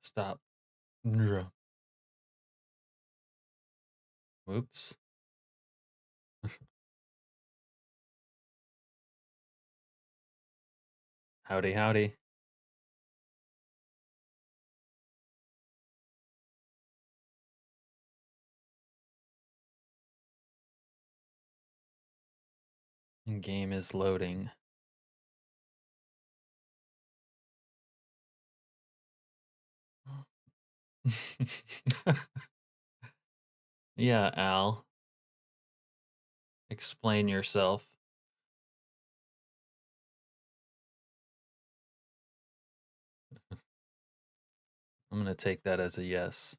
Stop. Whoops. Howdy, howdy. Game is loading. Yeah, Al. Explain yourself. I'm gonna take that as a yes.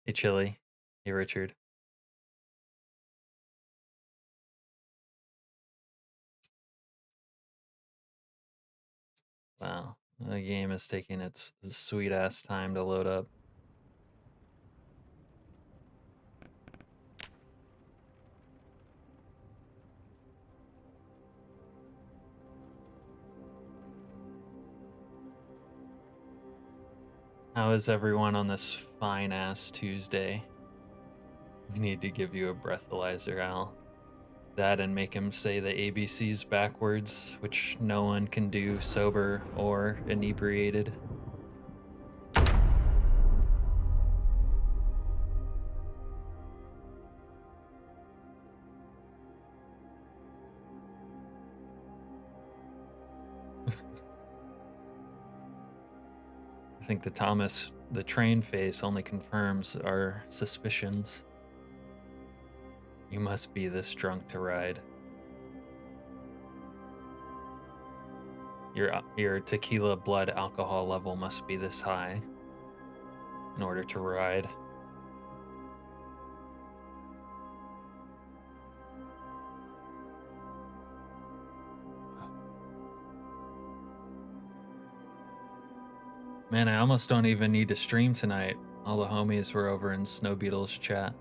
Hey, Chili. Hey, Richard. Wow, the game is taking its sweet ass time to load up. How is everyone on this fine ass Tuesday? We need to give you a breathalyzer, Al. That and make him say the ABCs backwards, which no one can do sober or inebriated. I think the train face only confirms our suspicions. You must be this drunk to ride. Your tequila blood alcohol level must be this high in order to ride. Man, I almost don't even need to stream tonight. All the homies were over in Snow Beetle's chat.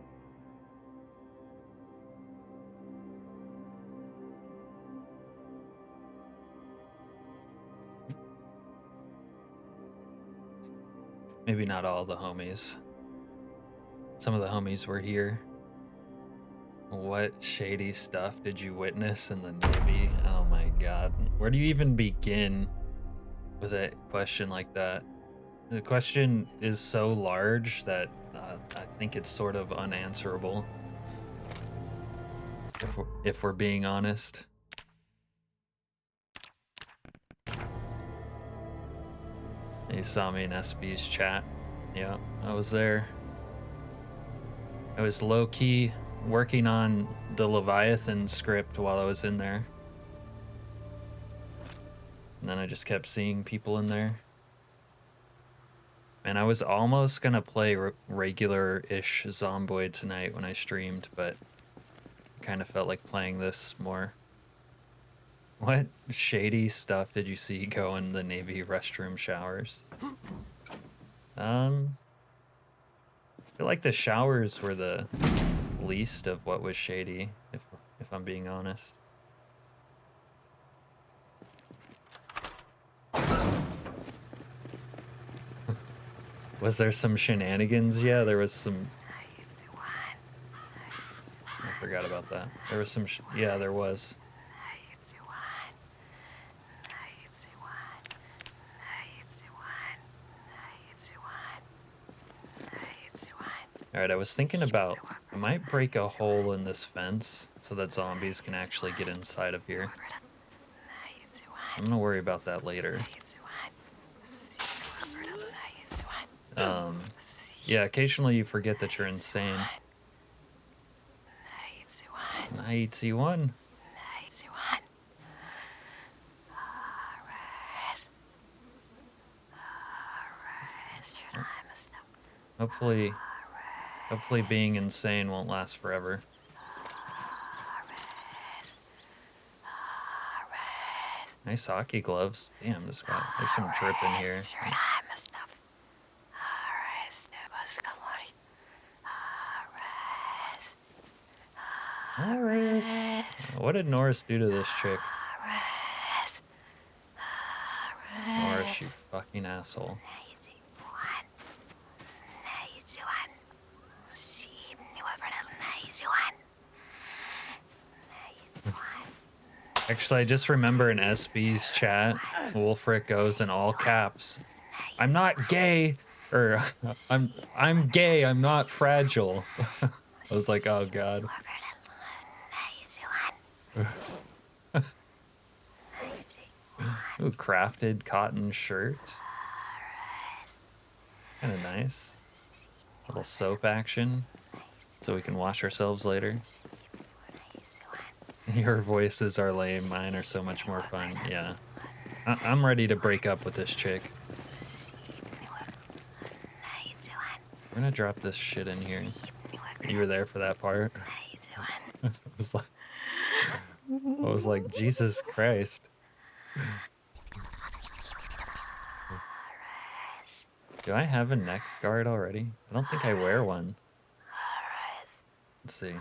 Maybe not all the homies. Some of the homies were here. What shady stuff did you witness in the Navy? Oh my god. Where do you even begin with a question like that? The question is so large that I think it's sort of unanswerable. If we're being honest. You saw me in SB's chat. Yeah, I was there. I was low-key working on the Leviathan script while I was in there. And then I just kept seeing people in there. And I was almost gonna play regular-ish Zomboid tonight when I streamed, but I kind of felt like playing this more. What shady stuff did you see go in the Navy restroom showers? I feel like the showers were the least of what was shady, if I'm being honest. Was there some shenanigans? Yeah, there was some. I forgot about that. There was some. Yeah, there was. All right, I was thinking about. I might break a hole in this fence so that zombies can actually get inside of here. I'm gonna worry about that later. Yeah, occasionally you forget that you're insane. C1. Hopefully being insane won't last forever. Nice hockey gloves. Damn, there's some drip in here. Norris. What did Norris do to this chick? Norris, you fucking asshole. Actually, I just remember in SB's chat, Wolfric goes in all caps, "I'm not gay," or I'm gay, I'm not fragile. I was like, oh god. Ooh, crafted cotton shirt. Kind of nice. Little soap action, so we can wash ourselves later. Your voices are lame, mine are so much more fun. Yeah. I'm ready to break up with this chick. We're gonna drop this shit in here. You were there for that part. I was like, Jesus Christ. Do I have a neck guard already? I don't think I wear one. Let's see.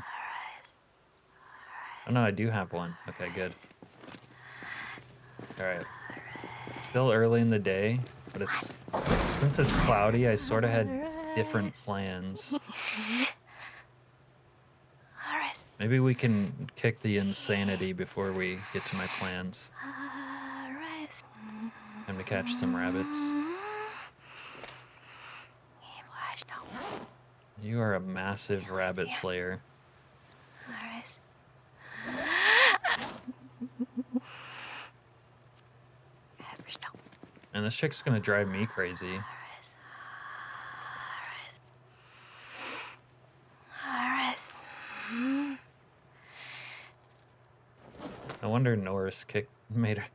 Oh no, I do have one. Okay, good. Alright. Still early in the day, but since it's cloudy, I sort of had different plans. Maybe we can kick the insanity before we get to my plans. Time to catch some rabbits. You are a massive rabbit slayer. And this chick's gonna drive me crazy. I wonder Norris made her.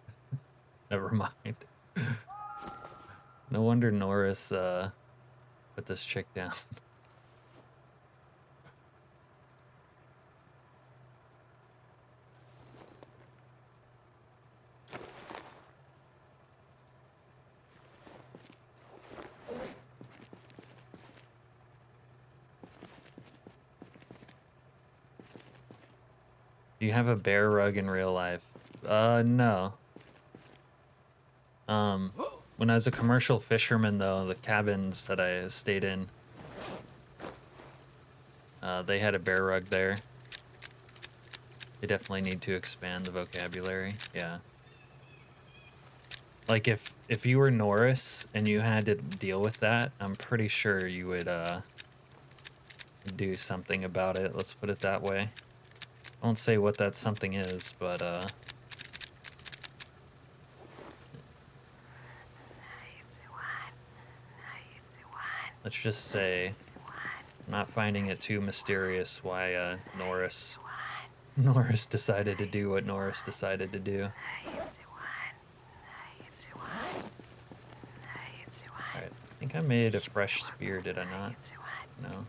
Never mind. No wonder Norris put this chick down. Do you have a bear rug in real life? No. When I was a commercial fisherman, though, the cabins that I stayed in, they had a bear rug there. They definitely need to expand the vocabulary. Yeah. Like if you were Norris and you had to deal with that, I'm pretty sure you would do something about it. Let's put it that way. I won't say what that something is, but let's just say I'm not finding it too mysterious why Norris decided to do what Norris decided to do. Alright, I think I made a fresh spear, did I not? No.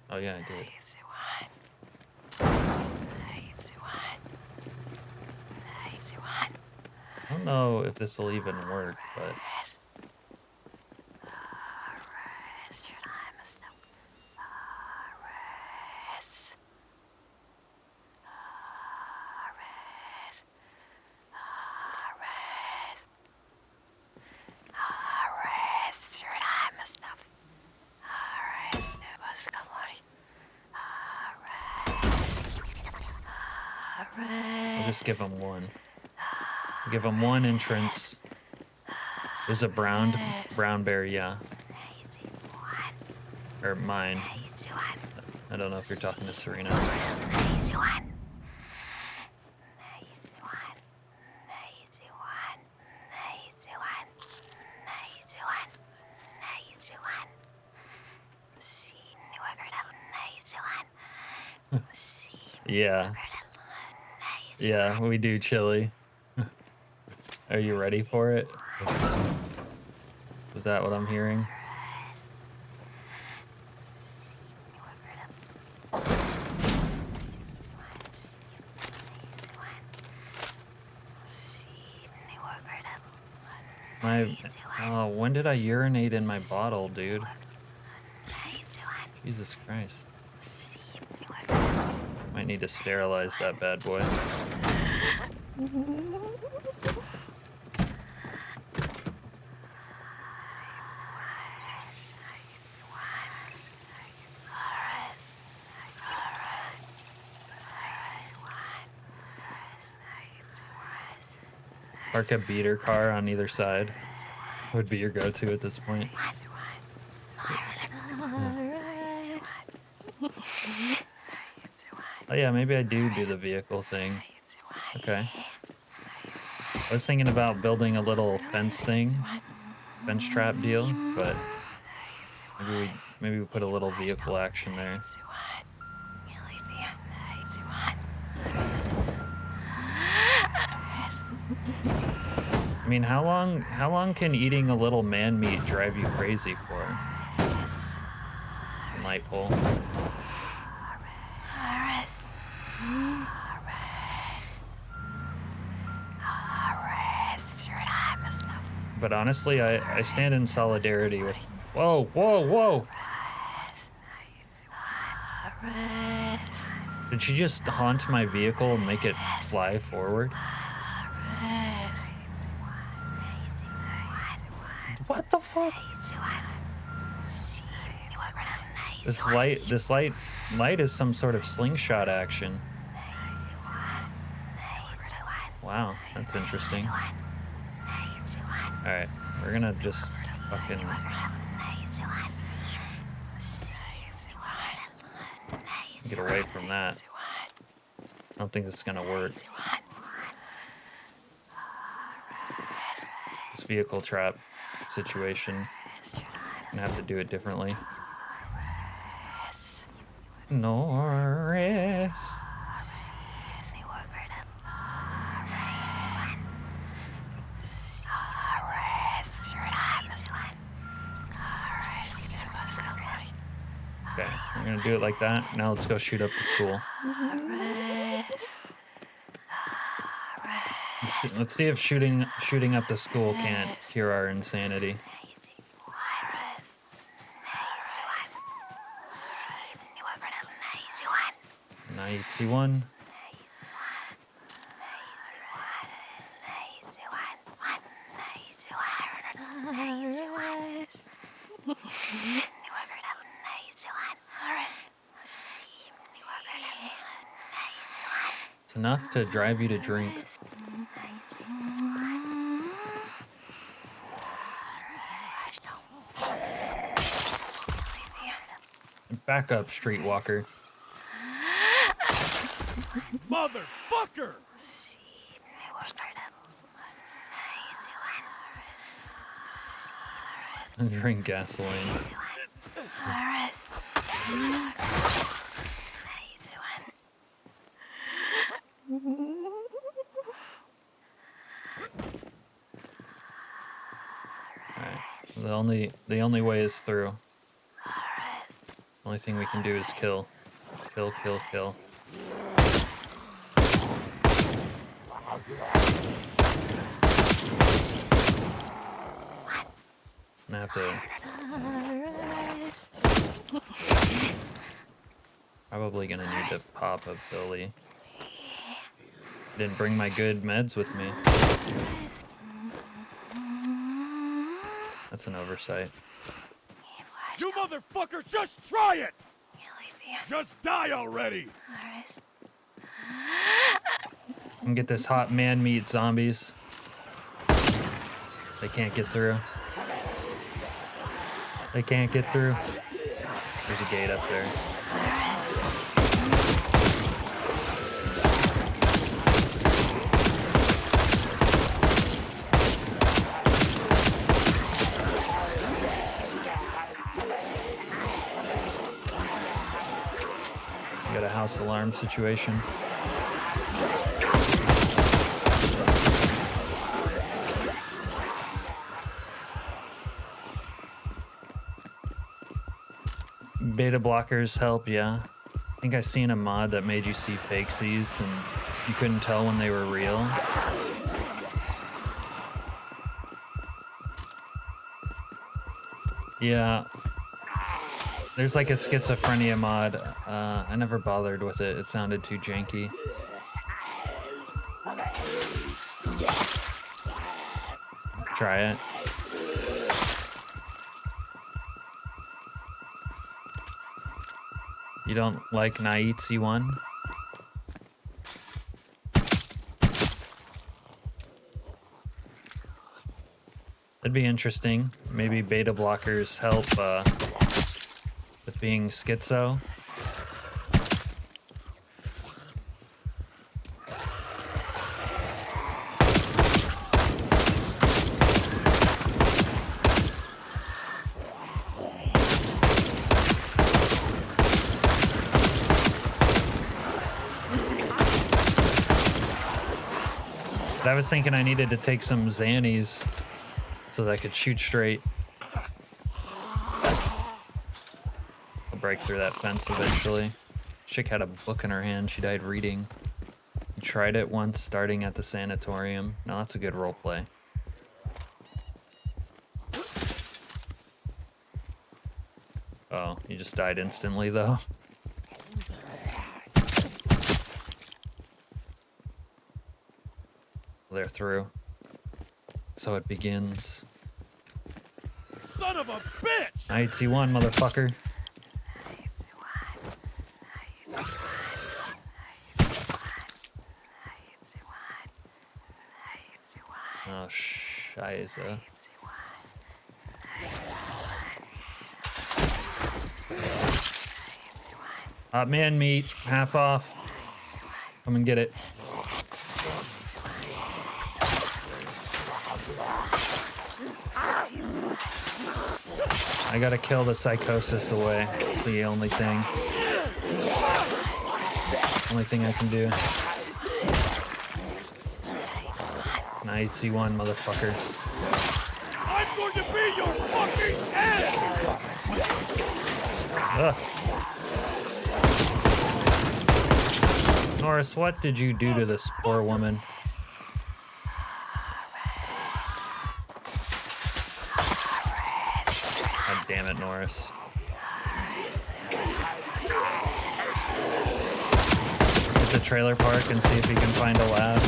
Oh yeah, I did. I don't know if this will even work, but I'll just give him one. Give him one entrance. There's a brown bear, yeah. Or mine. I don't know if you're talking to Serena. Yeah. Yeah, we do chili. Are you ready for it? Is that what I'm hearing? Oh, when did I urinate in my bottle, dude? Jesus Christ. Might need to sterilize that bad boy. Park a beater car on either side would be your go-to at this point. Oh yeah, maybe I do the vehicle thing. Okay. I was thinking about building a little fence thing, fence trap deal, but maybe we put a little vehicle action there. I mean, how long can eating a little man meat drive you crazy for? Light pole. But honestly, I stand in solidarity with... Whoa, whoa, whoa! Did she just haunt my vehicle and make it fly forward? What the fuck? This light is some sort of slingshot action. Wow, that's interesting. Alright, we're gonna just fucking... get away from that. I don't think this is gonna work. This vehicle trap situation, I'm gonna have to do it differently. Norris. Okay, we're gonna do it like that. Now let's go shoot up the school. Let's see if shooting up the school can't cure our insanity. Nice one. It's enough to drive you to drink. Back up, streetwalker. Motherfucker! Drink gasoline. Alright. The only way is through. Only thing we can do is kill. Kill, kill, kill. I'm gonna have to... Probably gonna need to pop a Billy. Didn't bring my good meds with me. That's an oversight. You motherfucker, just try it! Just die already! And get this hot man meat zombies. They can't get through. They can't get through. There's a gate up there. Got a house alarm situation. Beta blockers help, yeah. I think I seen a mod that made you see fake Zees and you couldn't tell when they were real. Yeah. There's like a schizophrenia mod. I never bothered with it. It sounded too janky. Try it. You don't like Naitsi 1? That'd be interesting. Maybe beta blockers help with being schizo. I was thinking I needed to take some Xannies so that I could shoot straight. I'll break through that fence eventually. Chick had a book in her hand. She died reading. You tried it once starting at the sanatorium. No, that's a good role play. Oh, you just died instantly though. They're through. So it begins. Son of a bitch! Naitsi 1, motherfucker. Oh, Shiza. Hot man meat, half off. Come and get it. I gotta kill the psychosis away. It's the only thing. Only thing I can do. Naitsi 1, motherfucker. I'm going to be your fucking head! Ugh. Norris, what did you do to this poor woman? God damn it, Norris. Hit the trailer park and see if you can find a lab.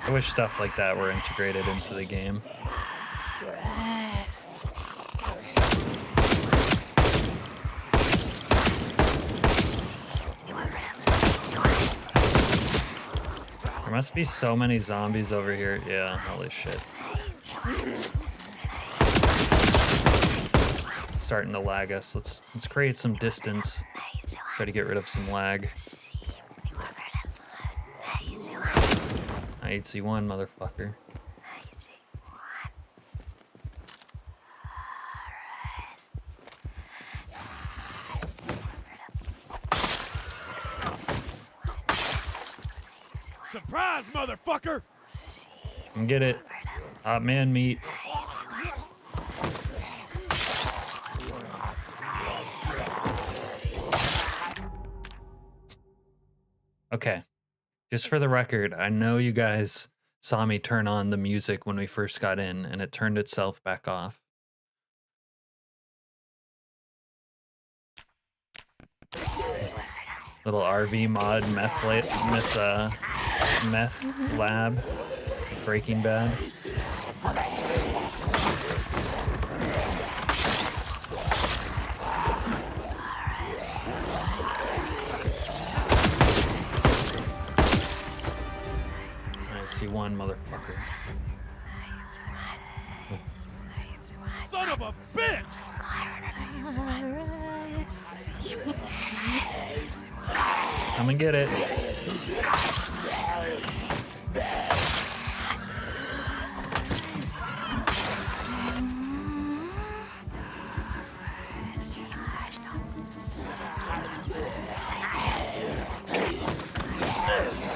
I wish stuff like that were integrated into the game. There must be so many zombies over here. Yeah, holy shit. Starting to lag us. Let's create some distance. Try to get rid of some lag. Naitsi 1, motherfucker. Surprise, motherfucker! Come get it. Hot man meat. Okay. Just for the record, I know you guys saw me turn on the music when we first got in, and it turned itself back off. Little RV mod meth lab, Breaking Bad. See one motherfucker. Son of a bitch! Come and get it.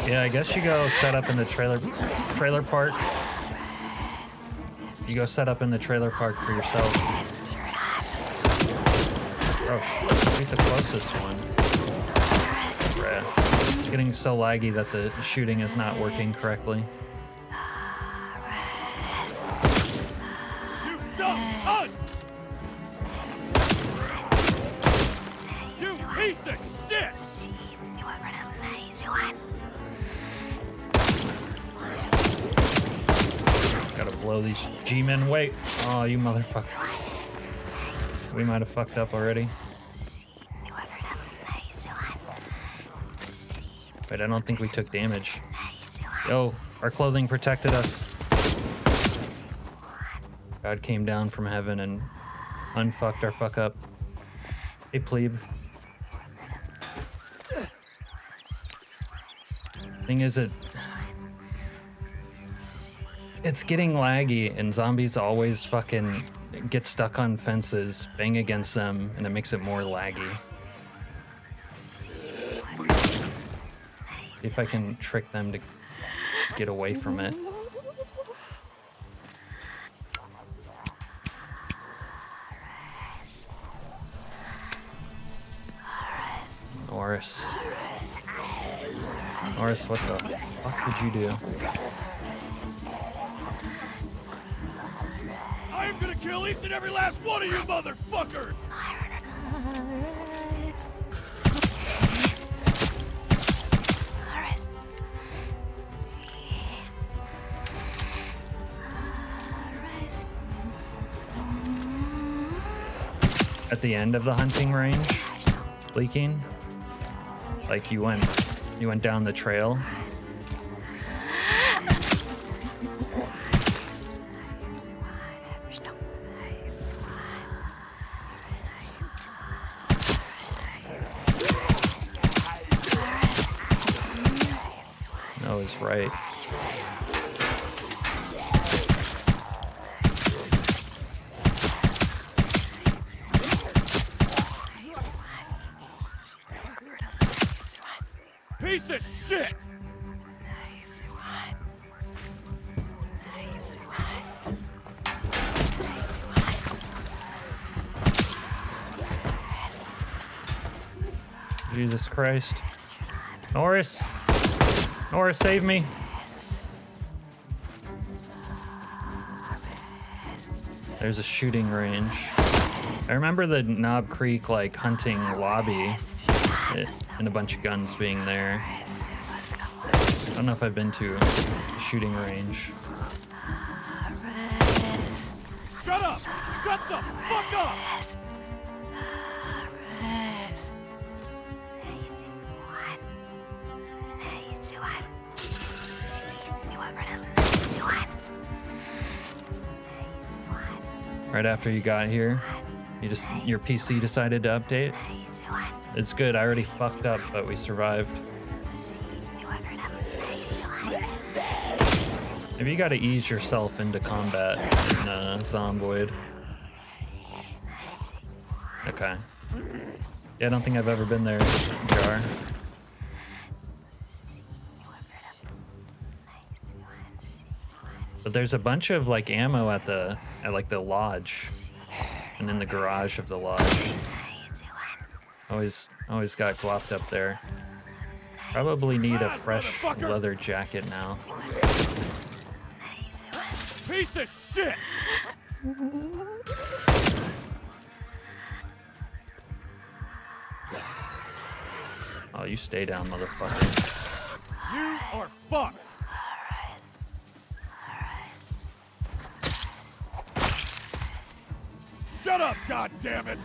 Yeah, I guess you go set up in the trailer park. You go set up in the trailer park for yourself. Oh, shoot the closest one. Rad. It's getting so laggy that the shooting is not working correctly. You dumb cunt! Piece of shit! Gotta blow these G-men. Wait. Oh, you motherfucker. We might have fucked up already. Wait, I don't think we took damage. Yo, our clothing protected us. God came down from heaven and unfucked our fuck up. Hey, plebe. Thing is, it's getting laggy, and zombies always fucking get stuck on fences, bang against them, and it makes it more laggy. See if I can trick them to get away from it. Norris. Norris, what the fuck did you do? I am gonna kill each and every last one of you motherfuckers! At the end of the hunting range, leaking, like you went down the trail. That was right. Piece of shit! Jesus Christ. Norris! Norris, save me! There's a shooting range. I remember the Knob Creek, like, hunting lobby and a bunch of guns being there. I don't know if I've been to a shooting range. Shut up! Shut the fuck up! Right after you got here, your PC decided to update. It's good, I already fucked up, but we survived. Maybe you gotta ease yourself into combat in Zomboid. Okay. Yeah, I don't think I've ever been there, Jar. But there's a bunch of like ammo at like the lodge and in the garage of the lodge. Always got glopped up there. Probably need a fresh leather jacket now. Piece of shit! Oh, you stay down, motherfucker. You are fucked! Shut up, goddammit!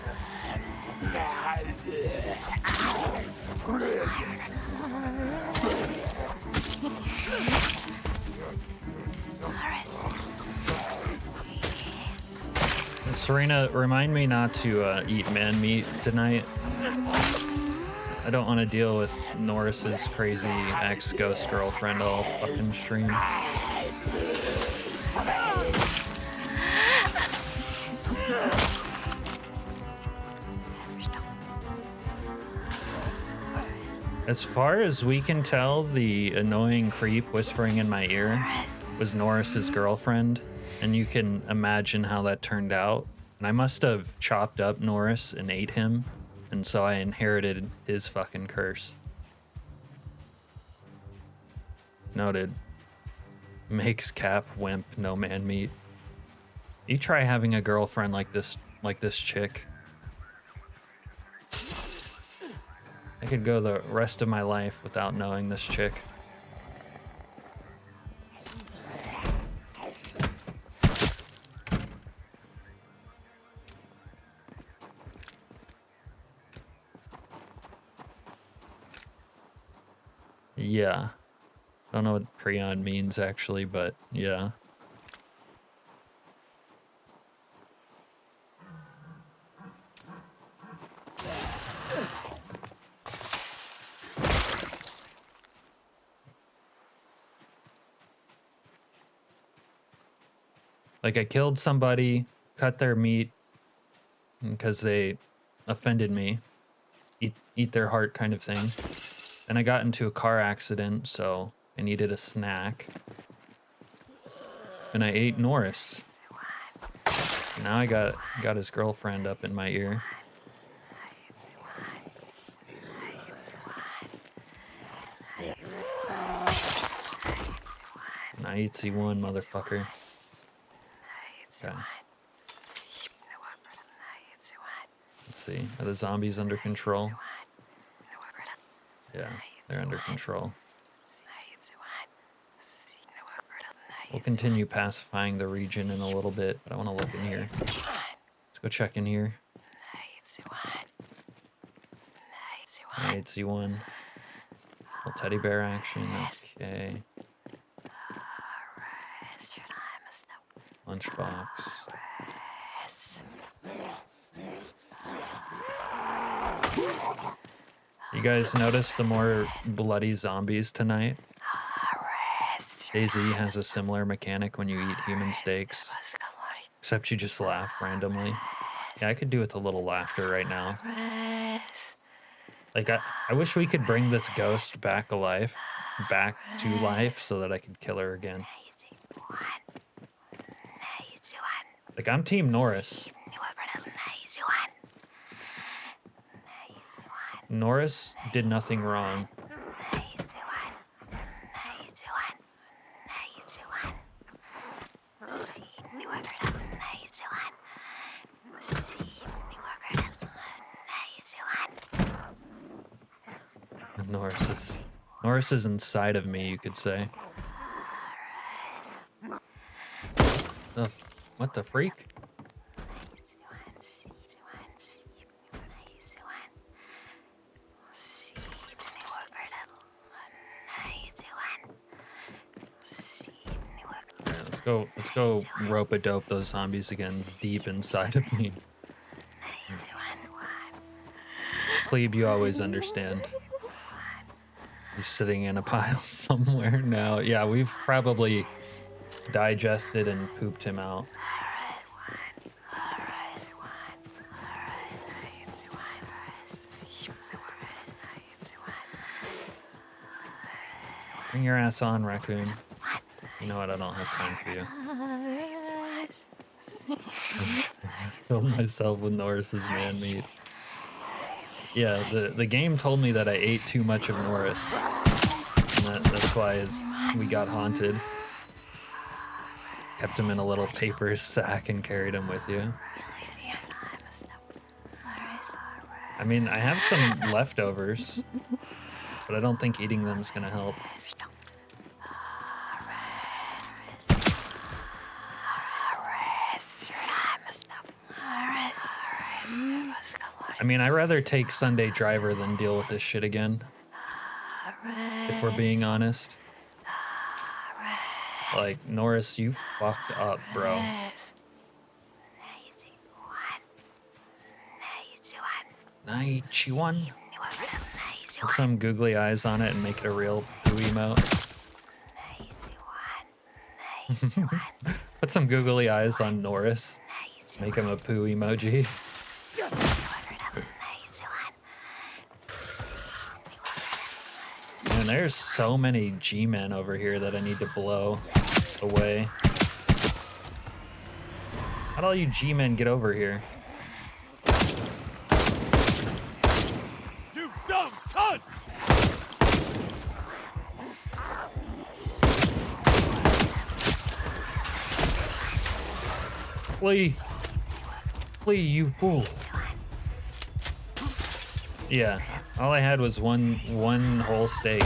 Serena, remind me not to eat man meat tonight. I don't want to deal with Norris's crazy ex-ghost girlfriend all fucking stream. As far as we can tell, the annoying creep whispering in my ear was Norris's girlfriend, and you can imagine how that turned out. And I must have chopped up Norris and ate him, and so I inherited his fucking curse. Noted. Makes Cap wimp no man meat. You try having a girlfriend like this chick. I could go the rest of my life without knowing this chick. Yeah. I don't know what prion means actually, but yeah. Like, I killed somebody, cut their meat because they offended me. Eat their heart kind of thing. Then I got into a car accident, so I needed a snack. And I ate Norris. Now I got his girlfriend up in my ear. Night C1, motherfucker. Okay. Let's see. Are the zombies under control? Yeah, they're under control. We'll continue pacifying the region in a little bit, but I want to look in here. Let's go check in here. Night C1. Little teddy bear action. Okay. Lunchbox. You guys notice the more bloody zombies tonight? DayZ has a similar mechanic when you eat human steaks, except you just laugh randomly. Yeah, I could do with a little laughter right now. Like, I wish we could bring this ghost back to life so that I could kill her again. Like, I'm Team Norris. Norris did nothing wrong. Norris is inside of me, you could say. What the freak? Alright, let's go rope-a-dope those zombies again deep inside of me. Plebe, you always understand. He's sitting in a pile somewhere now. Yeah, we've probably digested and pooped him out. Bring your ass on, raccoon. You know what? I don't have time for you. I filled myself with Norris's man meat. Yeah, the game told me that I ate too much of Norris. And that's why we got haunted. Kept him in a little paper sack and carried him with you. I mean, I have some leftovers, but I don't think eating them is gonna help. I mean, I'd rather take Sunday Driver than deal with this shit again. If we're being honest. Like, Norris, you fucked up, bro. Night-chi-one. Put some googly eyes on it and make it a real poo emote. Put some googly eyes on Norris. Make him a poo emoji. Man, there's so many G-men over here that I need to blow away. How'd all you G-men get over here? You dumb cunt! Flee! Flee, you fool! Yeah, all I had was one whole steak.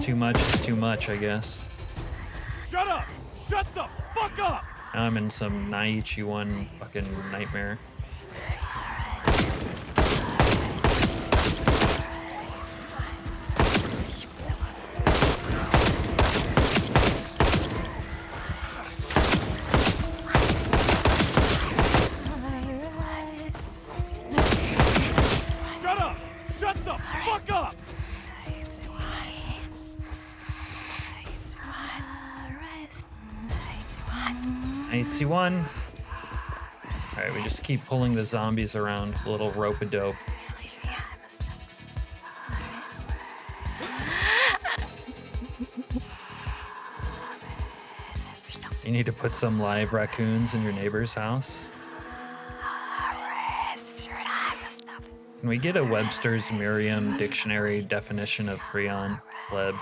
Too much is too much, I guess. Shut up! Shut the fuck up! Now I'm in some Naichi one fucking nightmare. Shut up! Shut the fuck up! Naichi one. Alright, we just keep pulling the zombies around. A little rope-a-dope. You need to put some live raccoons in your neighbor's house. Can we get a Webster's Merriam Dictionary definition of prion, pleb?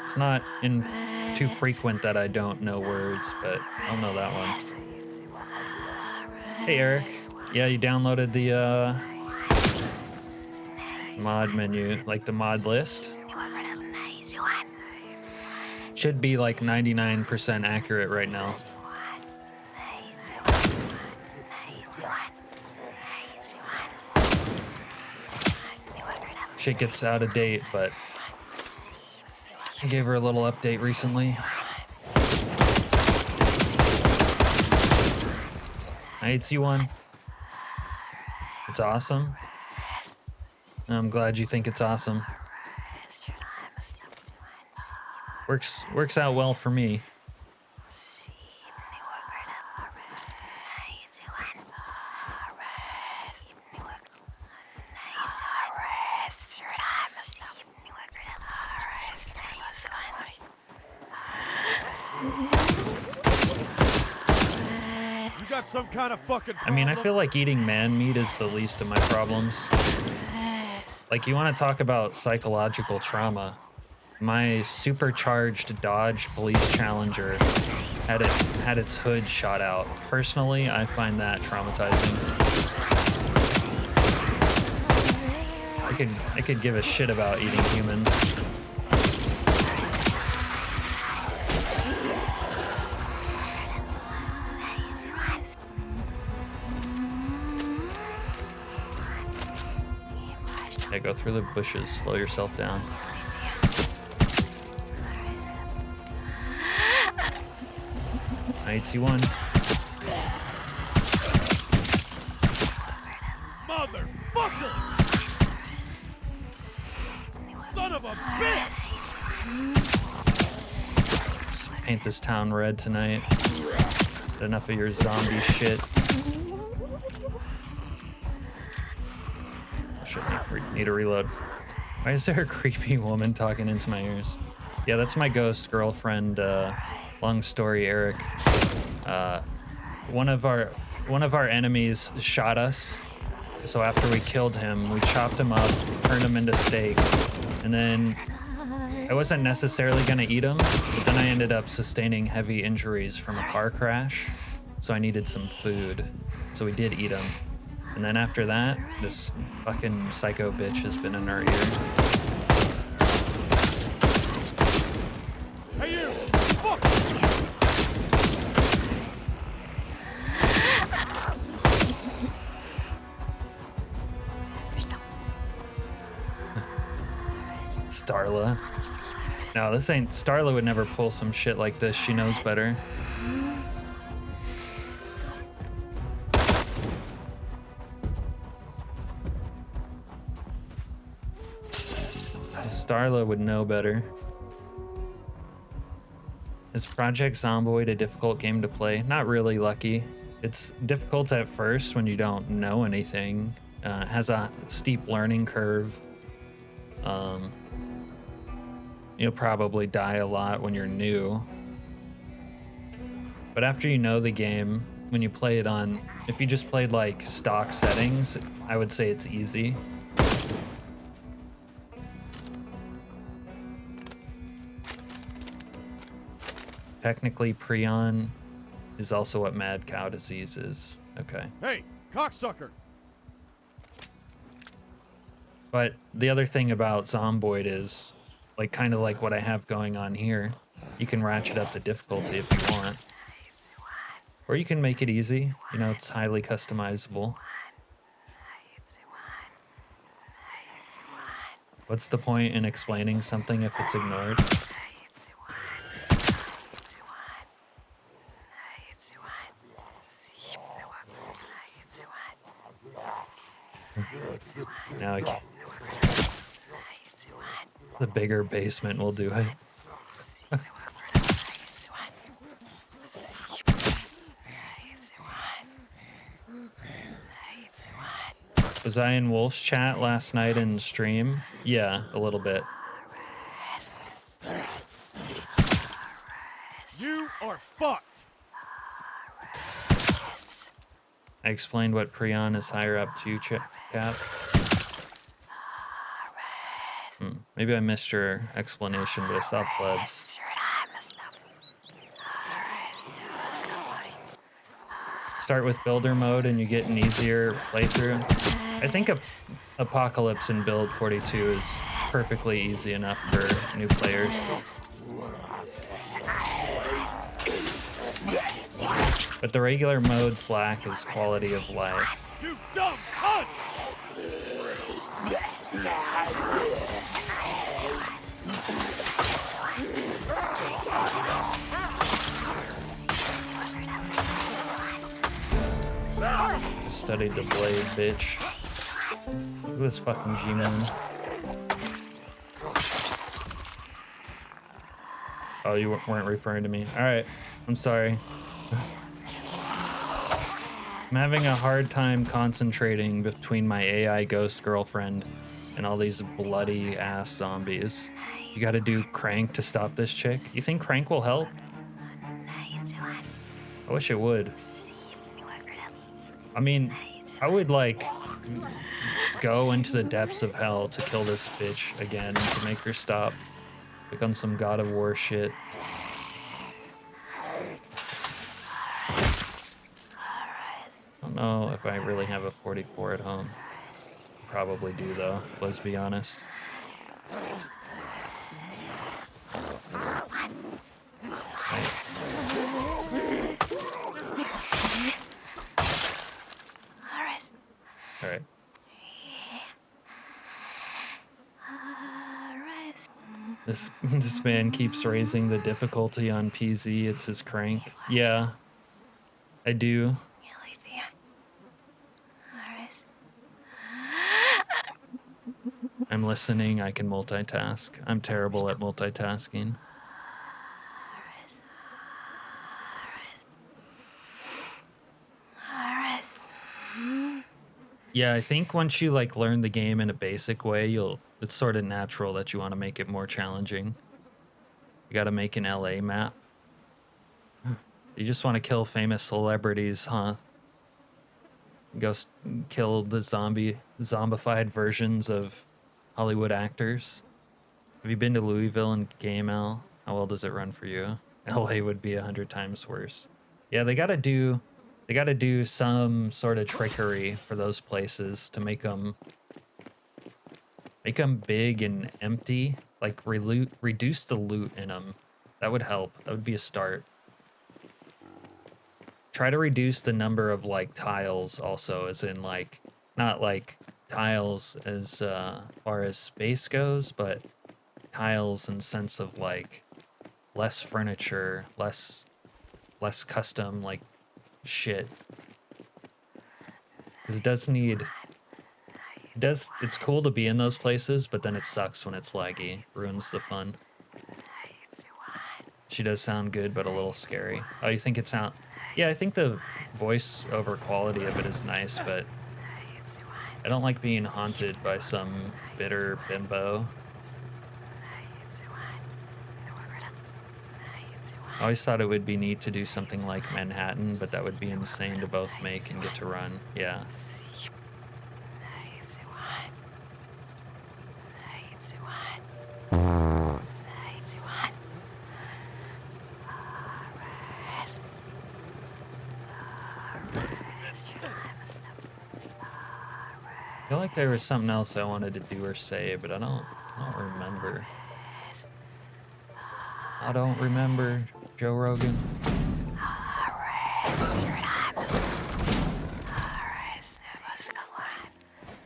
It's not too frequent that I don't know words, but I'll know that one. Hey, Eric. Yeah, you downloaded the mod menu, like the mod list? Should be like 99% accurate right now. Shit gets out of date, but I gave her a little update recently. I see one. It's awesome. I'm glad you think it's awesome. Works out well for me. Some kind of fucking problem. I mean, I feel like eating man meat is the least of my problems. Like, you want to talk about psychological trauma. My supercharged Dodge Police Challenger had its hood shot out. Personally, I find that traumatizing. I could give a shit about eating humans. Yeah, go through the bushes, slow yourself down. I see one. Motherfucker! Son of a bitch! Let's paint this town red tonight. Enough of your zombie shit. Need to reload. Why is there a creepy woman talking into my ears? Yeah, that's my ghost girlfriend. Long story, Eric. One of our enemies shot us. So after we killed him, we chopped him up, turned him into steak, and then I wasn't necessarily gonna eat him, but then I ended up sustaining heavy injuries from a car crash. So I needed some food. So we did eat him. And then after that, this fucking psycho bitch has been in our ear. Hey you! Fuck! Starla. No, this ain't... Starla would never pull some shit like this. She knows better. Starla would know better. Is Project Zomboid a difficult game to play? Not really, Lucky. It's difficult at first when you don't know anything. It has a steep learning curve. You'll probably die a lot when you're new. But after you know the game, when you play it on... If you just played like stock settings, I would say it's easy. Technically, prion is also what mad cow disease is. Okay. Hey, cocksucker! But the other thing about Zomboid is, like, kind of like what I have going on here. You can ratchet up the difficulty if you want. Or you can make it easy. You know, it's highly customizable. What's the point in explaining something if it's ignored? Now I can't. The bigger basement will do it. Was I in Wolf's chat last night in stream? Yeah, a little bit. You are fucked. I explained what Prion is higher up to, Cap. Maybe I missed your explanation, but I saw plebs. Start with builder mode and you get an easier playthrough. I think Apocalypse in build 42 is perfectly easy enough for new players. But the regular modes lack is quality of life. You dumb cunt! I studied the blade, bitch. Look at this fucking G-Moon. Oh, you weren't referring to me. Alright, I'm sorry. I'm having a hard time concentrating between my AI ghost girlfriend and all these bloody ass zombies. You gotta do crank to stop this chick? You think crank will help? I wish it would. I mean, I would like go into the depths of hell to kill this bitch again to make her stop. Like on some God of War shit. I don't know if I really have a 44 at home. Probably do though, let's be honest. All right. This man keeps raising the difficulty on PZ. It's his crank. Yeah, I do. I'm listening. I can multitask. I'm terrible at multitasking. Yeah, I think once you like learn the game in a basic way, it's sort of natural that you want to make it more challenging. You got to make an LA map. You just want to kill famous celebrities, huh? Go kill the zombified versions of Hollywood actors. Have you been to Louisville and GameL? How well does it run for you? LA would be 100 times worse. Yeah, they gotta do some sort of trickery for those places to make them big and empty. Like reduce the loot in them. That would help. That would be a start. Try to reduce the number of like tiles also, as in like not like tiles as far as space goes, but tiles in sense of like less furniture, less custom like shit. Because it's cool to be in those places, but then it sucks when it's laggy. Ruins the fun. She does sound good, but a little scary. Oh, you think it sound... Yeah, I think the voice over quality of it is nice, but I don't like being haunted by some bitter bimbo. I always thought it would be neat to do something like Manhattan, but that would be insane to both make and get to run. Yeah. I feel like there was something else I wanted to do or say, but I don't remember. I don't remember, Joe Rogan.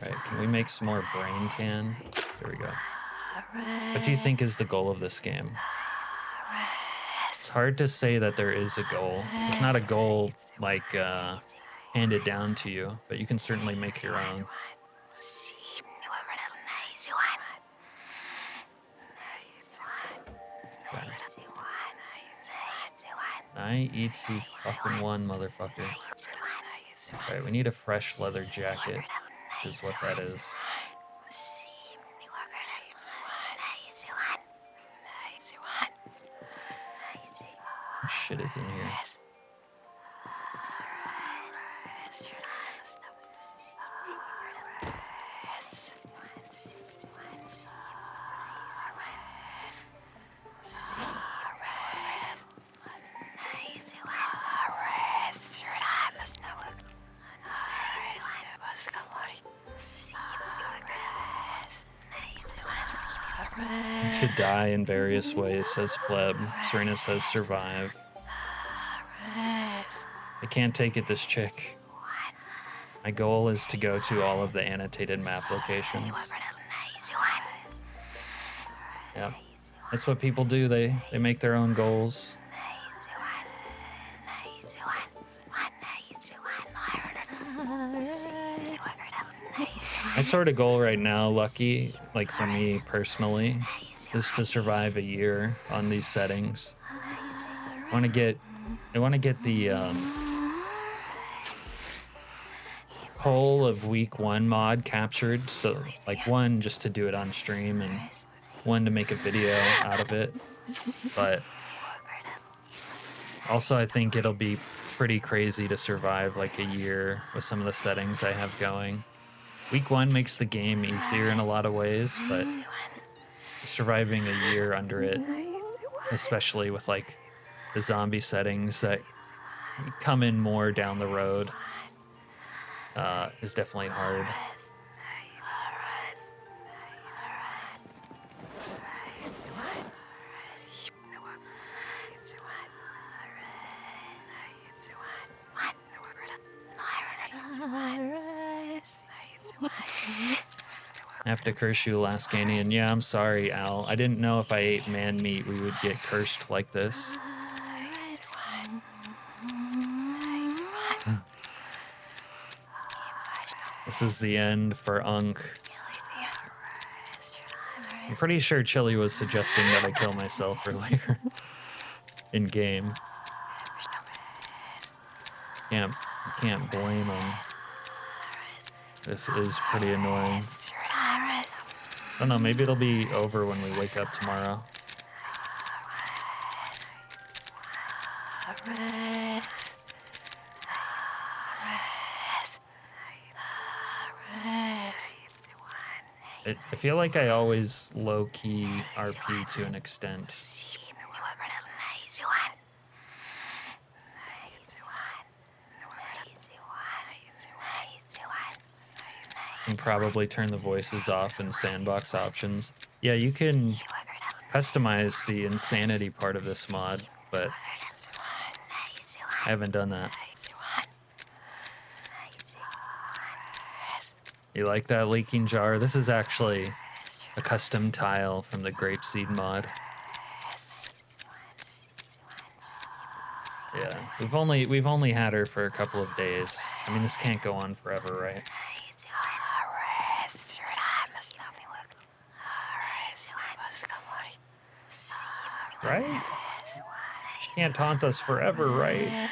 Right, can we make some more brain tan? There we go. What do you think is the goal of this game? It's hard to say that there is a goal. There's not a goal like handed down to you, but you can certainly make your own. Okay. I eat the fucking one, motherfucker. Alright, we need a fresh leather jacket, which is what that is. What shit is in here? To die in various ways, says Pleb. Serena says survive. I can't take it, this chick. My goal is to go to all of the annotated map locations. Yep. That's what people do. They make their own goals. My sort of goal right now, Lucky, like for me personally, is to survive a year on these settings. I want to get the whole of week 1 mod captured. So like 1 just to do it on stream and 1 to make a video out of it. But also I think it'll be pretty crazy to survive like a year with some of the settings I have going. Week 1 makes the game easier in a lot of ways, but surviving a year under it, especially with like the zombie settings that come in more down the road, is definitely hard. I have to curse you, Alaskanian. Yeah, I'm sorry, Al. I didn't know if I ate man meat we would get cursed like this. This is the end for Unk. I'm pretty sure Chili was suggesting that I kill myself earlier in game. Can't blame him. This is pretty annoying. I don't know, maybe it'll be over when we wake up tomorrow. I feel like I always low-key RP to an extent. And probably turn the voices off in Sandbox options. Yeah, you can customize the insanity part of this mod, but I haven't done that. You like that leaking jar? This is actually a custom tile from the Grapeseed mod. Yeah, we've only had her for a couple of days. I mean, this can't go on forever, right? Right? She can't taunt us forever, right?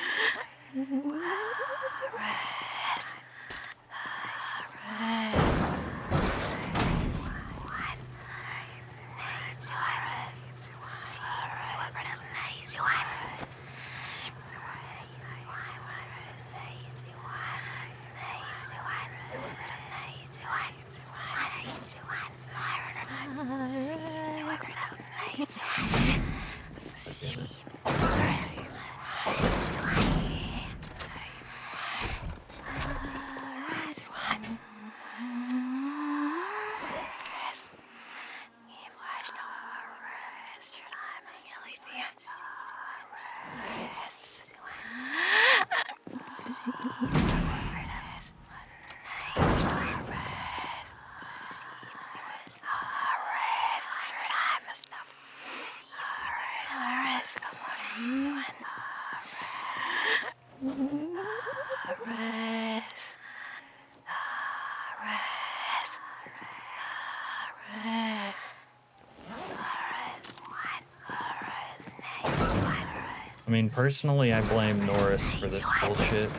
I mean, personally, I blame Norris for this bullshit.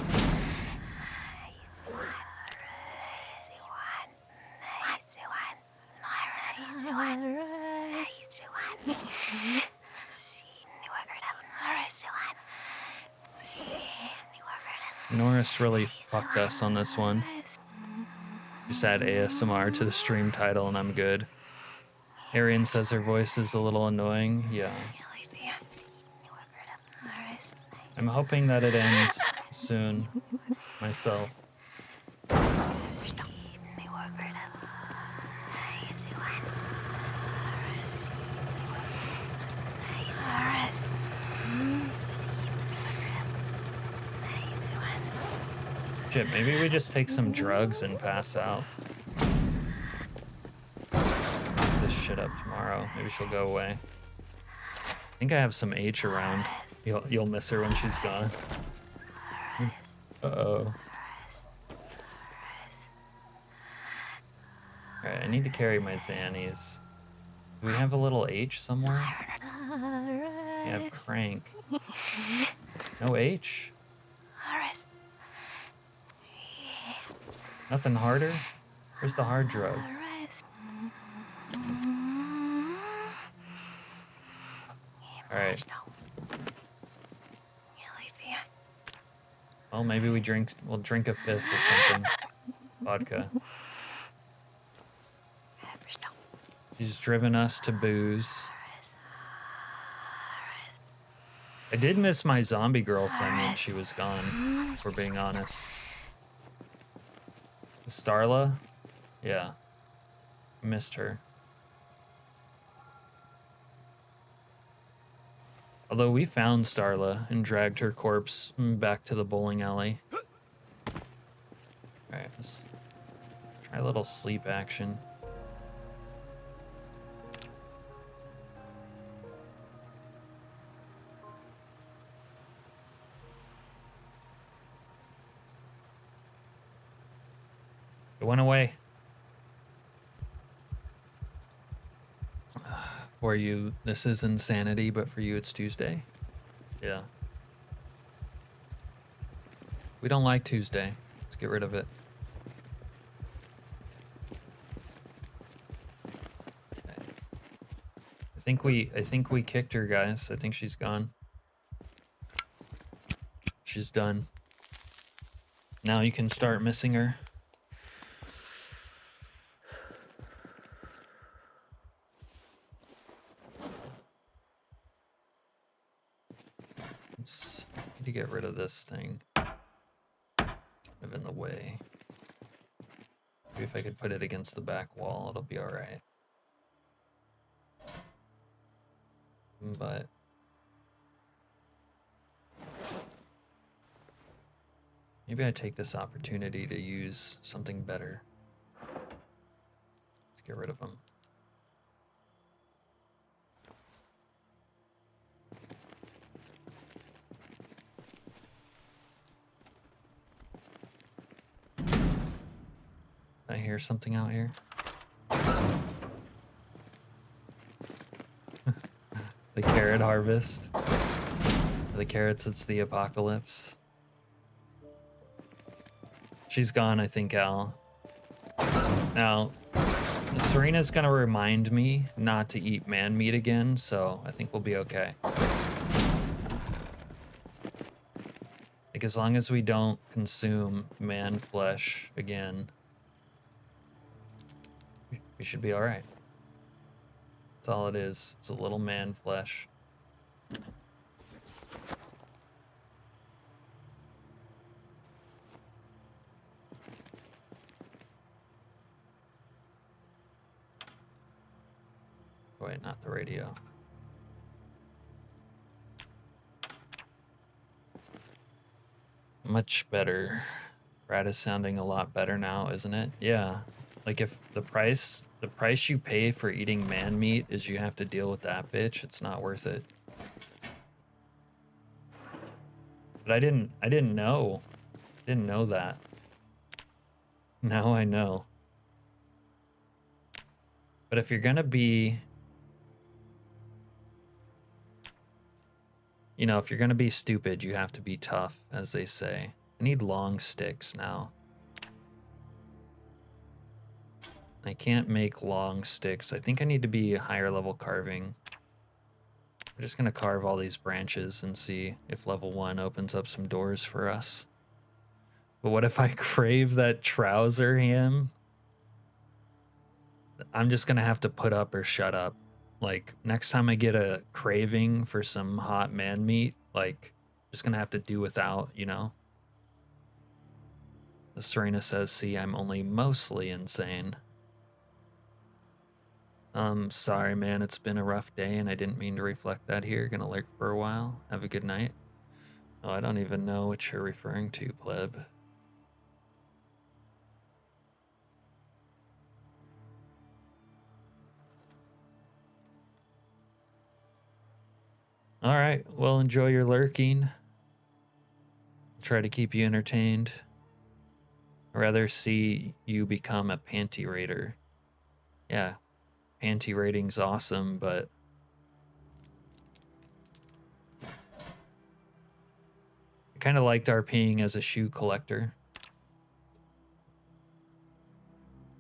Norris really fucked us on this one. Just add ASMR to the stream title and I'm good. Arian says her voice is a little annoying. Yeah. I'm hoping that it ends soon myself. Shit, maybe we just take some drugs and pass out. Fuck this shit up tomorrow. Maybe she'll go away. I think I have some H around. You'll miss her when she's gone. Uh-oh. Alright, I need to carry my Xannies. Do we have a little H somewhere? We have Crank. No H? Nothing harder? Where's the hard drugs? Alright. Well, maybe we'll drink a fifth or something. Vodka. She's driven us to booze. I did miss my zombie girlfriend when she was gone, if we're being honest. Starla? Yeah. Missed her. Although we found Starla and dragged her corpse back to the bowling alley. Alright, let's try a little sleep action. It went away. For you, this is insanity, but for you, it's Tuesday. Yeah. We don't like Tuesday. Let's get rid of it. Okay. I think we kicked her, guys. I think she's gone. She's done. Now you can start missing her. Need to get rid of this thing. Kind of in the way. Maybe if I could put it against the back wall, it'll be alright. But maybe I take this opportunity to use something better. Let's get rid of them. I hear something out here. The carrot harvest. The carrots, it's the apocalypse. She's gone, I think, Al. Now, Serena's gonna remind me not to eat man meat again, so I think we'll be okay. Like, as long as we don't consume man flesh again, we should be alright. That's all it is. It's a little man flesh. Wait, not the radio. Much better. Brad is sounding a lot better now, isn't it? Yeah. Like, if the price you pay for eating man meat is you have to deal with that bitch, it's not worth it. But I didn't know. Didn't know that. Now I know. But if you're gonna be... You know, if you're gonna be stupid, you have to be tough, as they say. I need long sticks now. I can't make long sticks. I think I need to be higher level carving. I'm just gonna carve all these branches and see if level 1 opens up some doors for us. But what if I crave that trouser ham? I'm just gonna have to put up or shut up. Like, next time I get a craving for some hot man meat, like, just gonna have to do without, you know? The Serena says, see, I'm only mostly insane. Sorry, man, it's been a rough day, and I didn't mean to reflect that here. Gonna lurk for a while. Have a good night. Oh, I don't even know what you're referring to, pleb. All right, well, enjoy your lurking. Try to keep you entertained. I'd rather see you become a panty raider. Yeah, panty raiding's awesome, but I kind of liked RPing as a shoe collector.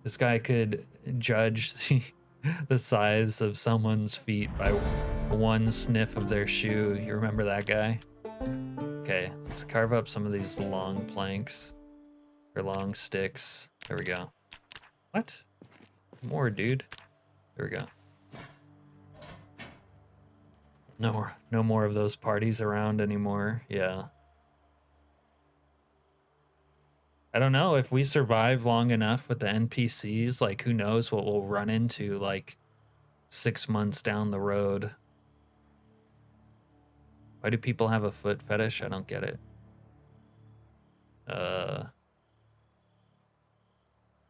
This guy could judge the size of someone's feet by one sniff of their shoe. You remember that guy? Okay, let's carve up some of these long planks or long sticks. There we go. What? More, dude. There we go. No more of those parties around anymore. Yeah. I don't know if we survive long enough with the NPCs, like who knows what we'll run into like 6 months down the road. Why do people have a foot fetish? I don't get it.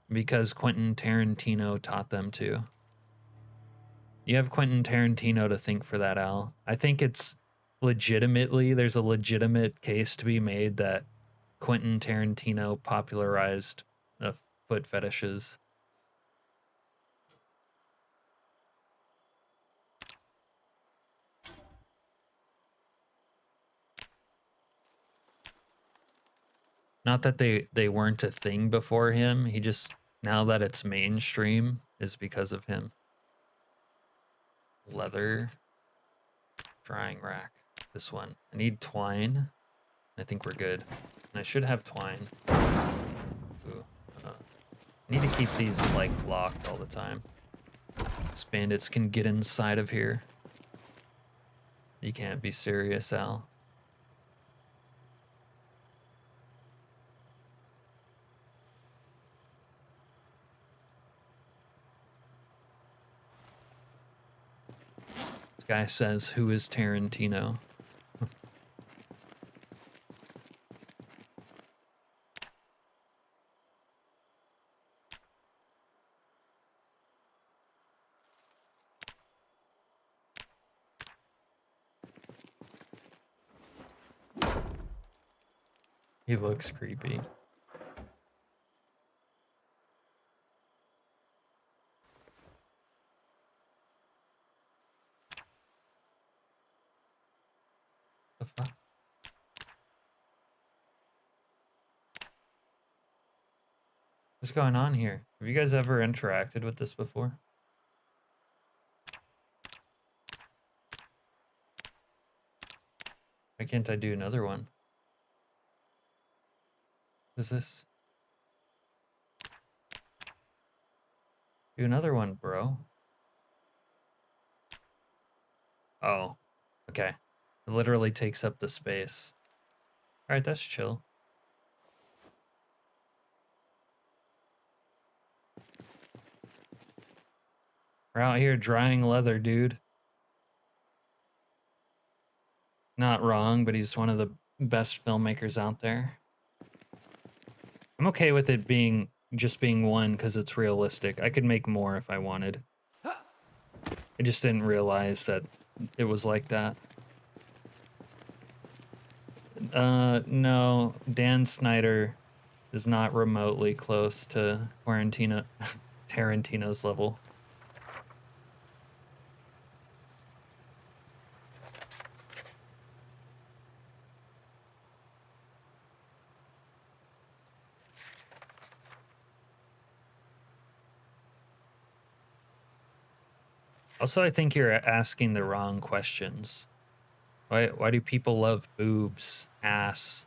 Because Quentin Tarantino taught them to. You have Quentin Tarantino to thank for that, Al. I think it's there's a legitimate case to be made that Quentin Tarantino popularized foot fetishes. Not that they weren't a thing before him. He just, now that it's mainstream, is because of him. Leather drying rack. This one. I need twine. I think we're good. And I should have twine. Ooh. I need to keep these like locked all the time. These bandits can get inside of here. You can't be serious, Al. This guy says, who is Tarantino? He looks creepy. The fuck? What's going on here? Have you guys ever interacted with this before? Why can't I do another one? What is this? Do another one, bro. Oh, okay. It literally takes up the space. All right, that's chill. We're out here drying leather, dude. Not wrong, but he's one of the best filmmakers out there. I'm okay with it being just being one because it's realistic. I could make more if I wanted. I just didn't realize that it was like that. No, Dan Snyder is not remotely close to Tarantino's level. Also, I think you're asking the wrong questions. Why do people love boobs, ass,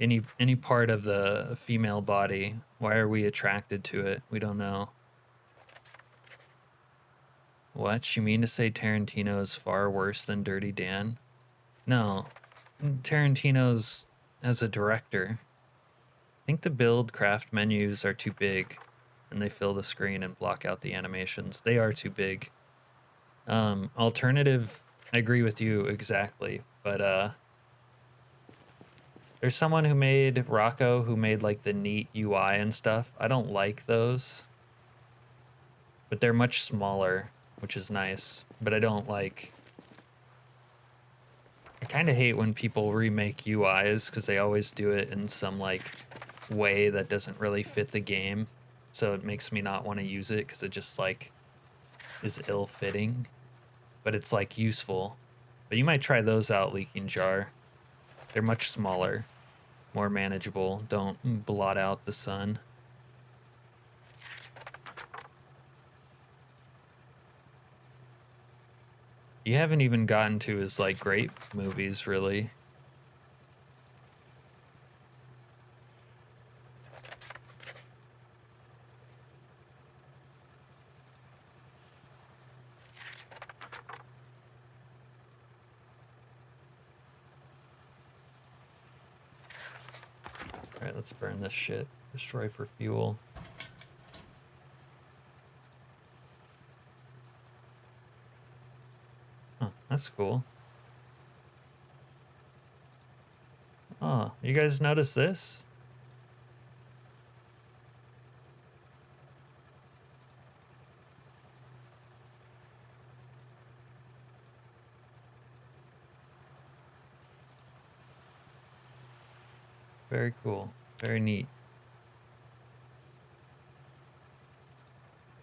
any part of the female body? Why are we attracted to it? We don't know. What? You mean to say Tarantino is far worse than Dirty Dan? No. Tarantino's as a director. I think the build craft menus are too big and they fill the screen and block out the animations. They are too big. Alternative, I agree with you exactly, but there's someone who made Rocco who made like the neat UI and stuff. I don't like those, but they're much smaller, which is nice. But I don't like. I kind of hate when people remake UIs because they always do it in some like way that doesn't really fit the game. So it makes me not want to use it because it just like is ill-fitting, but it's like useful. But you might try those out, Leaking Jar. They're much smaller, more manageable. Don't blot out the sun. You haven't even gotten to his like great movies, really. All right, let's burn this shit. Destroy for fuel. Huh, that's cool. Oh, you guys notice this? Very cool. Very neat.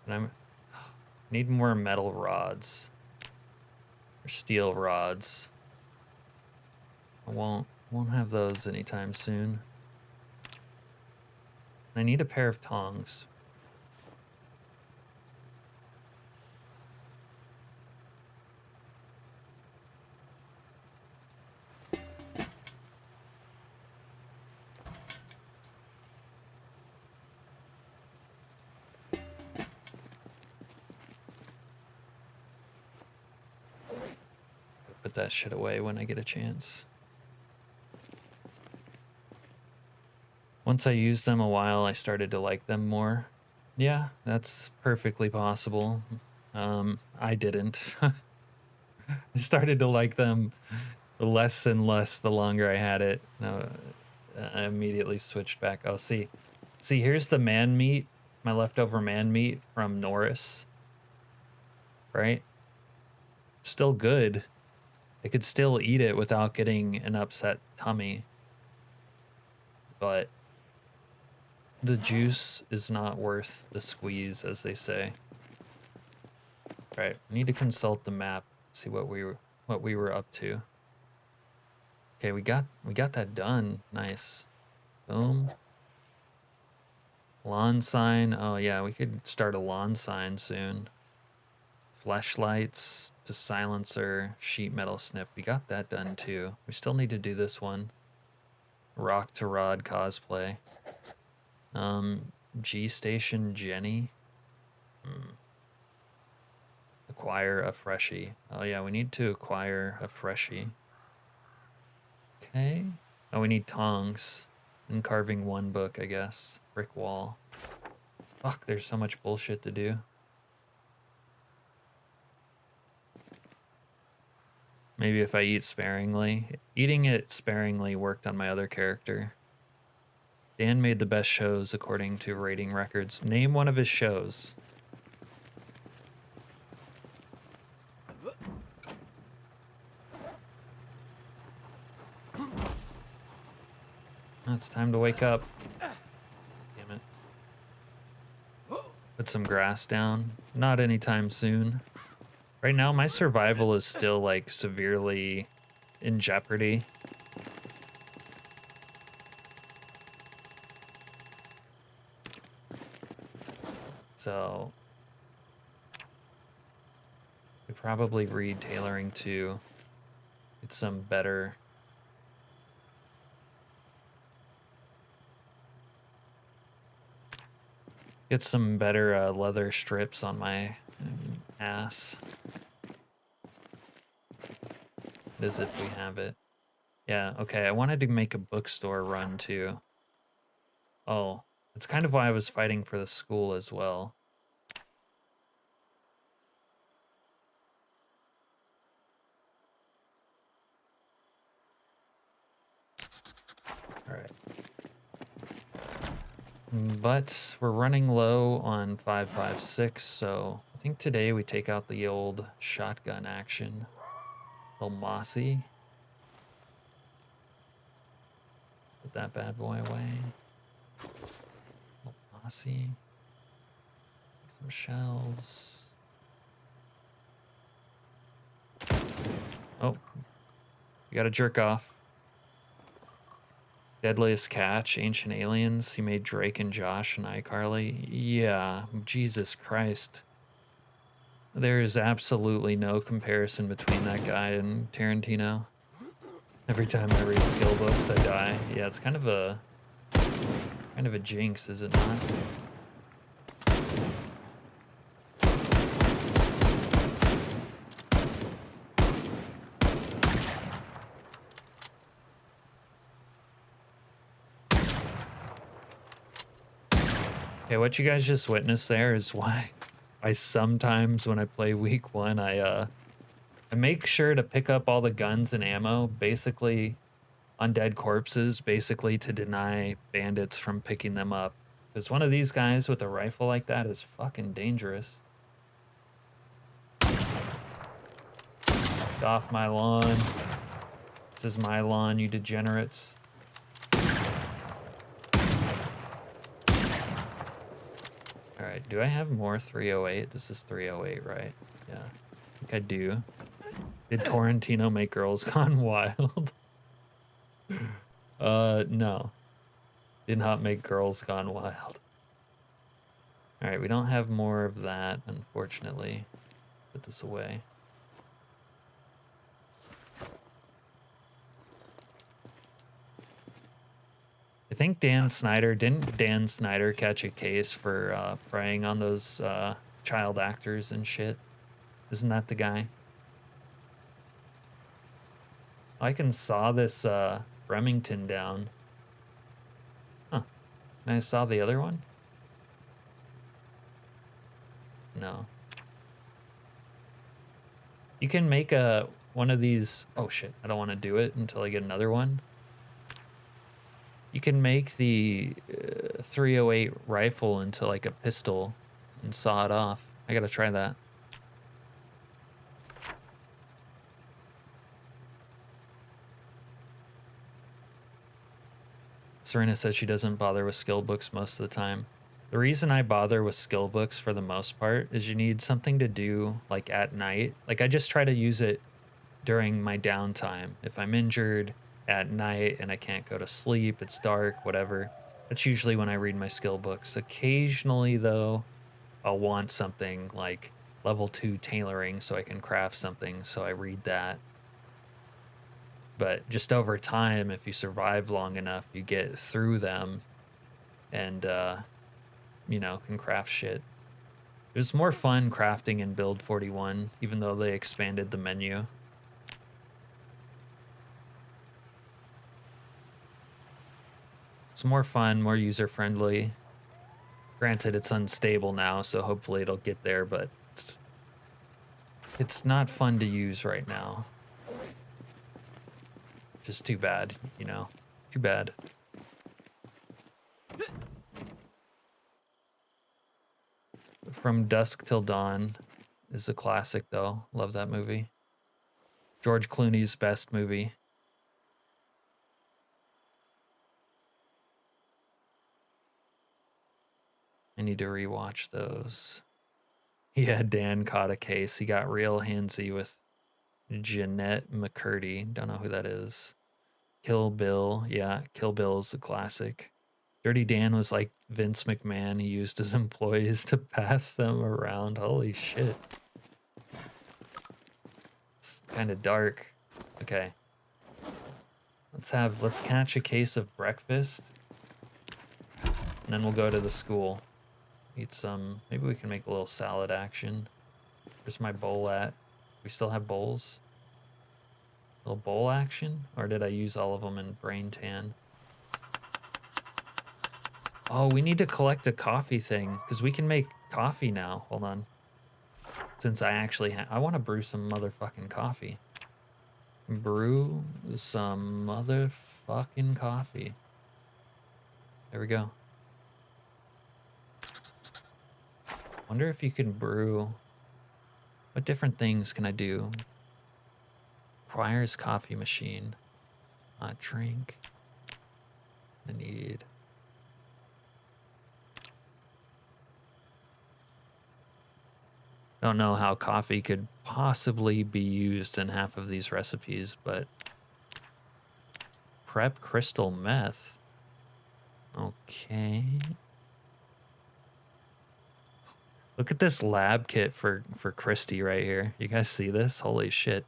And I need more metal rods. Or steel rods. I won't have those anytime soon. I need a pair of tongs. Put that shit away when I get a chance. Once I used them a while, I started to like them more. Yeah, that's perfectly possible. I didn't. I started to like them less and less the longer I had it. No, I immediately switched back. Oh, see, here's the man meat, my leftover man meat from Norris. Right? Still good. I could still eat it without getting an upset tummy. But the juice is not worth the squeeze, as they say. Right, I need to consult the map, see what we were up to. Okay, we got that done. Nice. Boom. Lawn sign. Oh yeah, we could start a lawn sign soon. Flashlights to silencer, sheet metal snip. We got that done too. We still need to do this one. Rock to rod cosplay. G Station Jenny. Acquire a freshie. Oh yeah, we need to acquire a freshie. Okay. Oh, we need tongs. And carving one book, I guess. Brick wall. Fuck, there's so much bullshit to do. Maybe if I eat sparingly. Eating it sparingly worked on my other character. Dan made the best shows according to rating records. Name one of his shows. Oh, it's time to wake up. Damn it. Put some grass down. Not anytime soon. Right now, my survival is still like severely in jeopardy. So Could probably read tailoring too. Get some better. Get some better leather strips on my ass. As if we have it. Yeah, okay, I wanted to make a bookstore run too. Oh, that's kind of why I was fighting for the school as well. All right. But we're running low on 5.56, so I think today we take out the old shotgun action. Little mossy. Put that bad boy away. Little mossy. Some shells. Oh, you gotta jerk off. Deadliest Catch, Ancient Aliens. He made Drake and Josh and iCarly. Yeah, Jesus Christ. There is absolutely no comparison between that guy and Tarantino. Every time I read skill books, I die. Yeah, it's kind of a jinx, is it not? Okay, what you guys just witnessed there is why I sometimes when I play week 1, I make sure to pick up all the guns and ammo, basically on dead corpses, basically to deny bandits from picking them up. Because one of these guys with a rifle like that is fucking dangerous. Get off my lawn. This is my lawn, you degenerates. Alright, do I have more 308? This is 308, right? Yeah, I think I do. Did Tarantino make Girls Gone Wild? No. Did not make Girls Gone Wild. Alright, we don't have more of that, unfortunately. Put this away. I think didn't Dan Snyder catch a case for preying on those child actors and shit? Isn't that the guy? I can saw this Remington down. Huh. And I saw the other one? No. You can make one of these. Oh shit, I don't want to do it until I get another one. You can make the 308 rifle into like a pistol and saw it off. I gotta try that. Serena says she doesn't bother with skill books most of the time. The reason I bother with skill books for the most part is you need something to do like at night. Like I just try to use it during my downtime. If I'm injured at night and I can't go to sleep, it's dark, whatever. That's usually when I read my skill books. Occasionally though, I'll want something like level 2 tailoring so I can craft something, so I read that. But just over time, if you survive long enough, you get through them and, you know, can craft shit. It was more fun crafting in Build 41, even though they expanded the menu. It's more fun, more user-friendly. Granted, it's unstable now, so hopefully it'll get there, but it's not fun to use right now. Just too bad, you know? Too bad. From Dusk Till Dawn is a classic, though. Love that movie. George Clooney's best movie. I need to rewatch those. Yeah, Dan caught a case. He got real handsy with Jeanette McCurdy. Don't know who that is. Kill Bill. Yeah, Kill Bill is a classic. Dirty Dan was like Vince McMahon. He used his employees to pass them around. Holy shit. kind of dark. Okay. Let's catch a case of breakfast. And then we'll go to the school. Eat some, maybe we can make a little salad action. Where's my bowl at? We still have bowls? Little bowl action? Or did I use all of them in brain tan? Oh, we need to collect a coffee thing, because we can make coffee now. Hold on. Since I actually I want to brew some motherfucking coffee. Brew some motherfucking coffee. There we go. Wonder if you can brew. What different things can I do? Requires coffee machine. Drink. I need. Don't know how coffee could possibly be used in half of these recipes, but prep crystal meth. Okay. Look at this lab kit for Christy right here. You guys see this? Holy shit.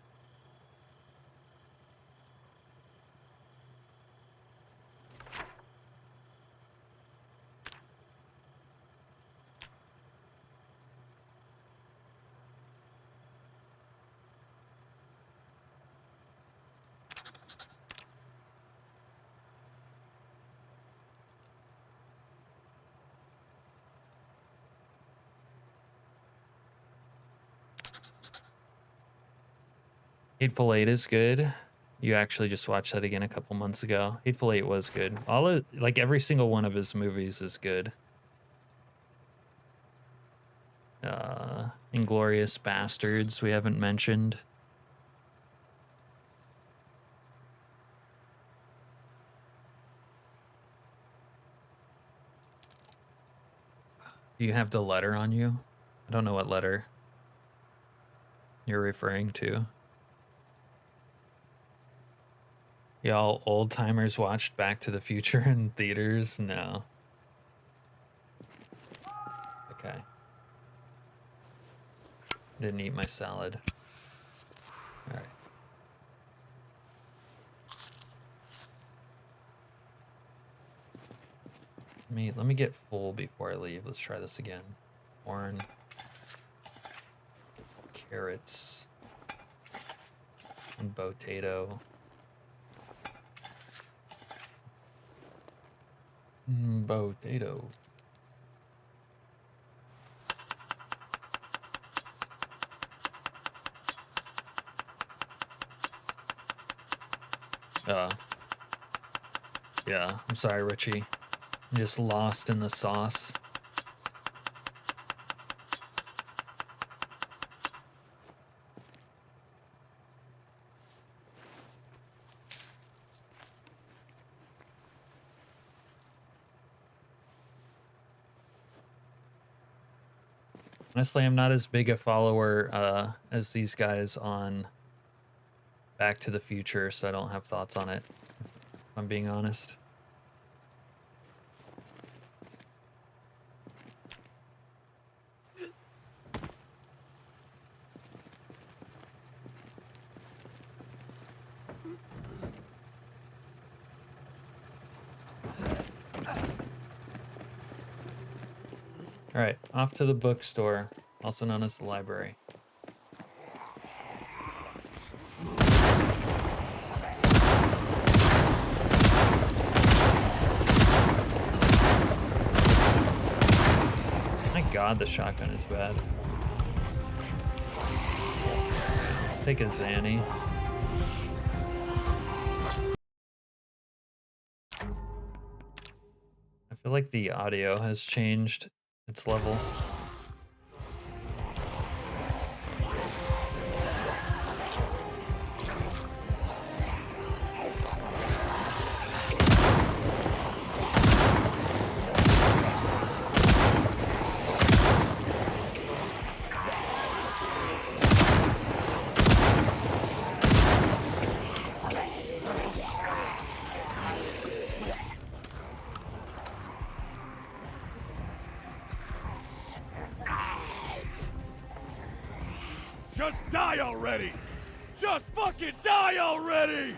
Hateful Eight is good. You actually just watched that again a couple months ago. Hateful Eight was good. All of, like every single one of his movies is good. Inglourious Bastards we haven't mentioned. Do you have the letter on you? I don't know what letter you're referring to. Y'all old timers watched Back to the Future in theaters? No. Okay. Didn't eat my salad. All right. Let me get full before I leave. Let's try this again. Corn. Carrots. And potato. Potato. Yeah, I'm sorry, Richie. I'm just lost in the sauce. Honestly, I'm not as big a follower as these guys on Back to the Future, so I don't have thoughts on it, if I'm being honest. All right, off to the bookstore, also known as the library. My God, the shotgun is bad. Let's take a Zanny. I feel like the audio has changed its level. Just die already! Just fucking die already!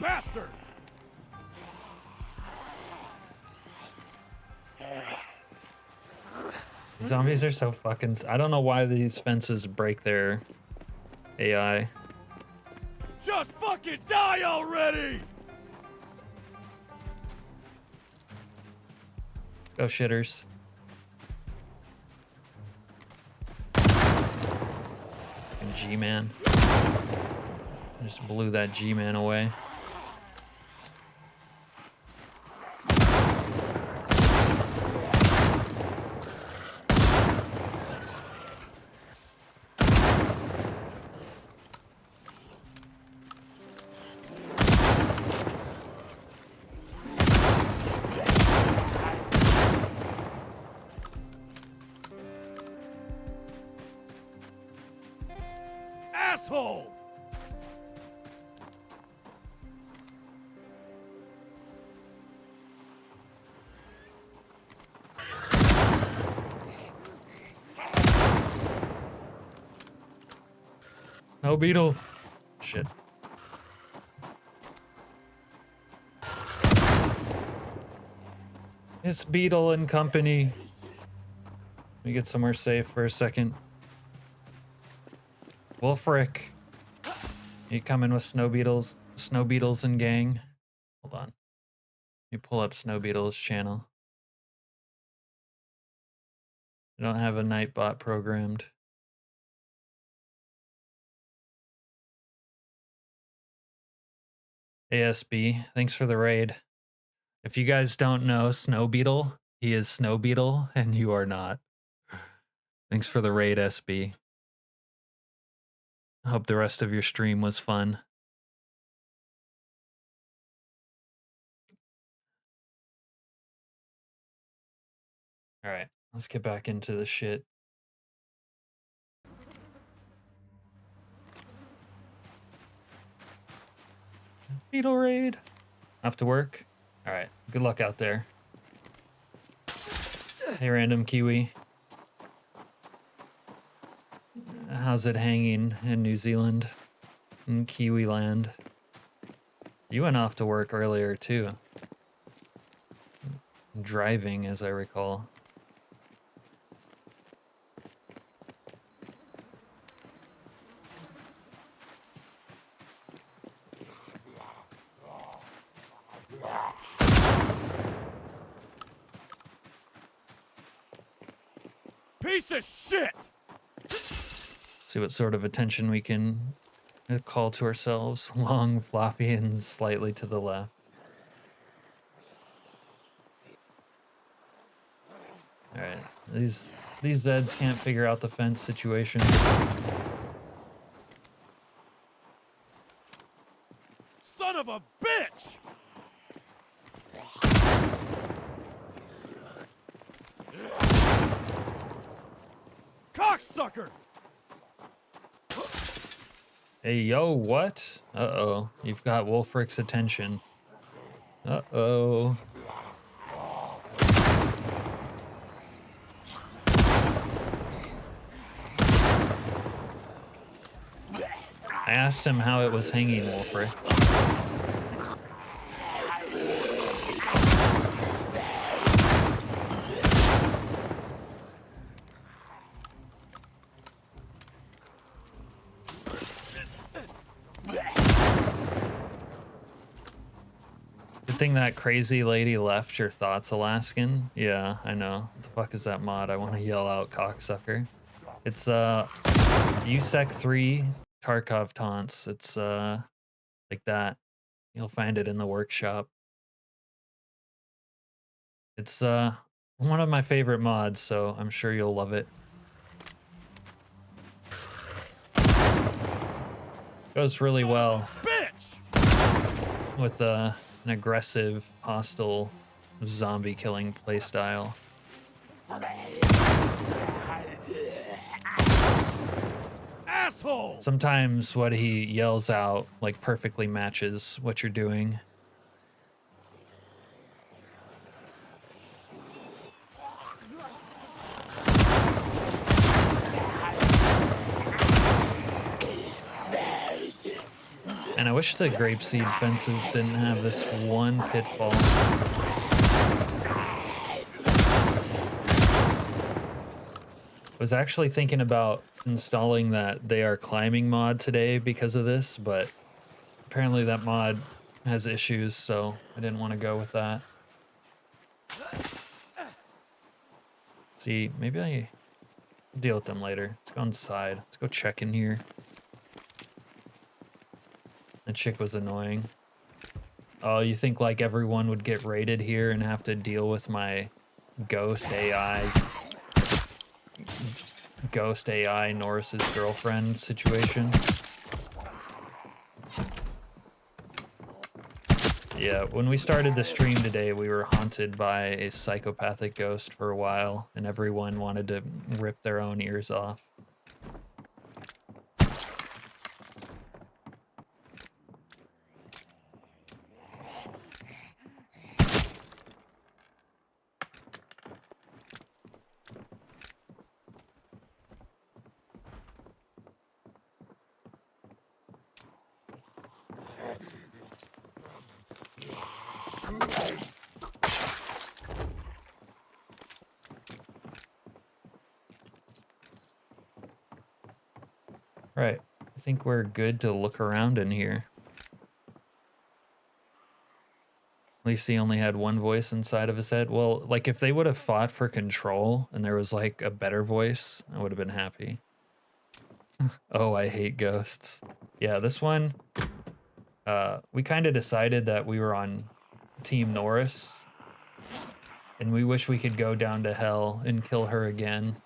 Bastard! Zombies are so fucking... I don't know why these fences break their AI. Just fucking die already! Go shitters. G-Man. Just blew that G-Man away. Asshole! No beetle. Shit. It's Beetle and company. Let me get somewhere safe for a second. Wolfric. You coming with snow beetles and gang? Hold on. You pull up Snow Beetle's channel. I don't have a Nightbot programmed. ASB, thanks for the raid. If you guys don't know Snow Beetle, he is Snow Beetle and you are not. Thanks for the raid, SB. I hope the rest of your stream was fun. All right, let's get back into the shit. Beetle raid. Off to work. All right, good luck out there. Hey, random Kiwi. How's it hanging in New Zealand? In Kiwi land? You went off to work earlier too. Driving, as I recall. Piece of shit! See what sort of attention we can call to ourselves. Long, floppy, and slightly to the left. Alright, these Zeds can't figure out the fence situation. Son of a bitch! Cocksucker! Hey, yo, what? Uh-oh, you've got Wolfric's attention. Uh-oh. I asked him how it was hanging, Wolfric. Good thing that crazy lady left your thoughts, Alaskan. Yeah, I know. What the fuck is that mod? I want to yell out cocksucker. It's USEC 3 Tarkov taunts. It's like that. You'll find it in the workshop. It's one of my favorite mods, so I'm sure you'll love it. Goes really well with an aggressive, hostile, zombie killing playstyle. Asshole! Sometimes what he yells out like perfectly matches what you're doing. wish the grapeseed fences didn't have this one pitfall. Was actually thinking about installing that They Are Climbing mod today because of this, but apparently that mod has issues, so I didn't want to go with that. See, maybe I deal with them later. Let's go inside. Let's go check in here. That chick was annoying. Oh, you think like everyone would get raided here and have to deal with my ghost AI Norris's girlfriend situation? Yeah, when we started the stream today, we were haunted by a psychopathic ghost for a while, and everyone wanted to rip their own ears off. Right, I think we're good to look around in here. At least he only had one voice inside of his head. Well, like if they would have fought for control and there was like a better voice, I would have been happy. Oh, I hate ghosts. Yeah, this one, we kind of decided that we were on Team Norris, and we wish we could go down to hell and kill her again.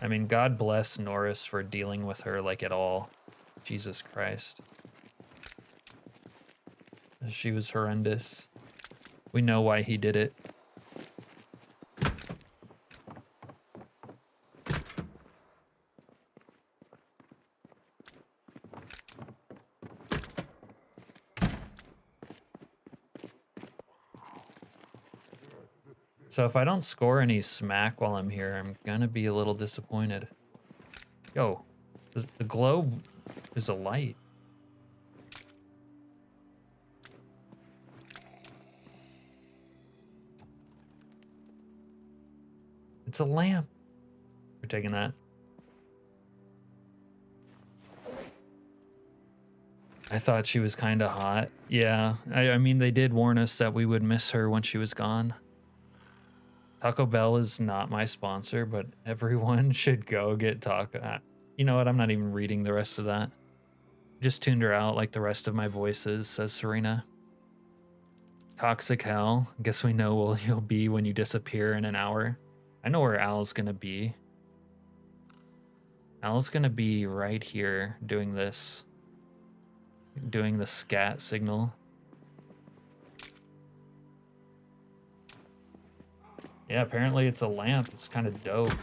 I mean, God bless Norris for dealing with her like at all. Jesus Christ. She was horrendous. We know why he did it. So if I don't score any smack while I'm here, I'm gonna be a little disappointed. Yo, the globe is a light. It's a lamp. We're taking that. I thought she was kind of hot. Yeah, I mean, they did warn us that we would miss her when she was gone. Taco Bell is not my sponsor, but everyone should go get taco. You know what? I'm not even reading the rest of that. Just tuned her out like the rest of my voices, says Serena. Toxic hell. Guess we know where you'll be when you disappear in an hour. I know where Al's gonna be. Al's gonna be right here doing this. Doing the scat signal. Yeah, apparently it's a lamp. It's kind of dope.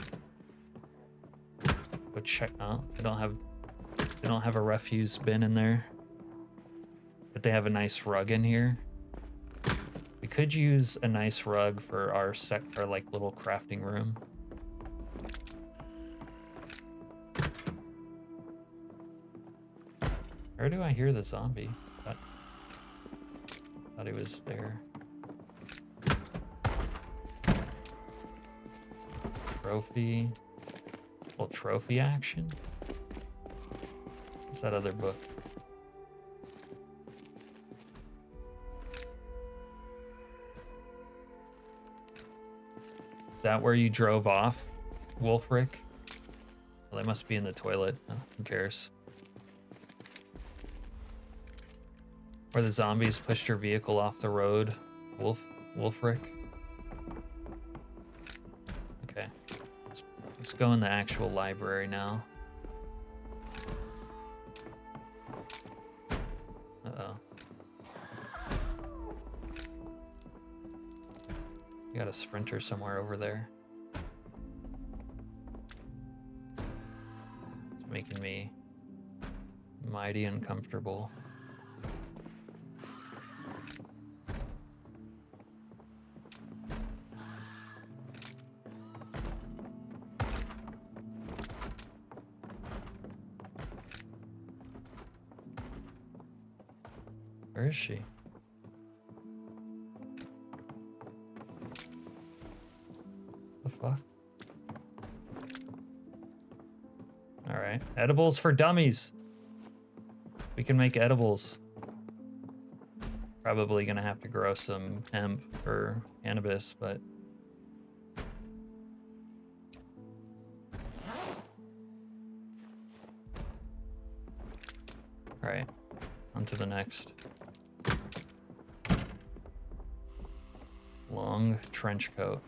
Go check. Oh, they don't have a refuse bin in there. But they have a nice rug in here. We could use a nice rug for our like little crafting room. Where do I hear the zombie? Thought he was there. Trophy. Well, trophy action? What's that other book? Is that where you drove off, Wolfric? Well, they must be in the toilet. Oh, who cares? Where the zombies pushed your vehicle off the road, Wolfric? Okay. Let's go in the actual library now. Uh-oh. You got a sprinter somewhere over there. It's making me mighty uncomfortable. Where is she? The fuck? Alright. Edibles for dummies. We can make edibles. Probably gonna have to grow some hemp or cannabis, but... Alright. On to the next. Long trench coat.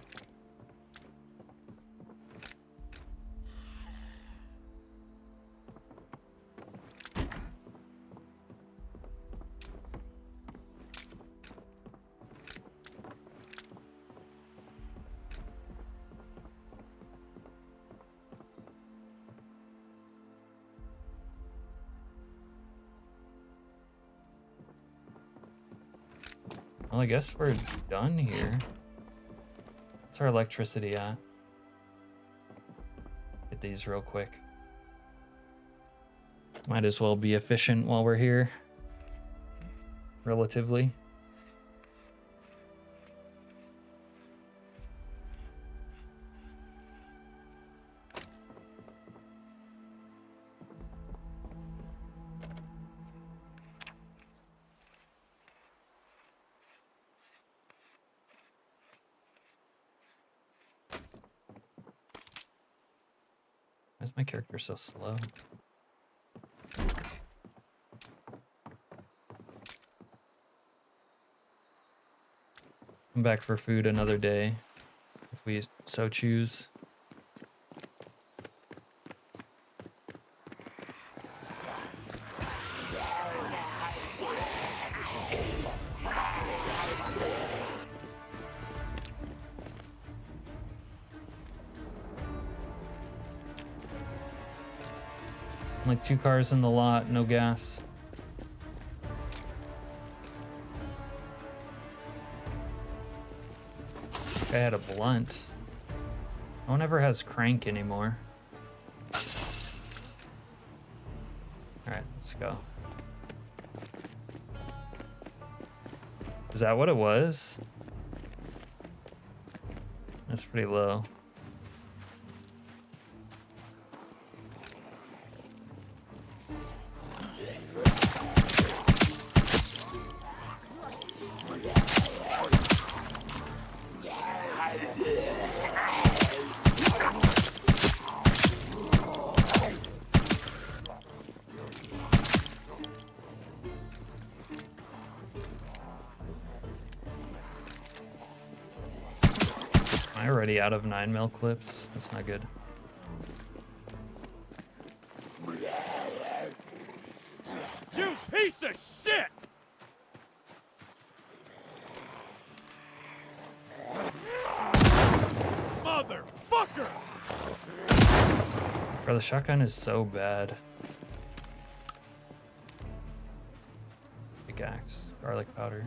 Well, I guess we're done here. What's our electricity at? Get these real quick. Might as well be efficient while we're here. Relatively. Why is my character so slow? Come back for food another day, if we so choose. Like 2 cars in the lot, no gas. I had a blunt. No one ever has crank anymore. Alright, let's go. Is that what it was? That's pretty low. Am I already out of 9mm clips? That's not good. You piece of shit! Motherfucker! Bro, the shotgun is so bad. Pickaxe, garlic powder.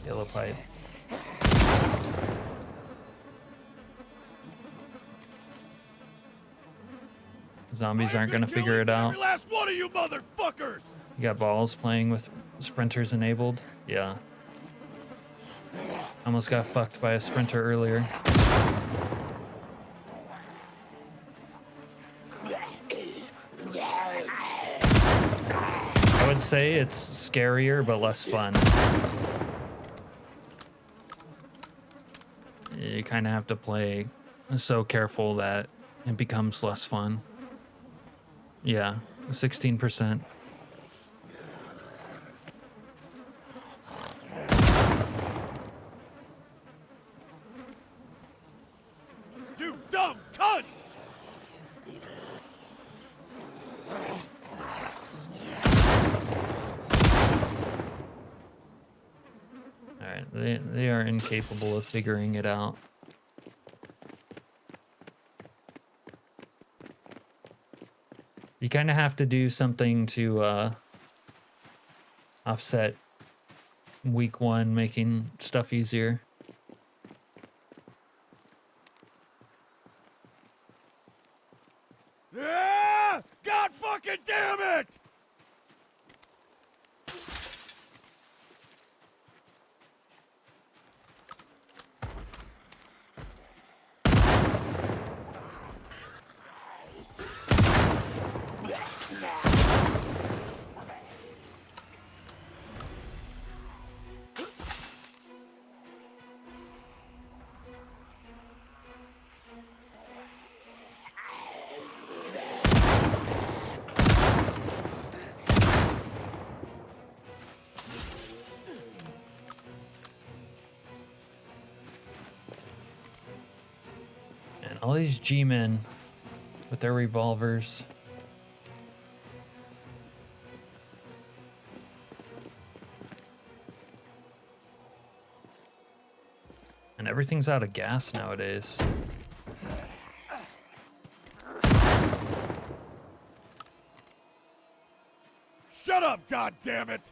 Yellow pipe. Zombies aren't gonna figure it out. Every last one of you motherfuckers! You got balls playing with sprinters enabled? Yeah. Almost got fucked by a sprinter earlier. I would say it's scarier but less fun. You kind of have to play so careful that it becomes less fun. Yeah, 16%. You dumb cunt! Alright, they are incapable of figuring it out. You kind of have to do something to offset week 1, making stuff easier. Ah! God fucking damn it! And all these G-men with their revolvers. And everything's out of gas nowadays. Shut up, God damn it!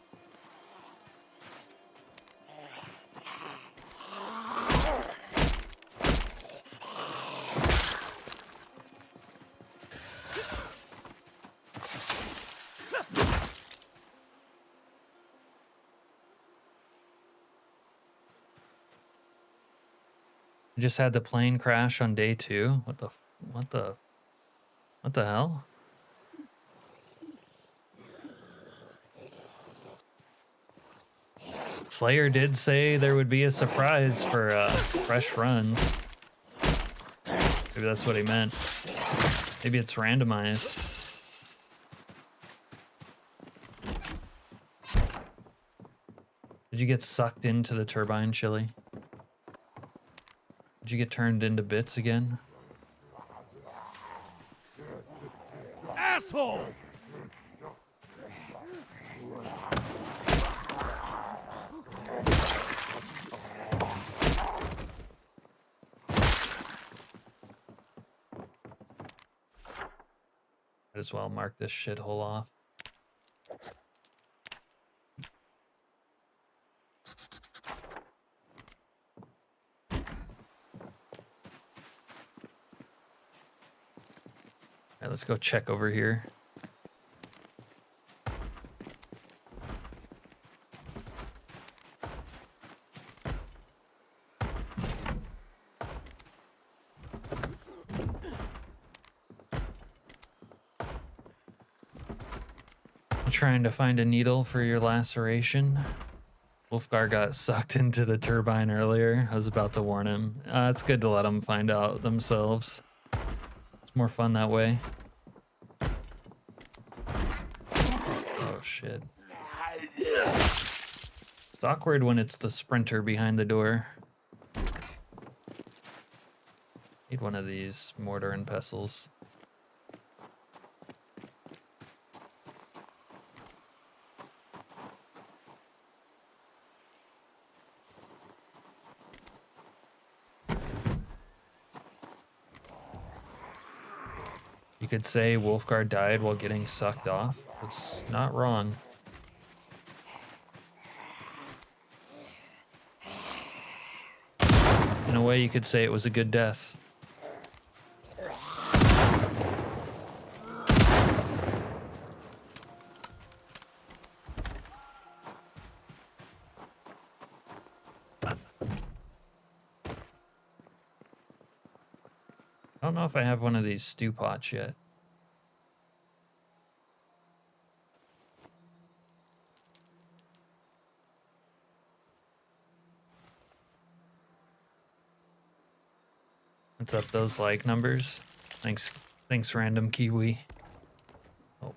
We just had the plane crash on day 2. What the hell? Slayer did say there would be a surprise for fresh runs. Maybe that's what he meant. Maybe it's randomized. Did you get sucked into the turbine, Chili? Did you get turned into bits again? Asshole! Might as well mark this shithole off. Alright, let's go check over here. Trying to find a needle for your laceration. Wolfgar got sucked into the turbine earlier. I was about to warn him. It's good to let them find out themselves. It's more fun that way. Oh shit. It's awkward when it's the sprinter behind the door. Need one of these mortar and pestles. You could say Wolfgar died while getting sucked off. It's not wrong. In a way, you could say it was a good death. I don't know if I have one of these stew pots yet. What's up, those like numbers? Thanks, random Kiwi. Oh.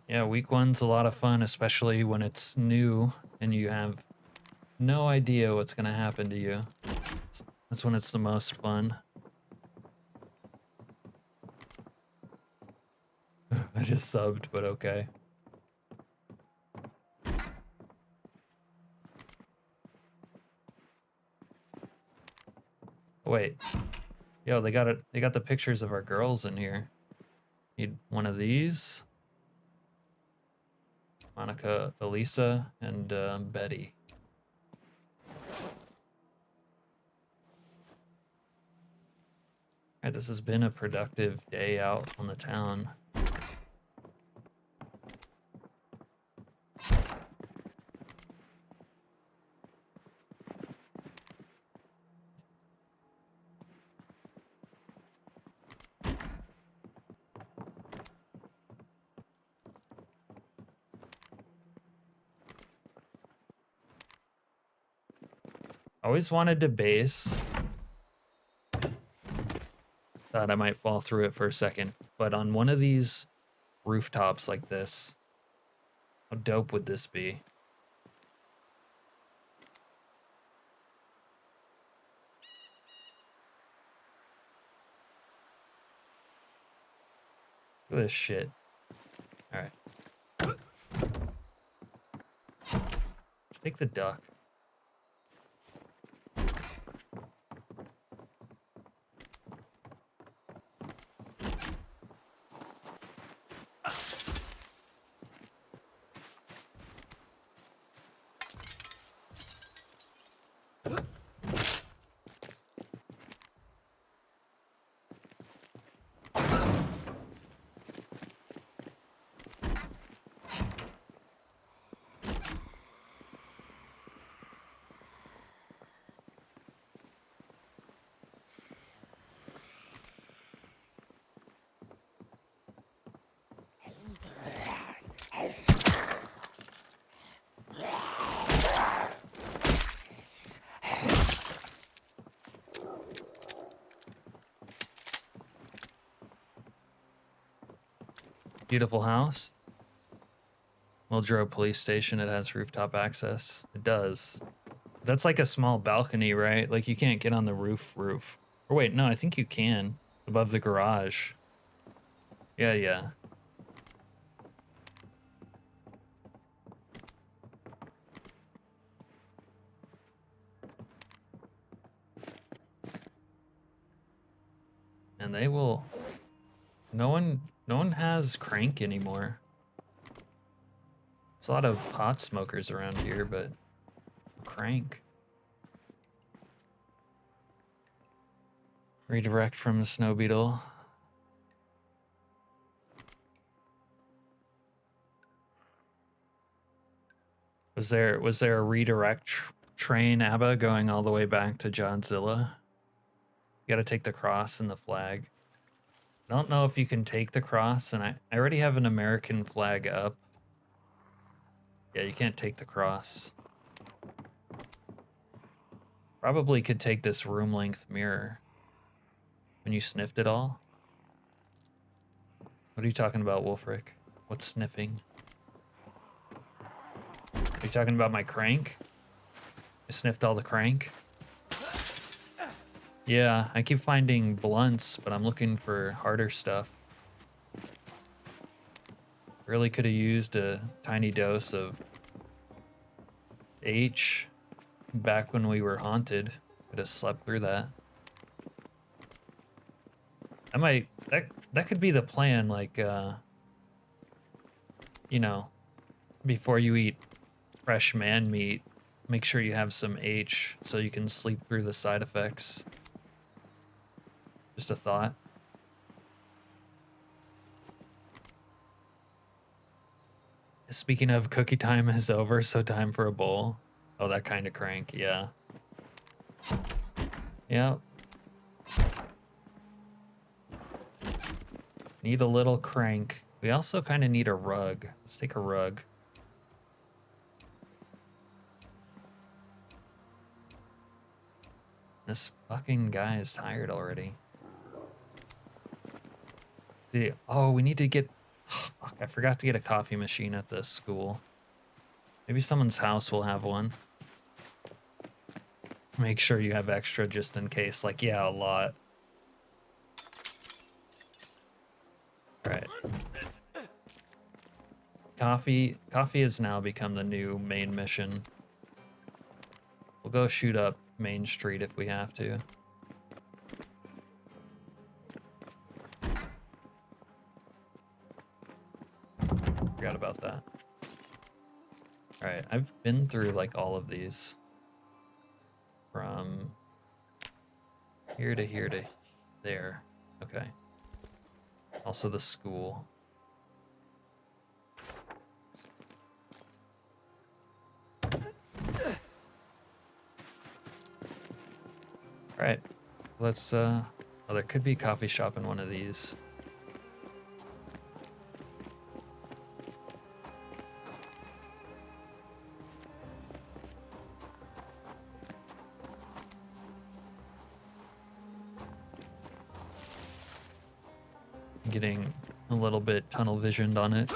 Yeah, week 1's a lot of fun, especially when it's new and you have no idea what's gonna happen to you. That's when it's the most fun. I just subbed, but okay. Wait. Yo, they got it. They got the pictures of our girls in here. Need one of these. Monica, Elisa, and Betty. Alright, this has been a productive day out on the town. Always wanted to base. Thought I might fall through it for a second, but on one of these rooftops like this, how dope would this be? Look at this shit. All right. Let's take the duck. Beautiful house. Mildro Police Station. It has rooftop access. It does. That's like a small balcony, right? Like you can't get on the roof. Or wait, no, I think you can. Above the garage. Yeah, yeah. And they will... No one has crank anymore. There's a lot of pot smokers around here, but crank. Redirect from the snow beetle. Was there a redirect train, Abba, going all the way back to Godzilla? You gotta take the cross and the flag. I don't know if you can take the cross, and I already have an American flag up. Yeah, you can't take the cross. Probably could take this room length mirror. When you sniffed it all? What are you talking about, Wolfric? What's sniffing? Are you talking about my crank? I sniffed all the crank? Yeah, I keep finding blunts, but I'm looking for harder stuff. Really could have used a tiny dose of H back when we were haunted. Could have slept through that. I might, that could be the plan, like, you know, before you eat fresh man meat, make sure you have some H so you can sleep through the side effects. Just a thought. Speaking of, cookie time is over, so time for a bowl. Oh, that kind of crank, yeah. Yep. Need a little crank. We also kind of need a rug. Let's take a rug. This fucking guy is tired already. See, oh, we need to get... Oh, fuck, I forgot to get a coffee machine at the school. Maybe someone's house will have one. Make sure you have extra just in case. Like, yeah, a lot. Alright. Coffee has now become the new main mission. We'll go shoot up Main Street if we have to. Forgot about that. Alright, I've been through like all of these. From here to here to there. Okay. Also the school. All right, let's, oh, there could be a coffee shop in one of these. I'm getting a little bit tunnel visioned on it.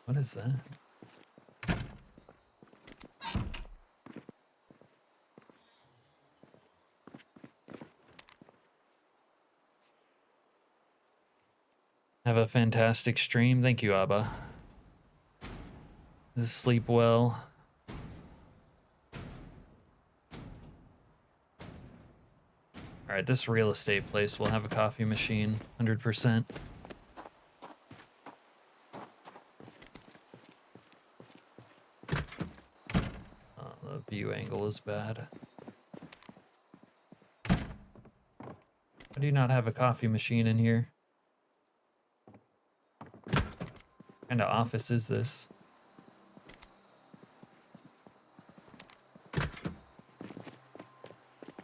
What is that? Have a fantastic stream. Thank you, Abba. Sleep well. All right, this real estate place will have a coffee machine, 100%. Oh, the view angle is bad. Why do you not have a coffee machine in here? What kind of office is this?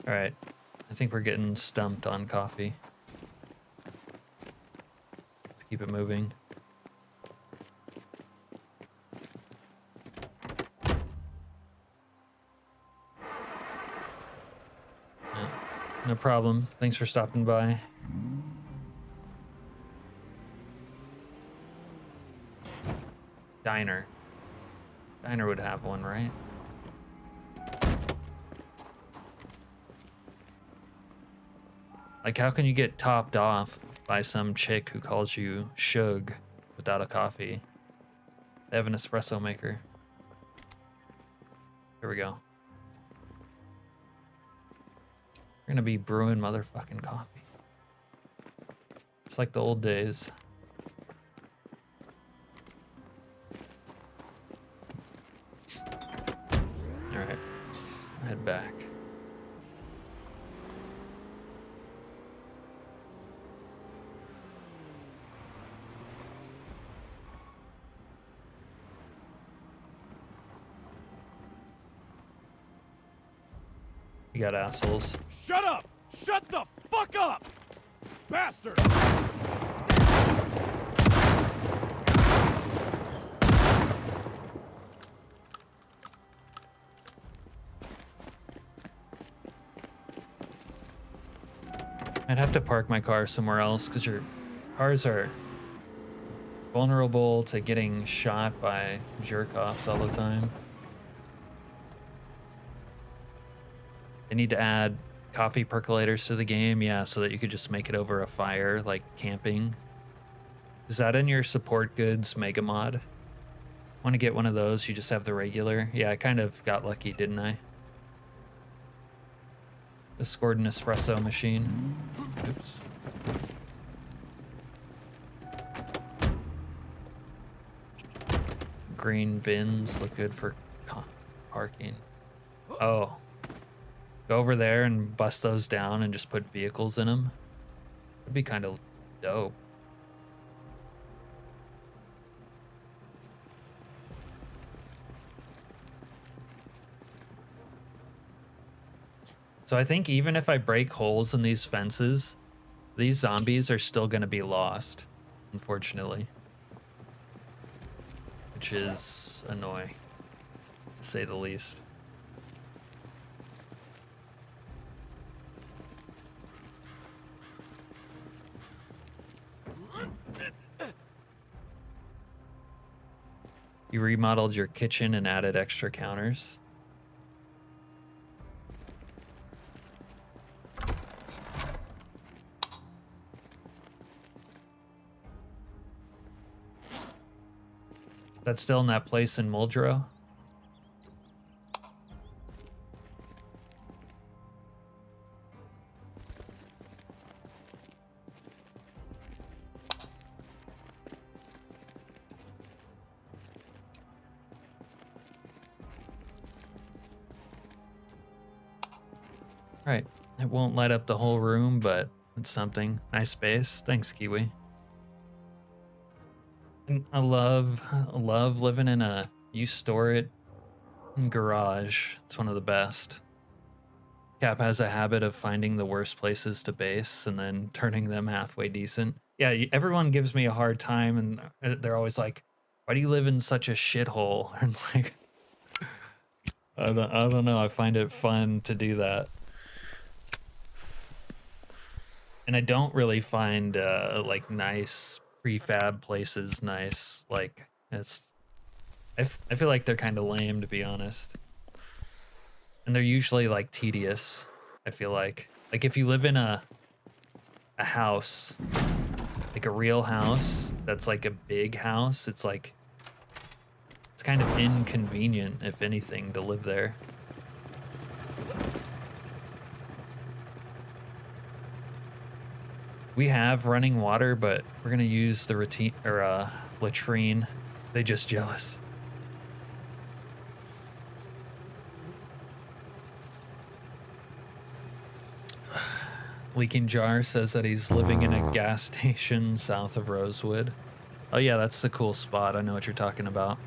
All right, I think we're getting stumped on coffee. Let's keep it moving. Yeah, no problem. Thanks for stopping by. Diner. Diner would have one, right? Like, how can you get topped off by some chick who calls you Shug without a coffee? They have an espresso maker. Here we go. We're gonna be brewing motherfucking coffee. It's like the old days. All right, let's head back. You got assholes. Shut up! Shut the fuck up! Bastard! I'd have to park my car somewhere else because your cars are vulnerable to getting shot by jerk-offs all the time. They need to add coffee percolators to the game, yeah, so that you could just make it over a fire, like camping. Is that in your support goods mega mod? Want to get one of those? You just have the regular. Yeah, I kind of got lucky, didn't I? Just scored an espresso machine. Oops. Green bins look good for parking. Oh. Go over there and bust those down and just put vehicles in them. That'd be kind of dope. So I think even if I break holes in these fences, these zombies are still going to be lost, unfortunately. Which is annoying, to say the least. You remodeled your kitchen and added extra counters. That's still in that place in Muldrow? Right. It won't light up the whole room, but it's something. Nice space. Thanks, Kiwi. And I love living in a you store it garage. It's one of the best. Cap has a habit of finding the worst places to base and then turning them halfway decent. Yeah, everyone gives me a hard time, and they're always like, "Why do you live in such a shithole?" And like, I don't know. I find it fun to do that, and I don't really find like nice prefab places nice. Like I feel like they're kind of lame, to be honest, and they're usually like tedious. I feel like if you live in a house, like a real house that's like a big house, it's like it's kind of inconvenient, if anything, to live there. We have running water, but we're gonna use the latrine. They just jealous. Leaking Jar says that he's living in a gas station south of Rosewood. Oh yeah, that's the cool spot. I know what you're talking about.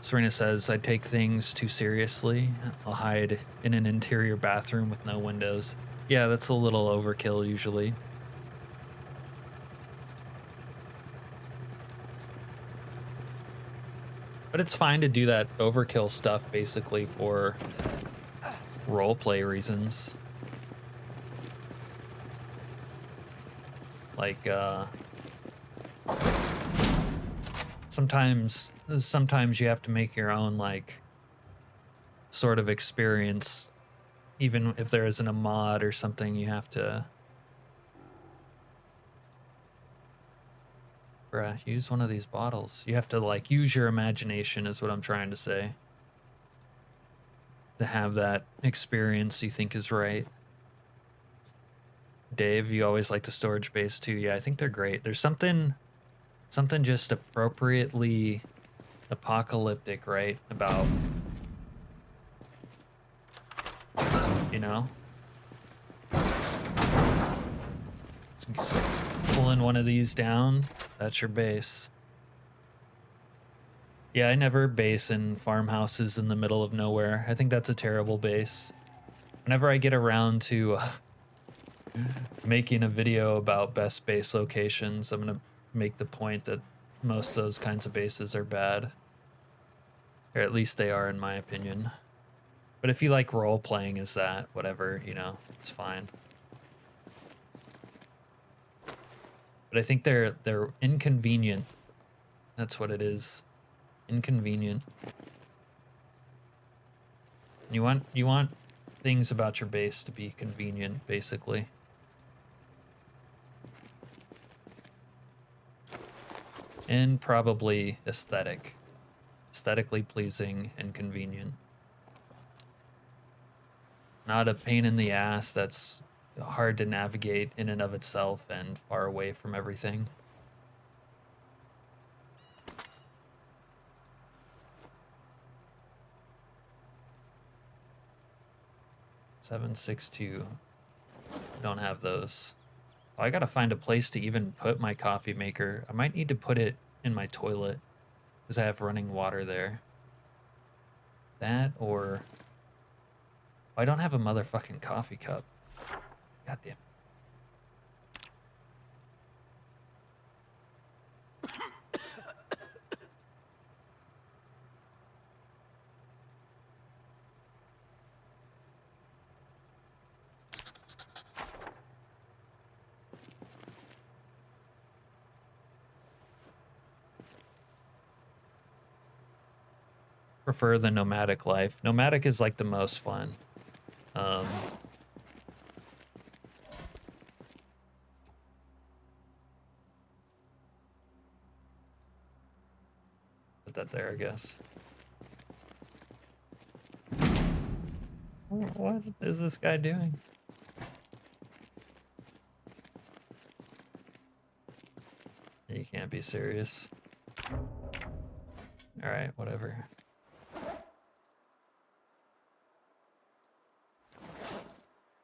Serena says, I take things too seriously. I'll hide in an interior bathroom with no windows. Yeah, that's a little overkill usually. But it's fine to do that overkill stuff basically for roleplay reasons. Like, sometimes you have to make your own, like, sort of experience. Even if there isn't a mod or something, you have to... Bruh, use one of these bottles. You have to, like, use your imagination is what I'm trying to say. To have that experience you think is right. Dave, you always like the storage base too. Yeah, I think they're great. There's something just appropriately apocalyptic, right? About, you know? Just pulling one of these down, that's your base. Yeah, I never base in farmhouses in the middle of nowhere. I think that's a terrible base. Whenever I get around to making a video about best base locations, I'm gonna make the point that most of those kinds of bases are bad. Or at least they are in my opinion. But if you like role playing as that, whatever, you know, it's fine. But I think they're inconvenient. That's what it is. Inconvenient. You want things about your base to be convenient, basically. And probably aesthetic. Aesthetically pleasing and convenient. Not a pain in the ass that's hard to navigate in and of itself and far away from everything. $7.62. Don't have those. Oh, I gotta find a place to even put my coffee maker. I might need to put it in my toilet because I have running water there. That or... I don't have a motherfucking coffee cup. Goddamn. Prefer the nomadic life. Nomadic is like the most fun. Put that there, I guess. What is this guy doing? You can't be serious. All right, whatever.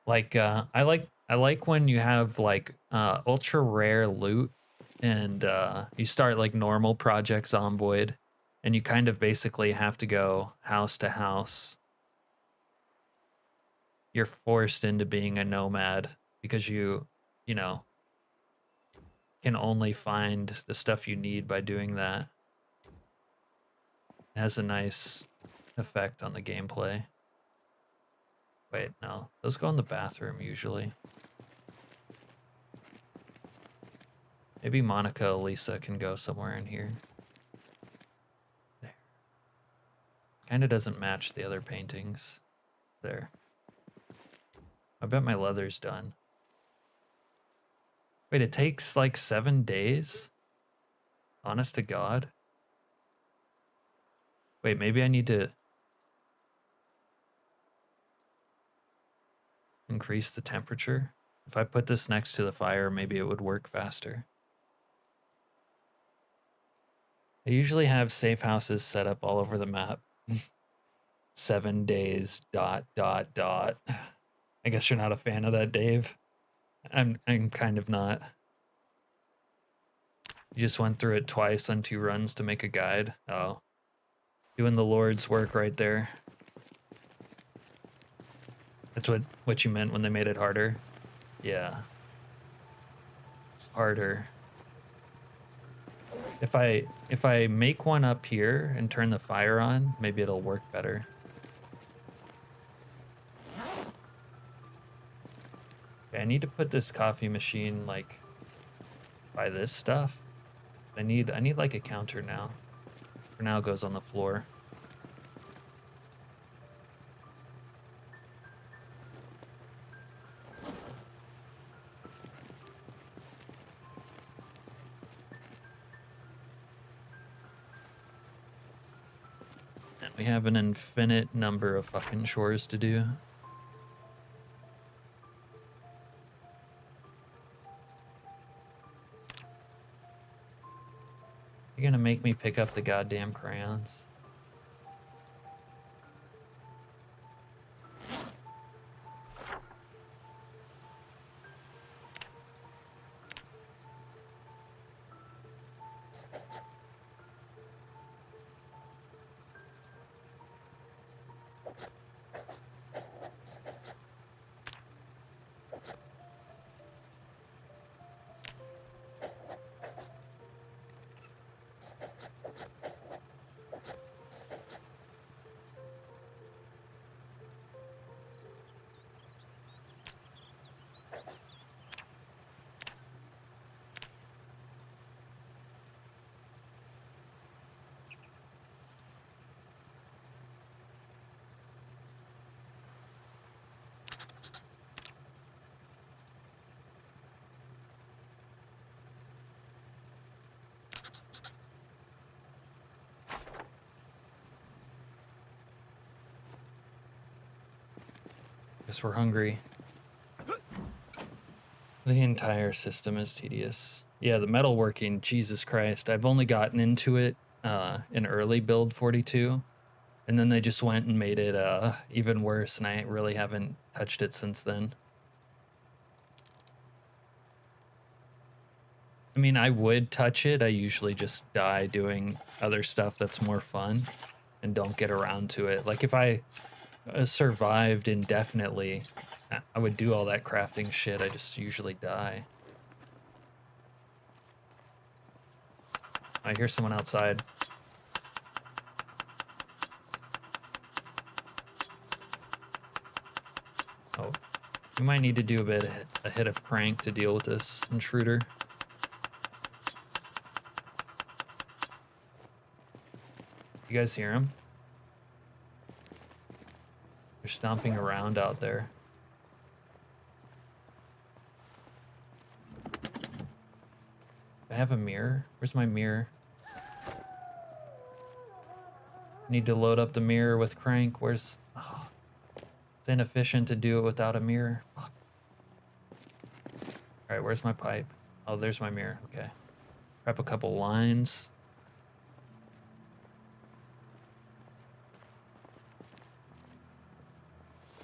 Like I like when you have like ultra rare loot and you start like normal projects Zomboid and you kind of basically have to go house to house. You're forced into being a nomad because you know, can only find the stuff you need by doing that. It has a nice effect on the gameplay. Wait, no. Those go in the bathroom usually. Maybe Monica Elisa can go somewhere in here. There. Kinda doesn't match the other paintings. There. I bet my leather's done. Wait, it takes like 7 days? Honest to God? Wait, maybe I need to increase the temperature? If I put this next to the fire, maybe it would work faster. I usually have safe houses set up all over the map. 7 days, dot, dot, dot. I guess you're not a fan of that, Dave. I'm kind of not. You just went through it twice on 2 runs to make a guide. Oh. Doing the Lord's work right there. That's what you meant when they made it harder? Yeah. Harder. If I make one up here and turn the fire on, maybe it'll work better. Okay, I need to put this coffee machine like by this stuff. I need like a counter now. For now it goes on the floor. And we have an infinite number of fucking chores to do. You're gonna make me pick up the goddamn crayons. Guess we're hungry. The entire system is tedious. Yeah, the metalworking, Jesus Christ. I've only gotten into it in early build 42. And then they just went and made it even worse, and I really haven't touched it since then. I mean, I would touch it. I usually just die doing other stuff that's more fun and don't get around to it. Like if I survived indefinitely, I would do all that crafting shit. I just usually die. I hear someone outside. Oh, we might need to do a hit of crank to deal with this intruder. You guys hear him? They're stomping around out there. I have a mirror. Where's my mirror? Need to load up the mirror with crank. Where's... Oh, it's inefficient to do it without a mirror. Fuck. All right, where's my pipe? Oh, there's my mirror. Okay. Prep a couple lines.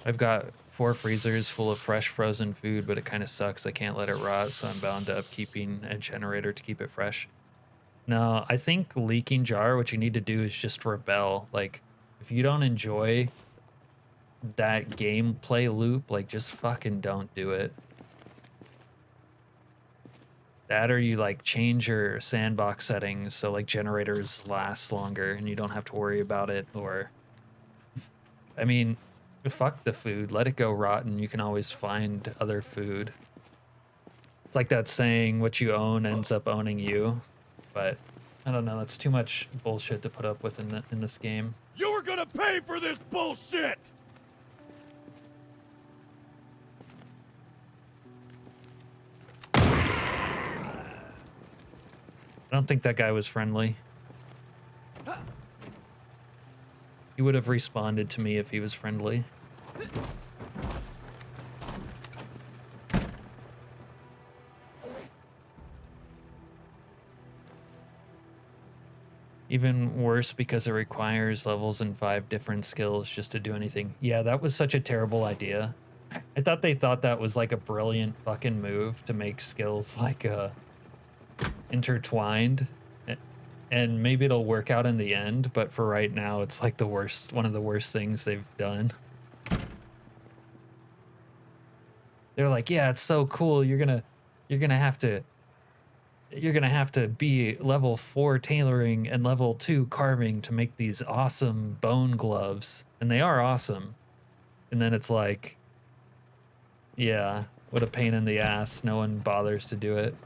I've got 4 freezers full of fresh frozen food, but it kind of sucks. I can't let it rot, so I'm bound to upkeeping a generator to keep it fresh. No, I think leaking jar, what you need to do is just rebel. Like, if you don't enjoy that gameplay loop, like, just fucking don't do it. That, or you like change your sandbox settings so like generators last longer and you don't have to worry about it. Or, I mean, fuck the food, let it go rotten. You can always find other food. It's like that saying, what you own ends up owning you. But I don't know, it's too much bullshit to put up with in this game. You were gonna pay for this bullshit! I don't think that guy was friendly. He would have responded to me if he was friendly. Even worse because it requires levels in 5 different skills just to do anything. Yeah, that was such a terrible idea. I thought they thought that was like a brilliant fucking move to make skills like intertwined, and maybe it'll work out in the end, but for right now it's like the worst, one of the worst things they've done. They're like, yeah, it's so cool, you're gonna have to be level 4 tailoring and level 2 carving to make these awesome bone gloves, and they are awesome. And then it's like, yeah, what a pain in the ass, no one bothers to do it.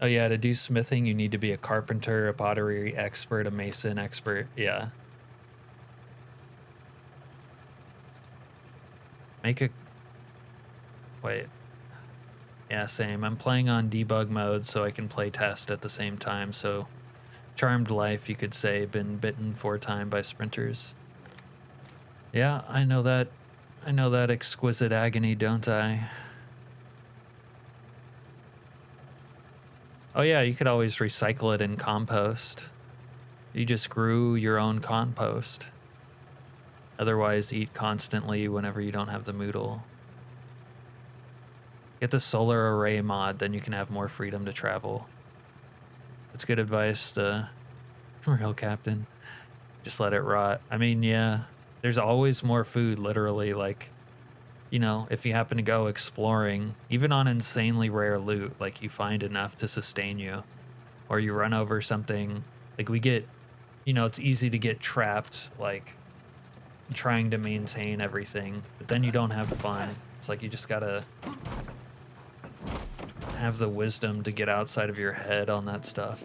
Oh yeah, to do smithing, you need to be a carpenter, a pottery expert, a mason expert. Yeah. Make a... Wait. Yeah, same. I'm playing on debug mode so I can play test at the same time, so... Charmed life, you could say, been bitten 4 times by sprinters. Yeah, I know that exquisite agony, don't I? Oh yeah, you could always recycle it in compost. You just grew your own compost. Otherwise, eat constantly whenever you don't have the Moodle. Get the solar array mod, then you can have more freedom to travel. That's good advice, the real captain. Just let it rot. I mean, yeah, there's always more food, literally, like, you know, if you happen to go exploring, even on insanely rare loot, like you find enough to sustain you, or you run over something, like we get, you know, it's easy to get trapped, like trying to maintain everything, but then you don't have fun. It's like you just gotta have the wisdom to get outside of your head on that stuff.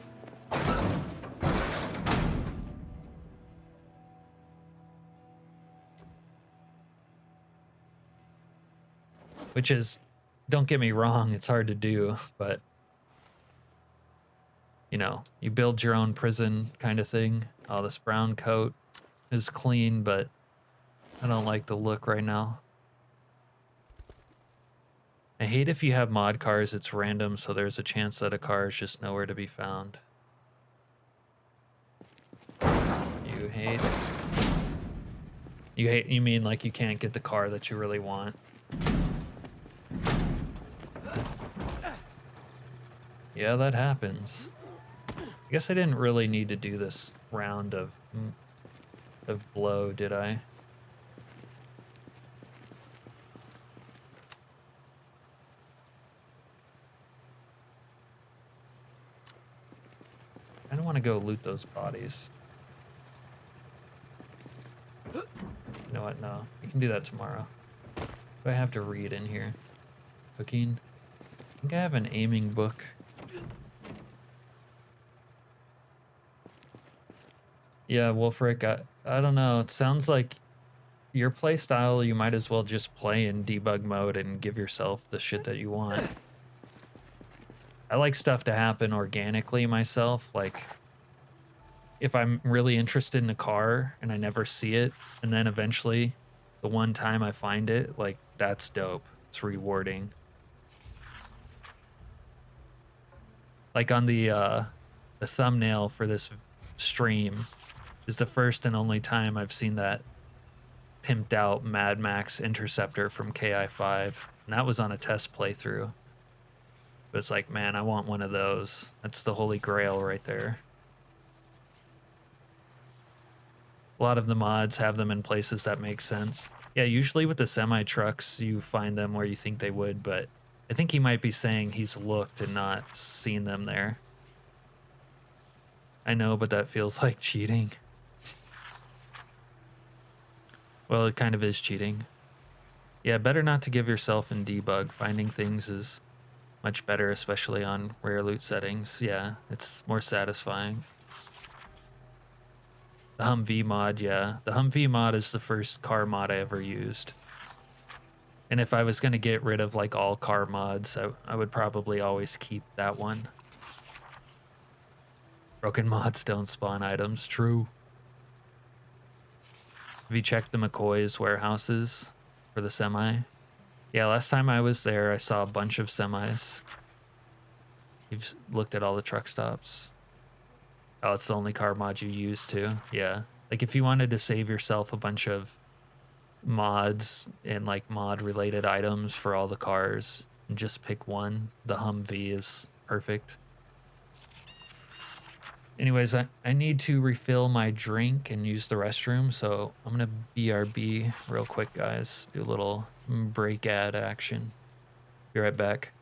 Which is, don't get me wrong, it's hard to do, but you know, you build your own prison kind of thing. Oh, this brown coat is clean, but I don't like the look right now. I hate if you have mod cars, it's random, so there's a chance that a car is just nowhere to be found. You hate? You mean like you can't get the car that you really want? Yeah, that happens. I guess I didn't really need to do this round of blow, did I? I don't want to go loot those bodies. You know what? No, we can do that tomorrow. Do I have to read in here? Cooking? I think I have an aiming book. Yeah, Wolfric, I don't know. It sounds like your play style, you might as well just play in debug mode and give yourself the shit that you want. I like stuff to happen organically myself, like if I'm really interested in a car and I never see it, and then eventually the one time I find it, like that's dope. It's rewarding. Like on the thumbnail for this stream, is the first and only time I've seen that pimped out Mad Max Interceptor from KI5, and that was on a test playthrough. But it's like, man, I want one of those. That's the holy grail right there. A lot of the mods have them in places that make sense. Yeah, usually with the semi-trucks, you find them where you think they would, but I think he might be saying he's looked and not seen them there. I know, but that feels like cheating. Well, it kind of is cheating. Yeah, better not to give yourself in debug. Finding things is much better, especially on rare loot settings. Yeah, it's more satisfying. The Humvee mod, yeah. The Humvee mod is the first car mod I ever used. And if I was going to get rid of like all car mods, I would probably always keep that one. Broken mods don't spawn items, true. Have you checked the McCoy's warehouses for the semi? Yeah, last time I was there, I saw a bunch of semis. You've looked at all the truck stops. Oh, it's the only car mod you use too? Yeah. Like if you wanted to save yourself a bunch of mods and like mod related items for all the cars and just pick one, the Humvee is perfect. Anyways, I need to refill my drink and use the restroom, so I'm gonna BRB real quick, guys. Do a little break ad action. Be right back.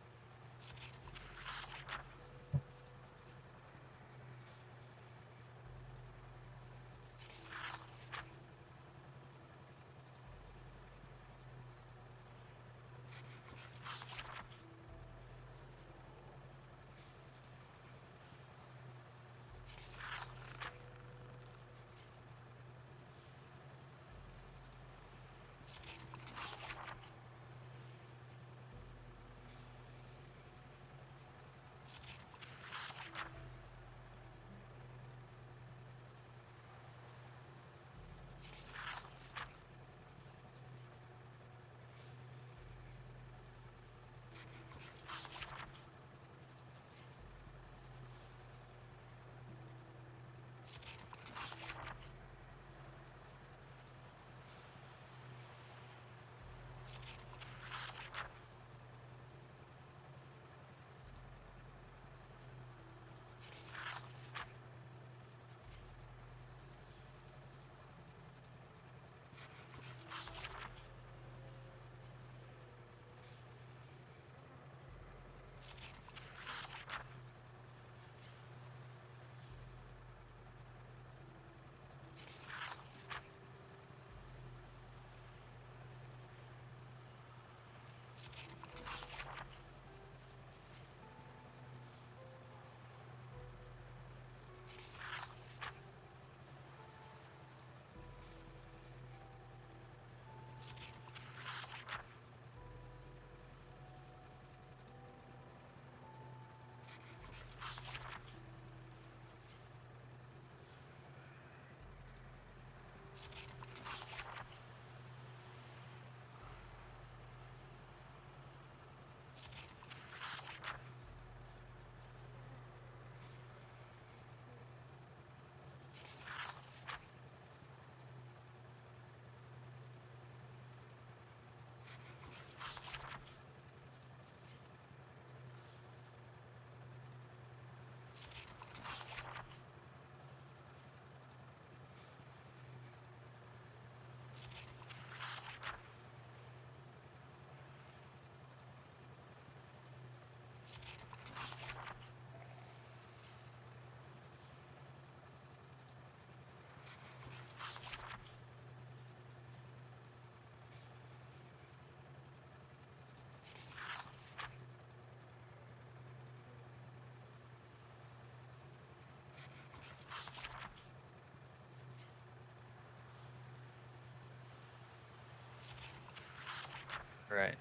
Right.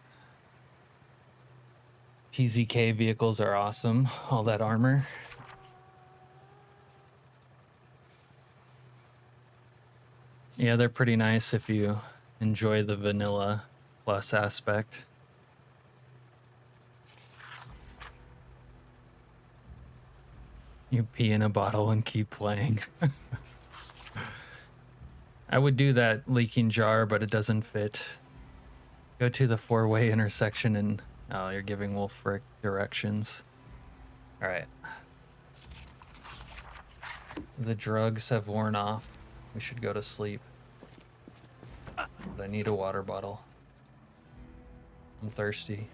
PZK vehicles are awesome. All that armor. Yeah, they're pretty nice if you enjoy the vanilla plus aspect. You pee in a bottle and keep playing. I would do that leaking jar, but it doesn't fit. Go to the 4-way intersection and... Oh, you're giving Wolf Frick directions. All right. The drugs have worn off. We should go to sleep. But I need a water bottle. I'm thirsty.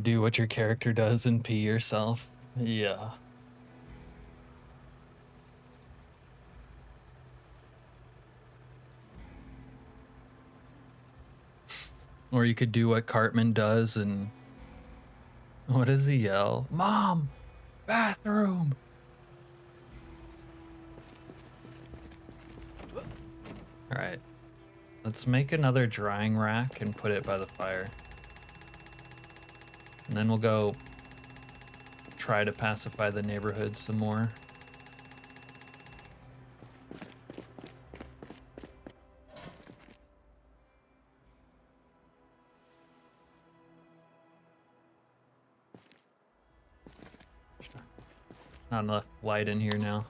Do what your character does and pee yourself. Yeah. Or you could do what Cartman does and... What does he yell? Mom! Bathroom! Alright. Let's make another drying rack and put it by the fire. And then we'll go try to pacify the neighborhood some more. Not enough light in here now.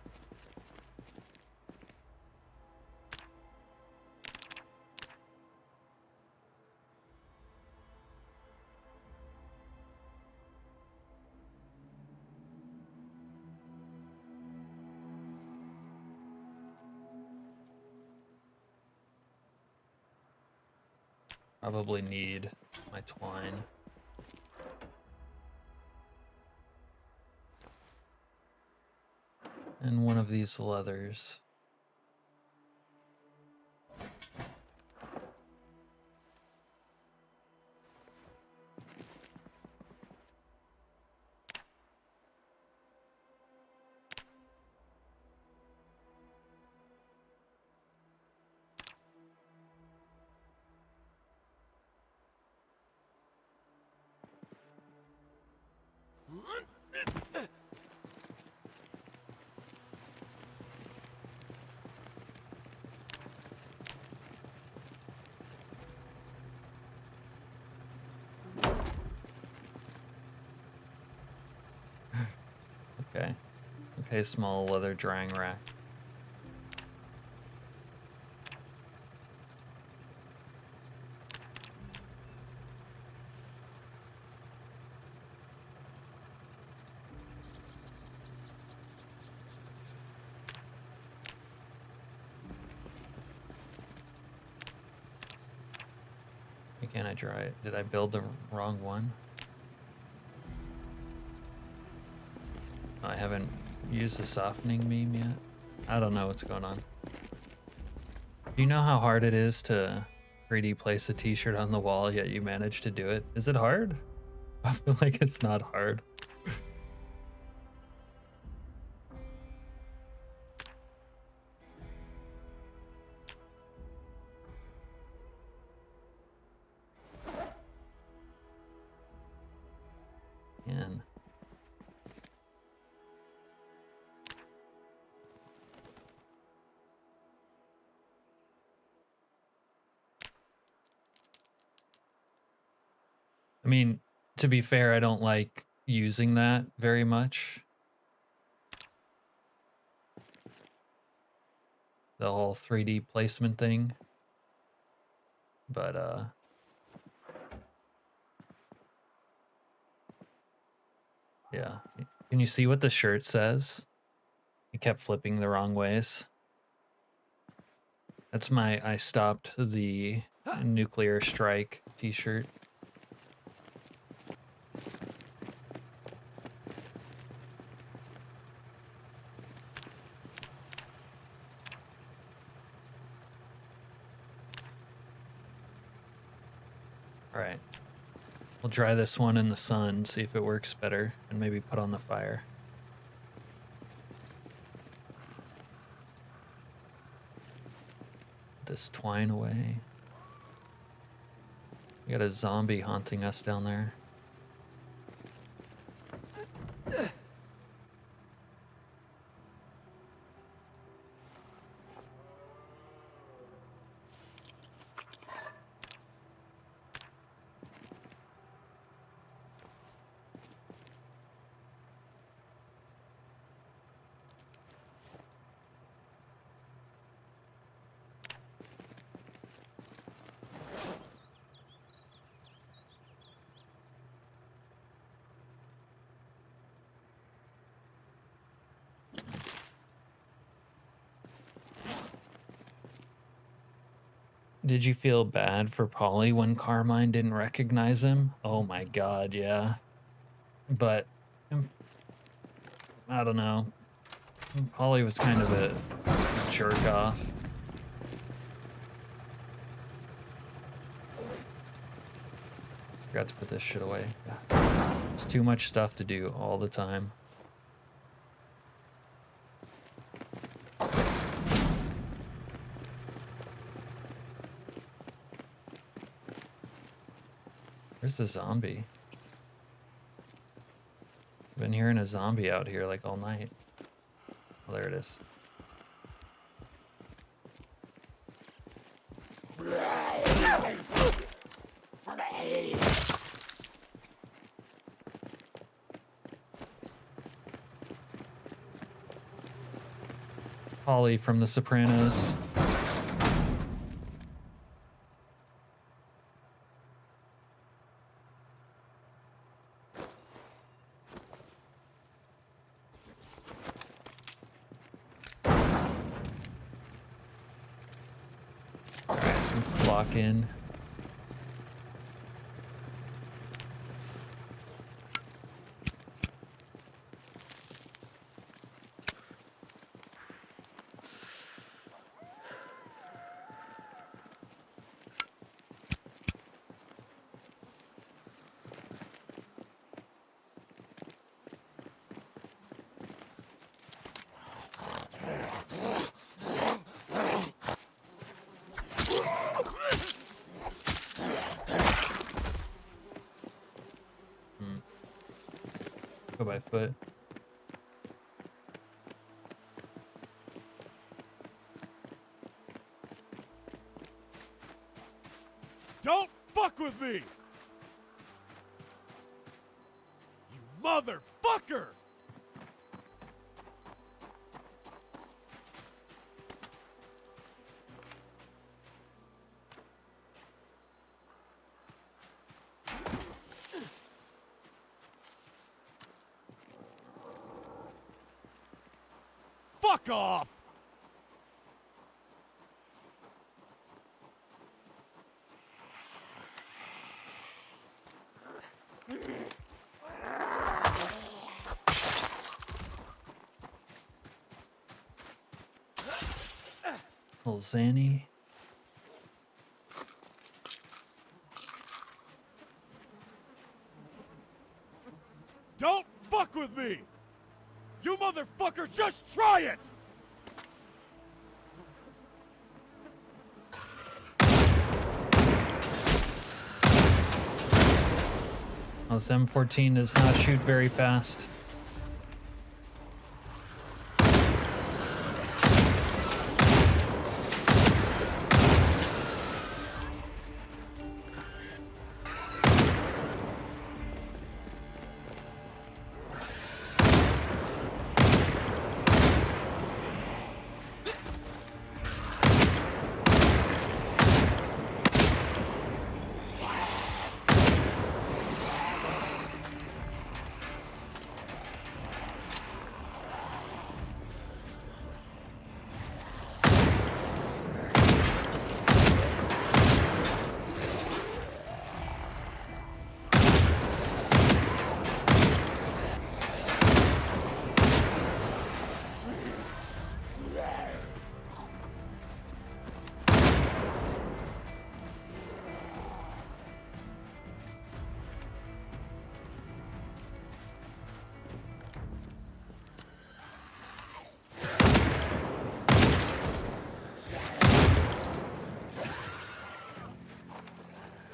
Probably need my twine. And one of these leathers. Okay. Okay, small leather drying rack. Why can't I dry it? Did I build the wrong one? I haven't used the softening meme yet. I don't know what's going on. Do you know how hard it is to 3D place a t-shirt on the wall, yet you managed to do it? Is it hard? I feel like it's not hard. Man. I mean, to be fair, I don't like using that very much. The whole 3D placement thing. But, yeah. Can you see what the shirt says? It kept flipping the wrong ways. That's my I stopped the nuclear strike t-shirt. All right. We'll dry this one in the sun, see if it works better, and maybe put on the fire. This twine away. We got a zombie haunting us down there. Did you feel bad for Polly when Carmine didn't recognize him? Oh my god, yeah. But I don't know. Polly was kind of a jerk off. Forgot to put this shit away. It's too much stuff to do all the time. Where's the zombie? I've been hearing a zombie out here like all night. Oh, there it is. Polly from The Sopranos. Alright, let's lock in. Go by foot. Don't fuck with me! You motherfucker! Fuck off! Little Zanny. Don't fuck with me! You motherfucker, just try it! Oh, this M14 does not shoot very fast.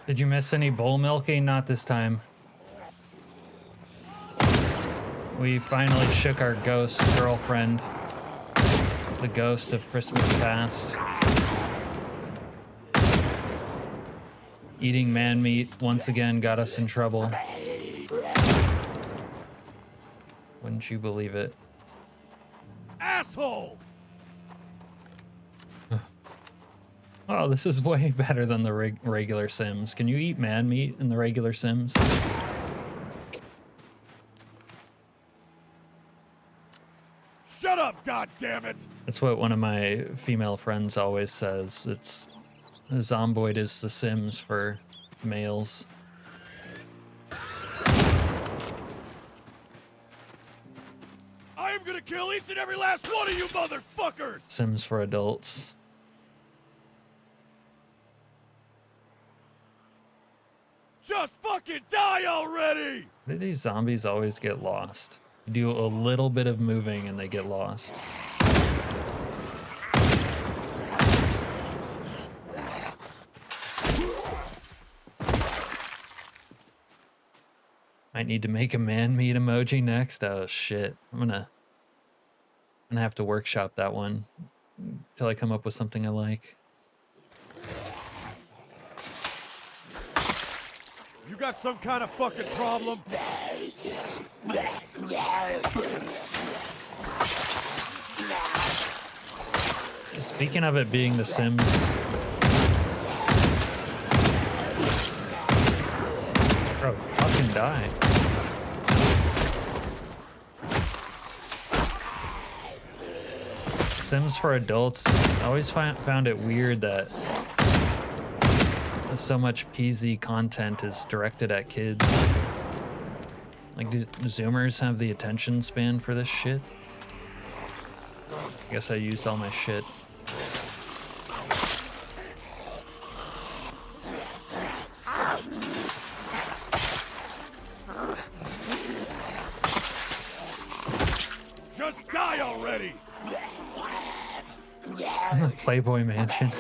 Did you miss any bull milking? Not this time. We finally shook our ghost girlfriend. The ghost of Christmas past. Eating man meat once again got us in trouble. Wouldn't you believe it? Asshole! Oh, this is way better than the regular Sims. Can you eat man meat in the regular Sims? Shut up, goddammit! That's what one of my female friends always says. It's The Zomboid is the Sims for males. I am gonna kill each and every last one of you motherfuckers! Sims for adults. Just fucking die already! Why do these zombies always get lost? You do a little bit of moving and they get lost. Might need to make a man meat emoji next. Oh shit. I'm gonna have to workshop that one until I come up with something I like. You got some kind of fucking problem? Speaking of it being The Sims, bro, fucking die. Sims for adults, I always found it weird that so much PZ content is directed at kids. Like, do Zoomers have the attention span for this shit? I guess I used all my shit. Just die already! Playboy Mansion.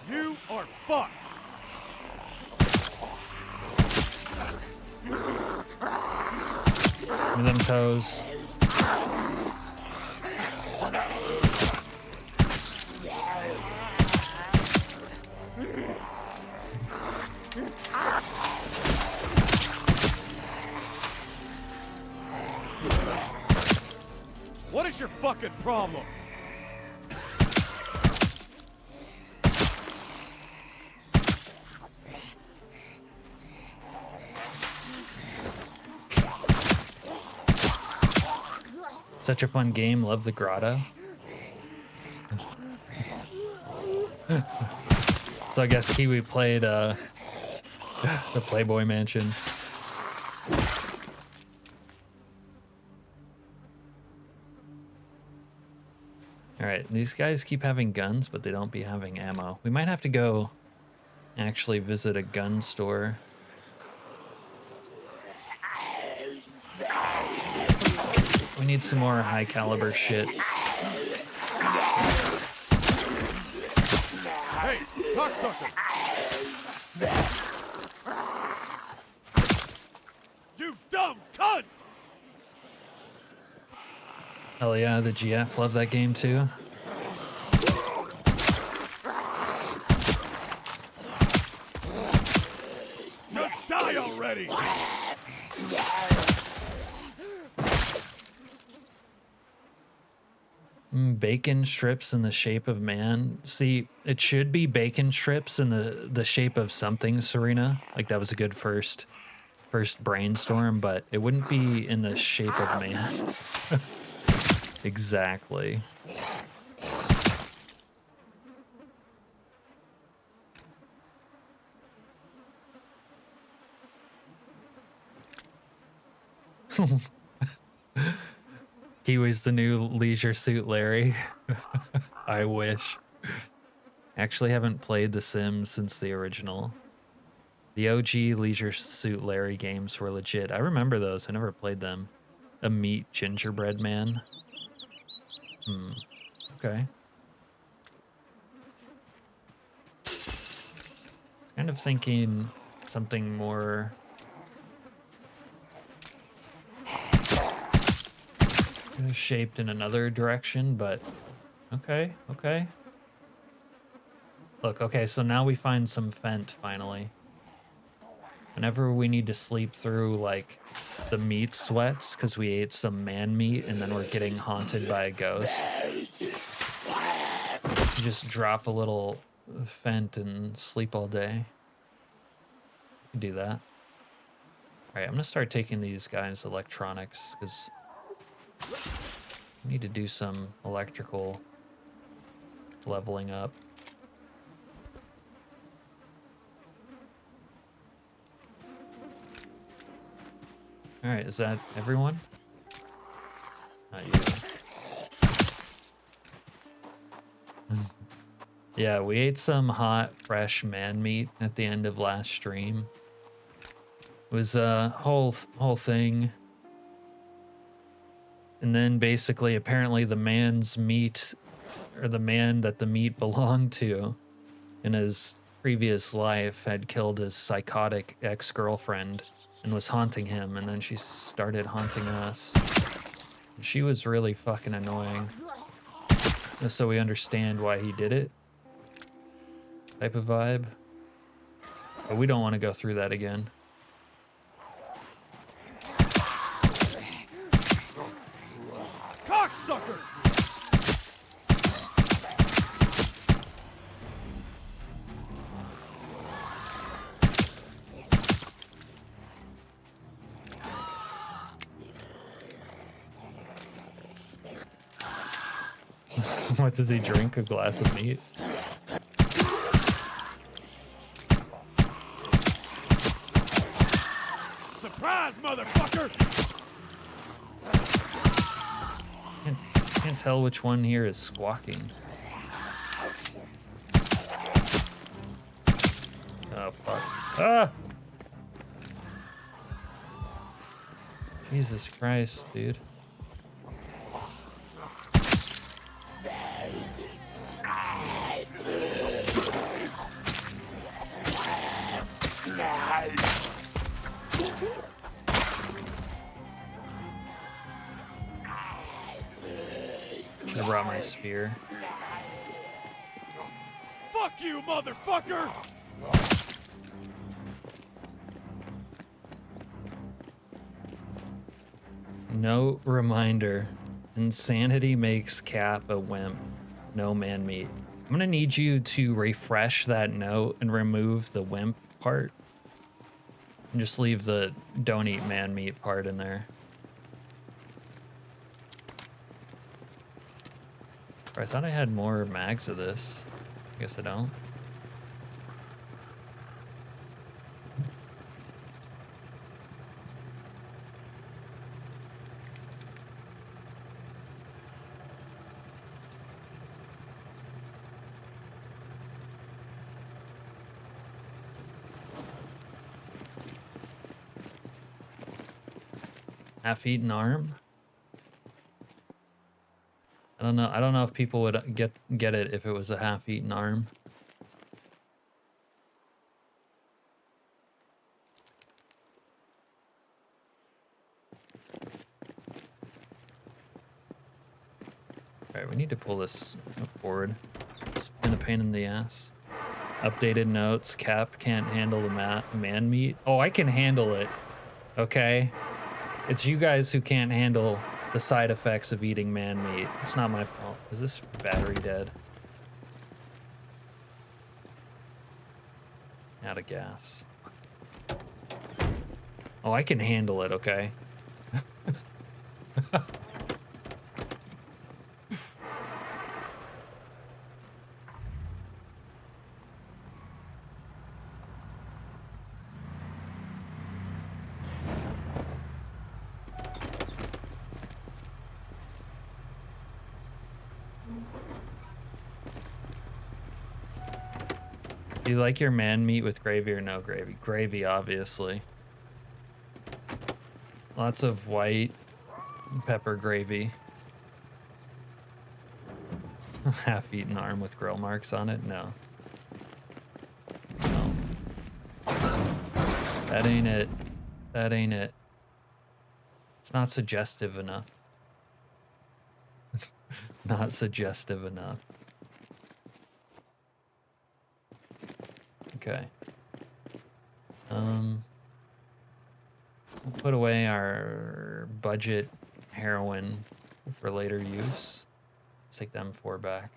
You are fucked! Give me them toes. What is your fucking problem? Such a fun game. Love the grotto. So I guess Kiwi played the Playboy Mansion. Alright, these guys keep having guns, but they don't be having ammo. We might have to go actually visit a gun store. We need some more high caliber shit. Hey, cocksucker! You dumb cunt! Hell yeah, the GF love that game too. Just die already! Bacon strips in the shape of man. See, it should be bacon strips in the shape of something, Serena. Like that was a good first brainstorm, but it wouldn't be in the shape of man. Exactly. Kiwi's the new Leisure Suit Larry. I wish. Actually haven't played The Sims since the original. The OG Leisure Suit Larry games were legit. I remember those. I never played them. A meat gingerbread man. Okay. Kind of thinking something more shaped in another direction, but okay, okay. Look, okay, so now we find some Fent finally. Whenever we need to sleep through like the meat sweats because we ate some man meat and then we're getting haunted by a ghost, you just drop a little Fent and sleep all day. You can do that. Alright, I'm gonna start taking these guys' electronics, because I need to do some electrical leveling up. Alright, is that everyone? Not you. Yeah, we ate some hot, fresh man meat at the end of last stream. It was a whole thing. And then basically, apparently the man's meat, or the man that the meat belonged to in his previous life, had killed his psychotic ex-girlfriend and was haunting him, and then she started haunting us. And she was really fucking annoying. Just so we understand why he did it. Type of vibe. But we don't want to go through that again. Cocksucker! What does he drink? A glass of meat? Surprise, motherfucker! Can't tell which one here is squawking. Oh fuck. Ah! Jesus Christ, dude. Should've brought my spear. Fuck you, motherfucker! Note reminder. Insanity makes Cap a wimp. No man meat. I'm gonna need you to refresh that note and remove the wimp part. And just leave the don't eat man meat part in there. I thought I had more mags of this. I guess I don't. Half-eaten arm? I don't know. I don't know if people would get it if it was a half-eaten arm. Alright, we need to pull this forward. It's been a pain in the ass. Updated notes. Cap can't handle the man meat. Oh, I can handle it. Okay? It's you guys who can't handle the side effects of eating man meat. It's not my fault. Is this battery dead? Out of gas. Oh, I can handle it, okay? Do you like your man meat with gravy or no gravy? Gravy, obviously. Lots of white pepper gravy. Half-eaten arm with grill marks on it? No. No. That ain't it. That ain't it. It's not suggestive enough. Not suggestive enough. Okay. We'll put away our budget heroin for later use. Let's take them 4 back.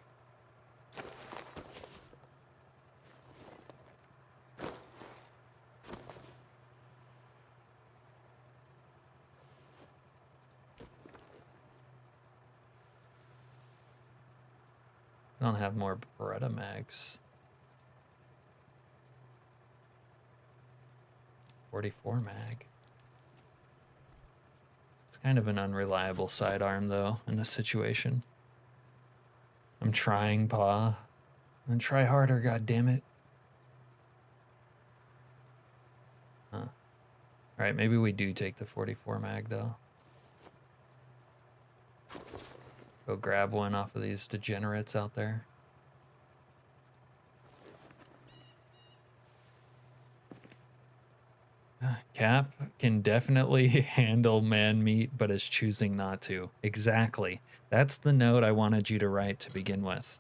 I don't have more Beretta mags. 44 mag. It's kind of an unreliable sidearm, though, in this situation. I'm trying, Pa. And try harder, goddammit. Huh. Alright, maybe we do take the 44 mag, though. Go grab one off of these degenerates out there. Cap can definitely handle man meat, but is choosing not to. Exactly. That's the note I wanted you to write to begin with.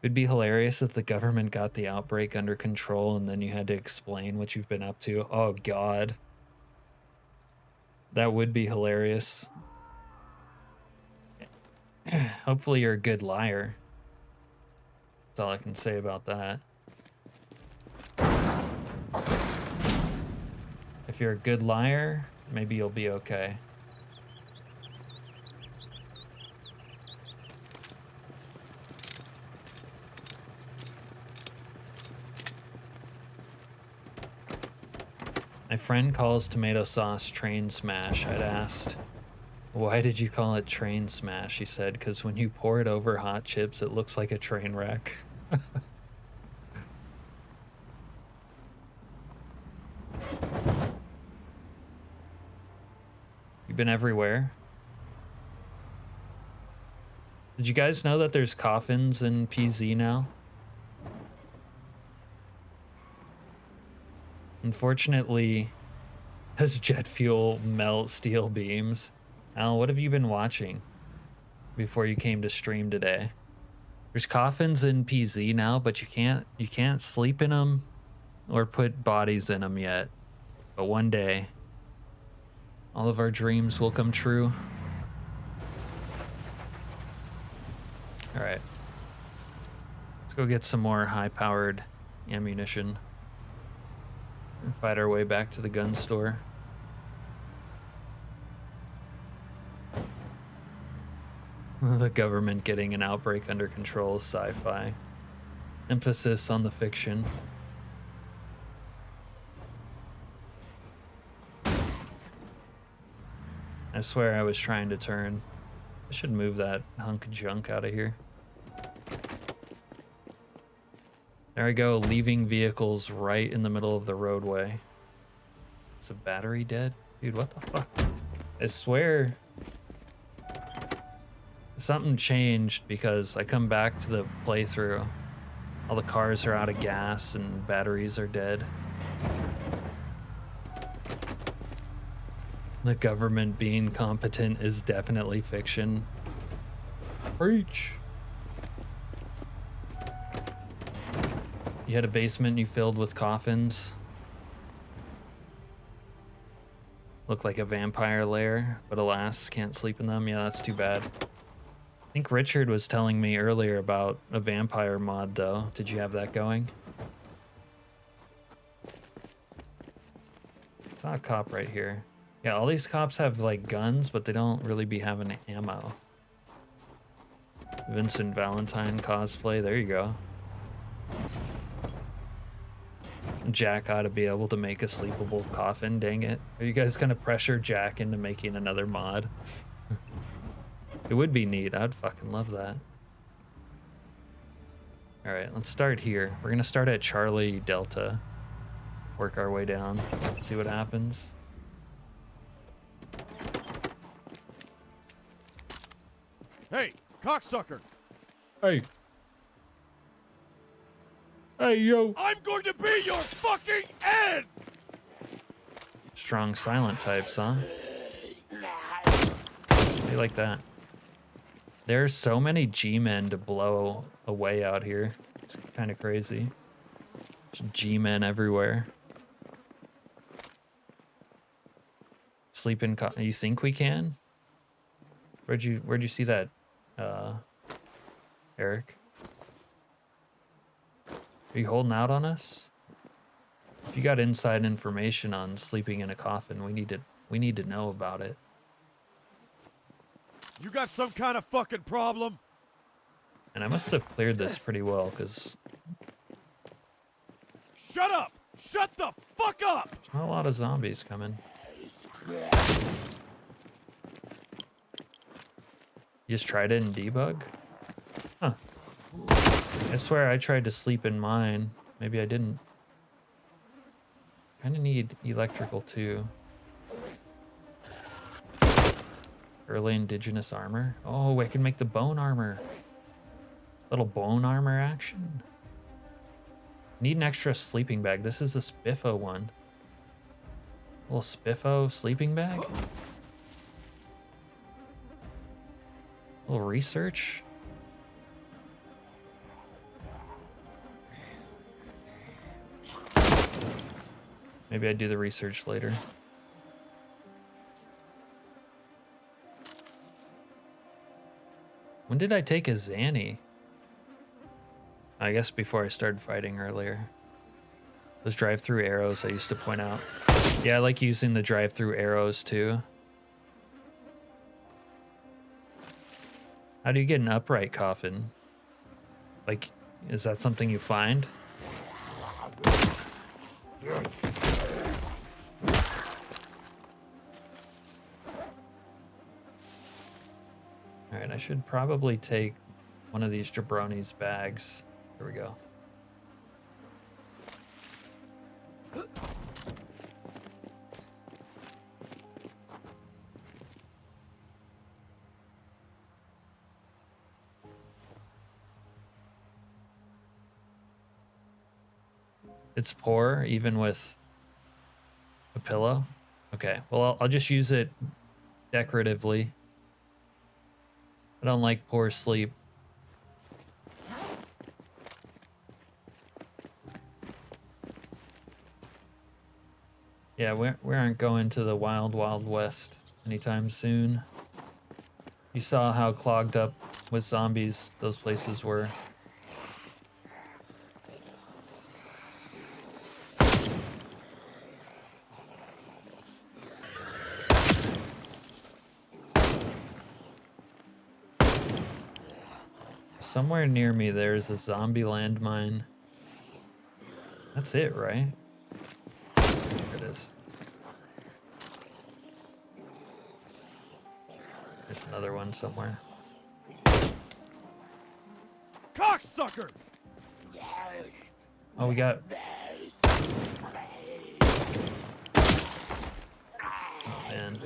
It'd be hilarious if the government got the outbreak under control and then you had to explain what you've been up to. Oh, God. That would be hilarious. Hopefully you're a good liar. That's all I can say about that. If you're a good liar, maybe you'll be okay. My friend calls tomato sauce train smash. I'd asked, why did you call it train smash? He said, because when you pour it over hot chips, it looks like a train wreck. You've been everywhere. Did you guys know that there's coffins in PZ now? Unfortunately, does jet fuel melt steel beams? Al, what have you been watching before you came to stream today? There's coffins in PZ now, but you can't sleep in them or put bodies in them yet. But one day, all of our dreams will come true. All right. Let's go get some more high-powered ammunition and fight our way back to the gun store. The government getting an outbreak under control is sci-fi. Emphasis on the fiction. I swear I was trying to turn. I should move that hunk of junk out of here. There I go, leaving vehicles right in the middle of the roadway. Is the battery dead? Dude, what the fuck? I swear something changed because I come back to the playthrough. All the cars are out of gas and batteries are dead. The government being competent is definitely fiction. Preach. You had a basement you filled with coffins. Looked like a vampire lair, but alas, can't sleep in them. Yeah, that's too bad. I think Richard was telling me earlier about a vampire mod, though. Did you have that going? Saw a cop right here. Yeah, all these cops have, like, guns, but they don't really be having ammo. Vincent Valentine cosplay. There you go. Jack ought to be able to make a sleepable coffin, dang it. Are you guys gonna pressure Jack into making another mod? It would be neat. I'd fucking love that. All right, let's start here. We're gonna start at Charlie Delta. Work our way down, see what happens. Hey, cocksucker! Hey. Hey, yo. I'm going to be your fucking end! Strong silent types, huh? How you like that? There's so many G-men to blow away out here. It's kind of crazy. There's G-men everywhere. Sleep in you think we can? Where'd you see that, Eric? Are you holding out on us? If you got inside information on sleeping in a coffin, we need to know about it. You got some kind of fucking problem? And I must have cleared this pretty well, because Shut up! Shut the fuck up! there's not a lot of zombies coming. You just tried it in debug? Huh. I swear I tried to sleep in mine. Maybe I didn't. Kinda need electrical too. Early indigenous armor. Oh, I can make the bone armor. Little bone armor action. Need an extra sleeping bag. This is a spiffo one. Little spiffo sleeping bag. Little research. Maybe I do the research later. When did I take a Zanny? I guess before I started fighting earlier. Those drive-through arrows I used to point out. Yeah, I like using the drive-through arrows too. How do you get an upright coffin? Like, is that something you find? Alright, I should probably take one of these jabroni's bags. Here we go. It's poor, even with a pillow? Okay, well, I'll just use it decoratively. I don't like poor sleep. Yeah, we aren't going to the wild, wild west anytime soon. You saw how clogged up with zombies those places were. Somewhere near me there's a zombie landmine. That's it, right? There it is. There's another one somewhere. Cocksucker! Oh, we got... Oh, man.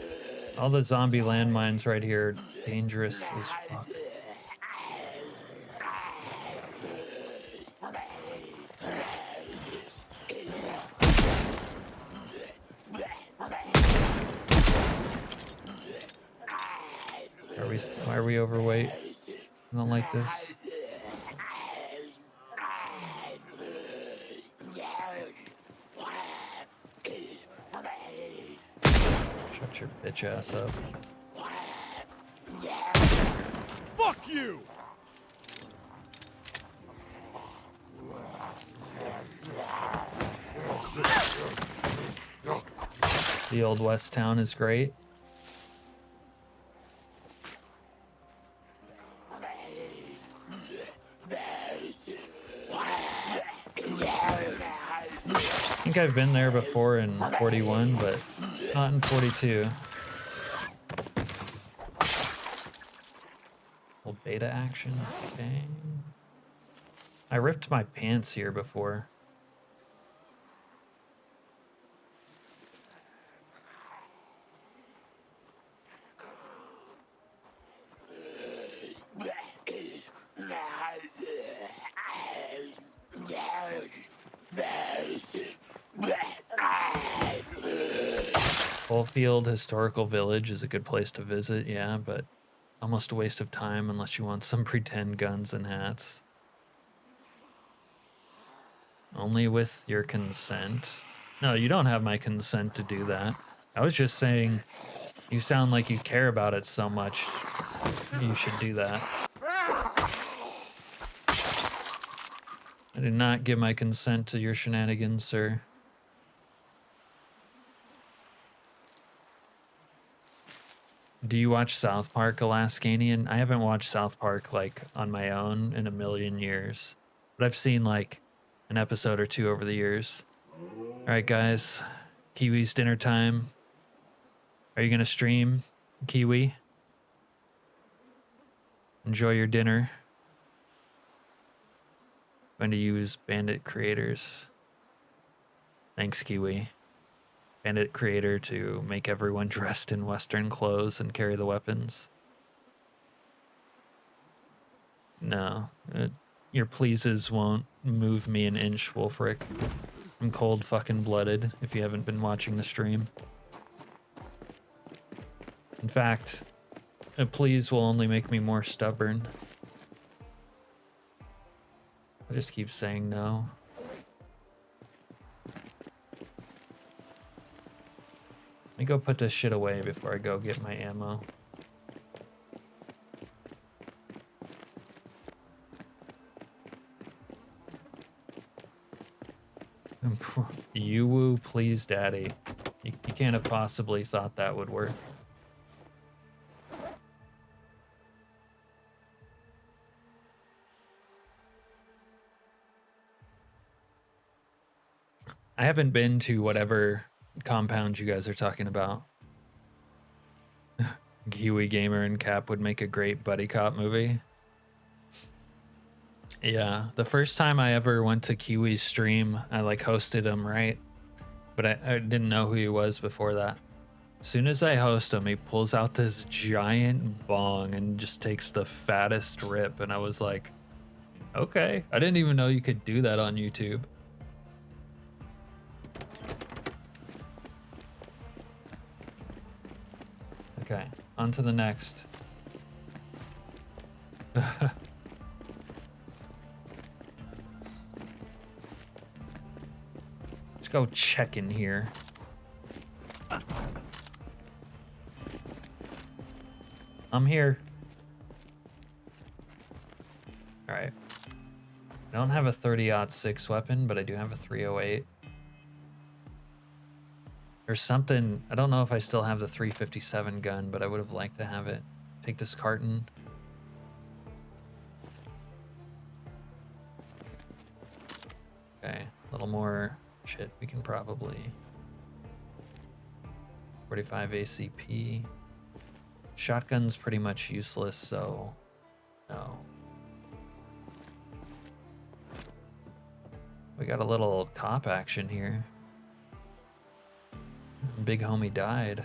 All the zombie landmines right here are dangerous as fuck. Why are we overweight? I don't like this. Shut your bitch ass up. Fuck you! The old West Town is great. I think I've been there before in 41, but not in 42. Little beta action. Okay. I ripped my pants here before. Fullfield Historical Village is a good place to visit, yeah, but almost a waste of time unless you want some pretend guns and hats. Only with your consent. No, you don't have my consent to do that. I was just saying, you sound like you care about it so much. You should do that. I did not give my consent to your shenanigans, sir. Do you watch South Park, Alaskanian? I haven't watched South Park like on my own in a million years, but I've seen like an episode or two over the years. All right, guys, Kiwi's dinner time. Are you gonna stream, Kiwi? Enjoy your dinner. Going to use Bandit creators. Thanks, Kiwi. Bandit creator to make everyone dressed in Western clothes and carry the weapons. No, your pleases won't move me an inch, Wolfric. I'm cold fucking blooded if you haven't been watching the stream. In fact, a please will only make me more stubborn. I just keep saying no. Let me go put this shit away before I go get my ammo. You woo, please, daddy. You can't have possibly thought that would work. I haven't been to whatever compound you guys are talking about. Kiwi Gamer and Cap would make a great buddy cop movie. Yeah, the first time I ever went to Kiwi's stream, I like hosted him, right? But I didn't know who he was before that. As soon as I host him, he pulls out this giant bong and just takes the fattest rip. And I was like, okay, I didn't even know you could do that on YouTube. Okay, on to the next. Let's go check in here. I'm here. All right. I don't have a 30-06 weapon, but I do have a 308. There's something, I don't know if I still have the 357 gun, but I would have liked to have it. Take this carton. Okay, a little more shit. We can probably 45 ACP. Shotgun's pretty much useless, so no. We got a little cop action here. Big homie died.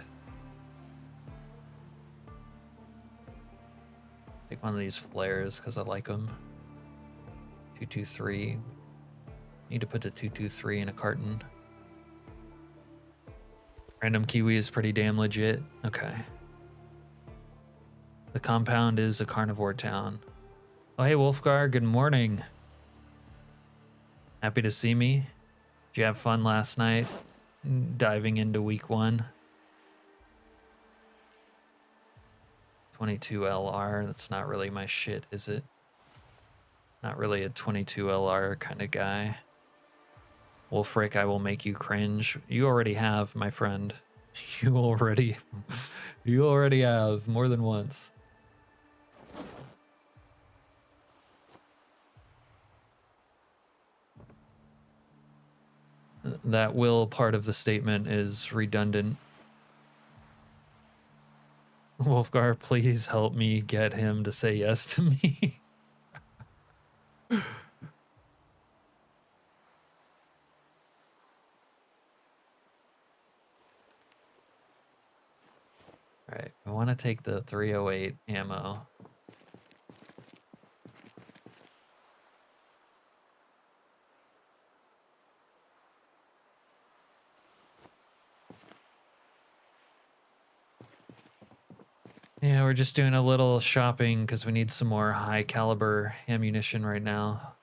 Take one of these flares because I like them. 223. Need to put the 223 in a carton. Random Kiwi is pretty damn legit. Okay. The compound is a carnivore town. Oh, hey, Wolfgar, good morning. Happy to see me. Did you have fun last night? Diving into week 1. 22 LR, that's not really my shit, is it? Not really a 22 LR kind of guy. Wolfric, I will make you cringe. You already have, my friend. You already have more than once. That will part of the statement is redundant. Wolfgar, please help me get him to say yes to me. All right, I want to take the 308 ammo. Yeah, we're just doing a little shopping because we need some more high caliber ammunition right now.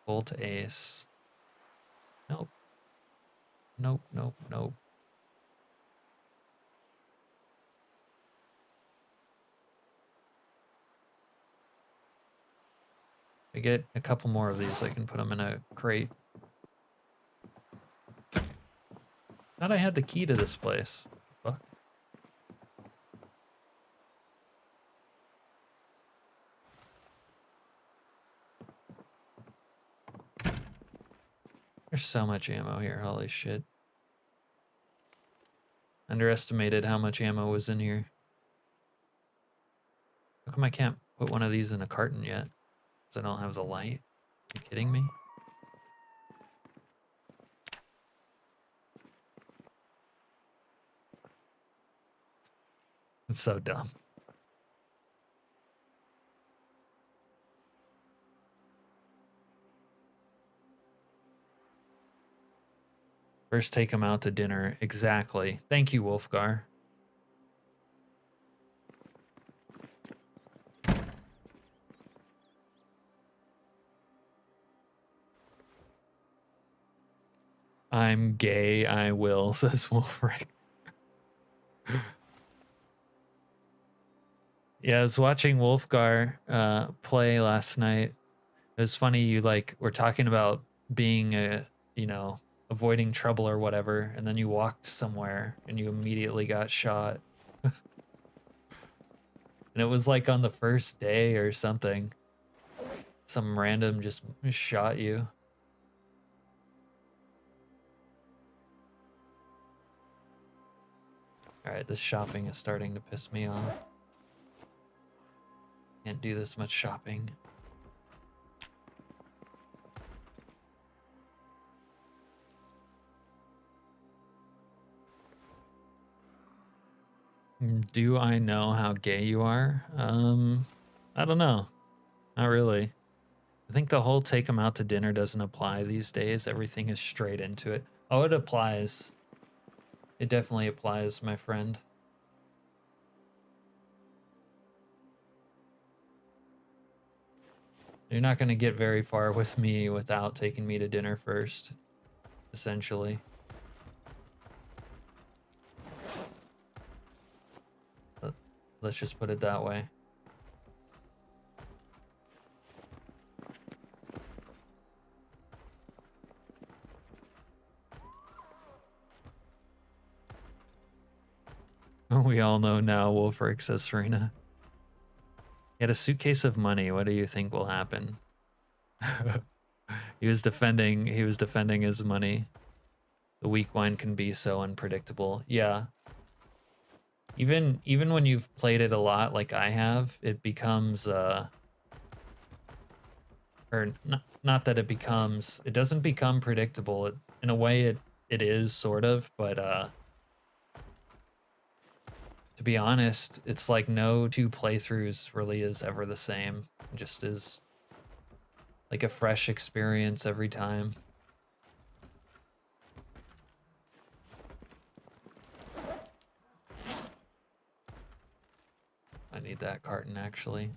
Bolt ace. Nope. Nope, nope, nope. I get a couple more of these, I can put them in a crate. Thought I had the key to this place. Fuck. There's so much ammo here, holy shit. Underestimated how much ammo was in here. How come I can't put one of these in a carton yet? Because I don't have the light? Are you kidding me? It's so dumb. First take him out to dinner. Exactly. Thank you, Wolfgar. I'm gay, I will, says Wolfric. Yeah, I was watching Wolfgar play last night. It was funny, you like were talking about being avoiding trouble or whatever, and then you walked somewhere and you immediately got shot. And it was like on the first day or something. Some random just shot you. Alright, this shopping is starting to piss me off. Can't do this much shopping. Do I know how gay you are? I don't know. Not really. I think the whole take them out to dinner doesn't apply these days. Everything is straight into it. Oh, it applies. It definitely applies, my friend. You're not going to get very far with me without taking me to dinner first, essentially. Let's just put it that way. We all know now, Wolfric, says Serena. He had a suitcase of money. What do you think will happen? He was defending his money. The weak wine can be so unpredictable. Yeah. Even when you've played it a lot like I have, it becomes or not that it becomes, it doesn't become predictable. In a way it is sort of, but to be honest, it's like no two playthroughs really is ever the same. It just is like a fresh experience every time. I need that carton, actually.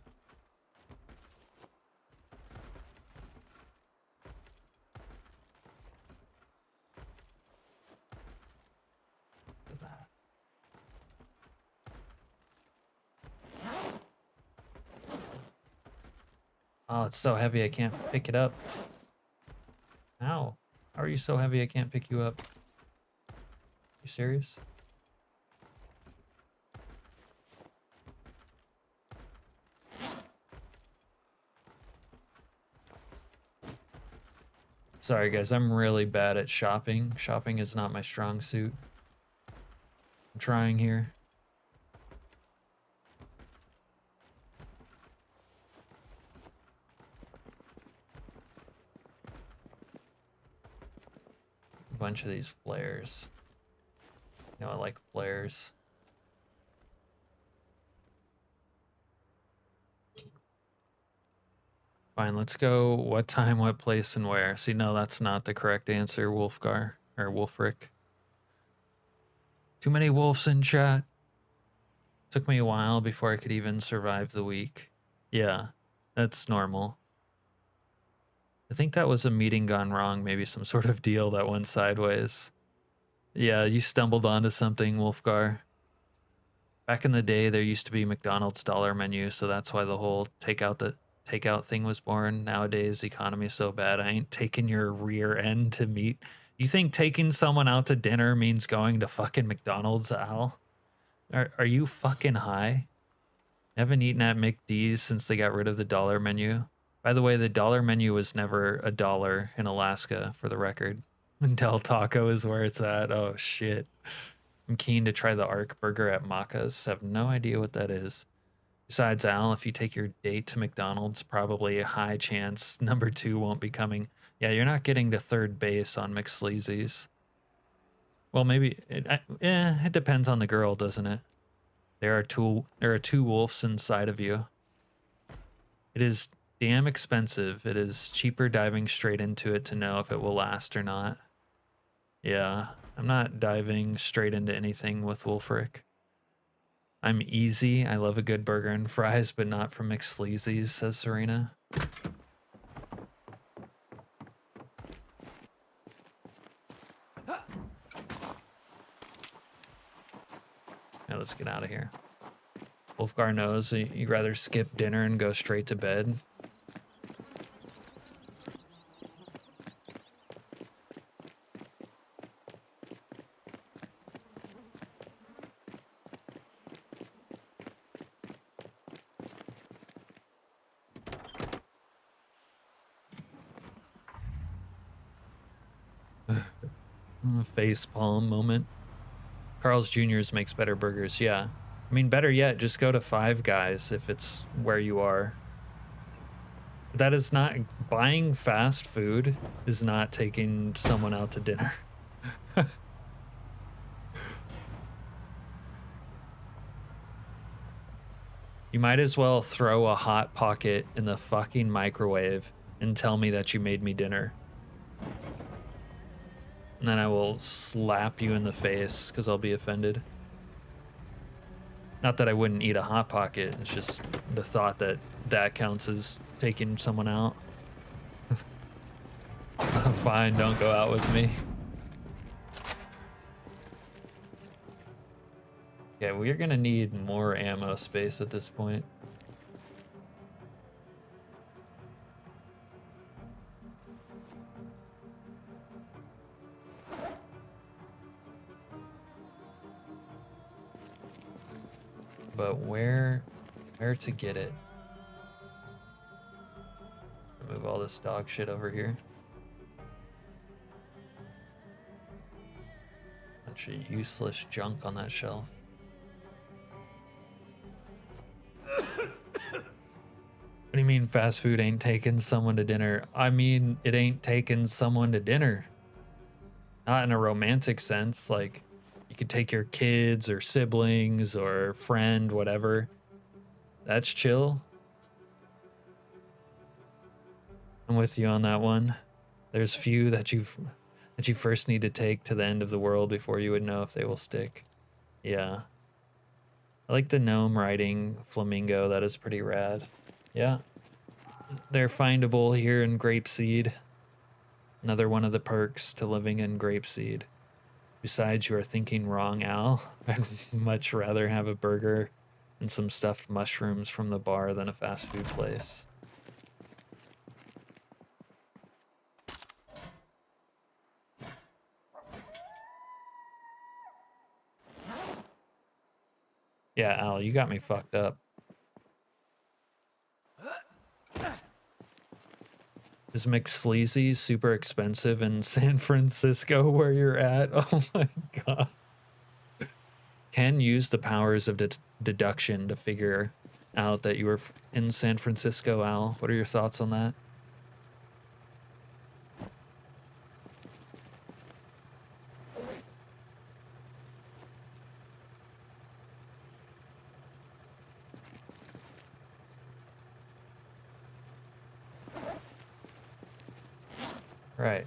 Oh, it's so heavy I can't pick it up. How? How are you so heavy I can't pick you up? You serious? Sorry guys, I'm really bad at shopping. Shopping is not my strong suit. I'm trying here. A bunch of these flares. You know, I like flares. Fine, let's go what time, what place, and where. See, no, that's not the correct answer, Wolfgar, or Wolfric. Too many wolves in chat. Took me a while before I could even survive the week. Yeah, that's normal. I think that was a meeting gone wrong, maybe some sort of deal that went sideways. Yeah, you stumbled onto something, Wolfgar. Back in the day, there used to be McDonald's dollar menu, so that's why the whole takeout thing was born. Nowadays, economy is so bad, I ain't taking your rear end to meet. You think taking someone out to dinner means going to fucking McDonald's, Al? Are you fucking high? I haven't eaten at McD's since they got rid of the dollar menu. By the way, the dollar menu was never $1 in Alaska, for the record. Del Taco is where it's at. Oh shit. I'm keen to try the Arc Burger at Macca's. Have no idea what that is. Besides, Al, if you take your date to McDonald's, probably a high chance number 2 won't be coming. Yeah, you're not getting to third base on McSleazy's. Well, maybe it depends on the girl, doesn't it? There are two wolves inside of you. It is damn expensive. It is cheaper diving straight into it to know if it will last or not. Yeah, I'm not diving straight into anything with Wolfric. I'm easy. I love a good burger and fries, but not from McSleazy's, says Serena. Now let's get out of here. Wolfgar knows you'd rather skip dinner and go straight to bed. Face palm moment. Carl's Jr.'s makes better burgers, yeah. I mean, better yet, just go to Five Guys if it's where you are. That is not... Buying fast food is not taking someone out to dinner. You might as well throw a Hot Pocket in the fucking microwave and tell me that you made me dinner. And then I will slap you in the face because I'll be offended. Not that I wouldn't eat a Hot Pocket, it's just the thought that that counts as taking someone out. Fine, don't go out with me. Yeah, we're gonna need more ammo space at this point. But where to get it? Move all this dog shit over here. Bunch of useless junk on that shelf. What do you mean fast food ain't taking someone to dinner? I mean, it ain't taking someone to dinner. Not in a romantic sense, like you could take your kids or siblings or friend, whatever. That's chill. I'm with you on that one. There's few that you first need to take to the end of the world before you would know if they will stick. Yeah. I like the gnome riding flamingo. That is pretty rad. Yeah. They're findable here in Grapeseed. Another one of the perks to living in Grapeseed. Besides, you are thinking wrong, Al. I'd much rather have a burger and some stuffed mushrooms from the bar than a fast food place. Yeah, Al, you got me fucked up. Is McSleazy super expensive in San Francisco where you're at? Oh my god. Can use the powers of deduction to figure out that you were in San Francisco, Al. What are your thoughts on that? Right.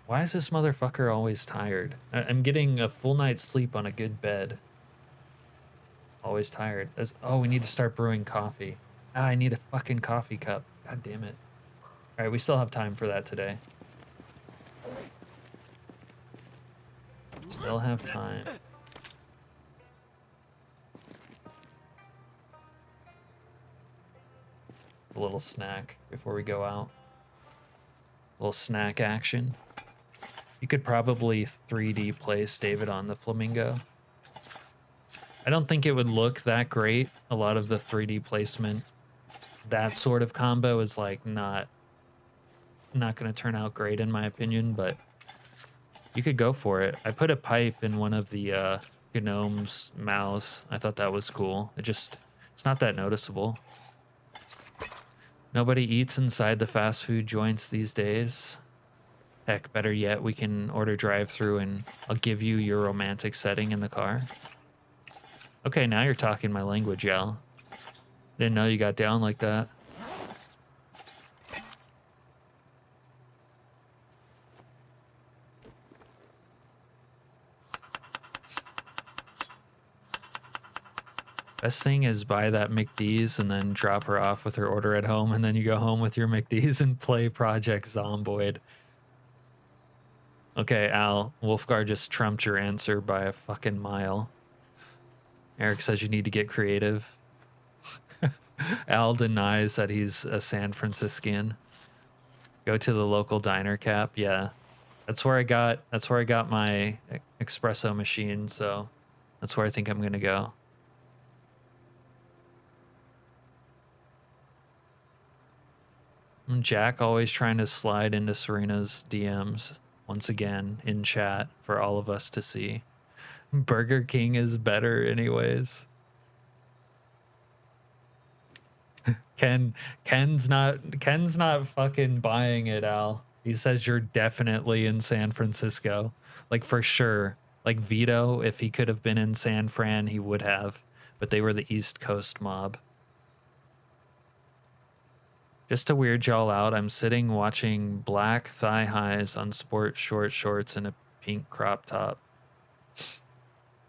Why is this motherfucker always tired? I'm getting a full night's sleep on a good bed. Always tired. Oh, we need to start brewing coffee. Ah, I need a fucking coffee cup. God damn it. Alright, we still have time for that today. Still have time. A little snack before we go out. A little snack action. You could probably 3D place David on the flamingo. I don't think it would look that great. A lot of the 3D placement, that sort of combo is like not not going to turn out great in my opinion, but you could go for it. I put a pipe in one of the gnome's mouths. I thought that was cool. It's not that noticeable. Nobody eats inside the fast food joints these days. Heck, better yet, we can order drive-through and I'll give you your romantic setting in the car. Okay, now you're talking my language, Yal. Didn't know you got down like that. Best thing is buy that McD's and then drop her off with her order at home, and then you go home with your McD's and play Project Zomboid. Okay, Al, Wolfgar just trumped your answer by a fucking mile. Eric says you need to get creative. Al denies that he's a San Franciscan. Go to the local diner, Cap. Yeah, that's where I got my espresso machine. So that's where I think I'm gonna go. Jack always trying to slide into Serena's DMs once again in chat for all of us to see. Burger King is better anyways. Ken's not fucking buying it, Al. He says you're definitely in San Francisco. Like for sure. Like Vito, if he could have been in San Fran, he would have. But they were the East Coast mob. Just to weird y'all out, I'm sitting watching black thigh highs on sport short shorts and a pink crop top.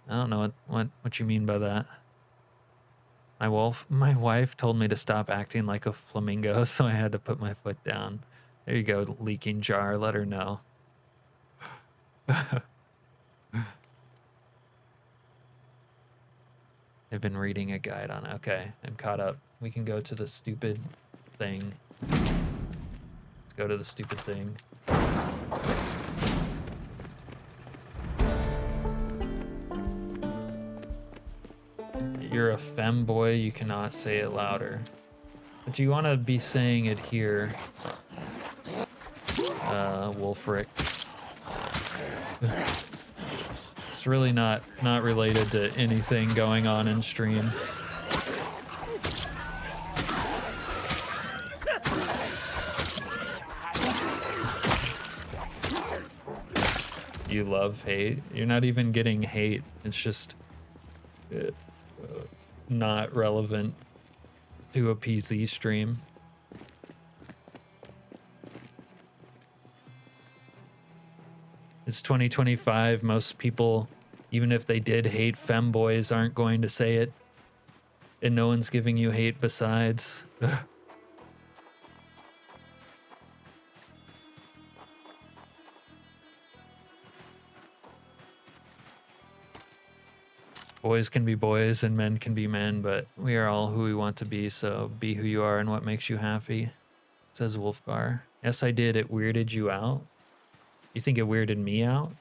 I don't know what you mean by that. My wife told me to stop acting like a flamingo, so I had to put my foot down. There you go, leaking jar, let her know. I've been reading a guide on it. Okay, I'm caught up. We can go to the stupid thing. Let's go to the stupid thing. You're a femboy, you cannot say it louder. But you want to be saying it here, Wolfric. It's really not related to anything going on in stream. You love hate. You're not even getting hate. It's just not relevant to a PZ stream. It's 2025. Most people, even if they did hate femboys, aren't going to say it. And no one's giving you hate besides. Boys can be boys and men can be men, but we are all who we want to be, so be who you are and what makes you happy, says Wolfgar. Yes, I did. It weirded you out? You think it weirded me out?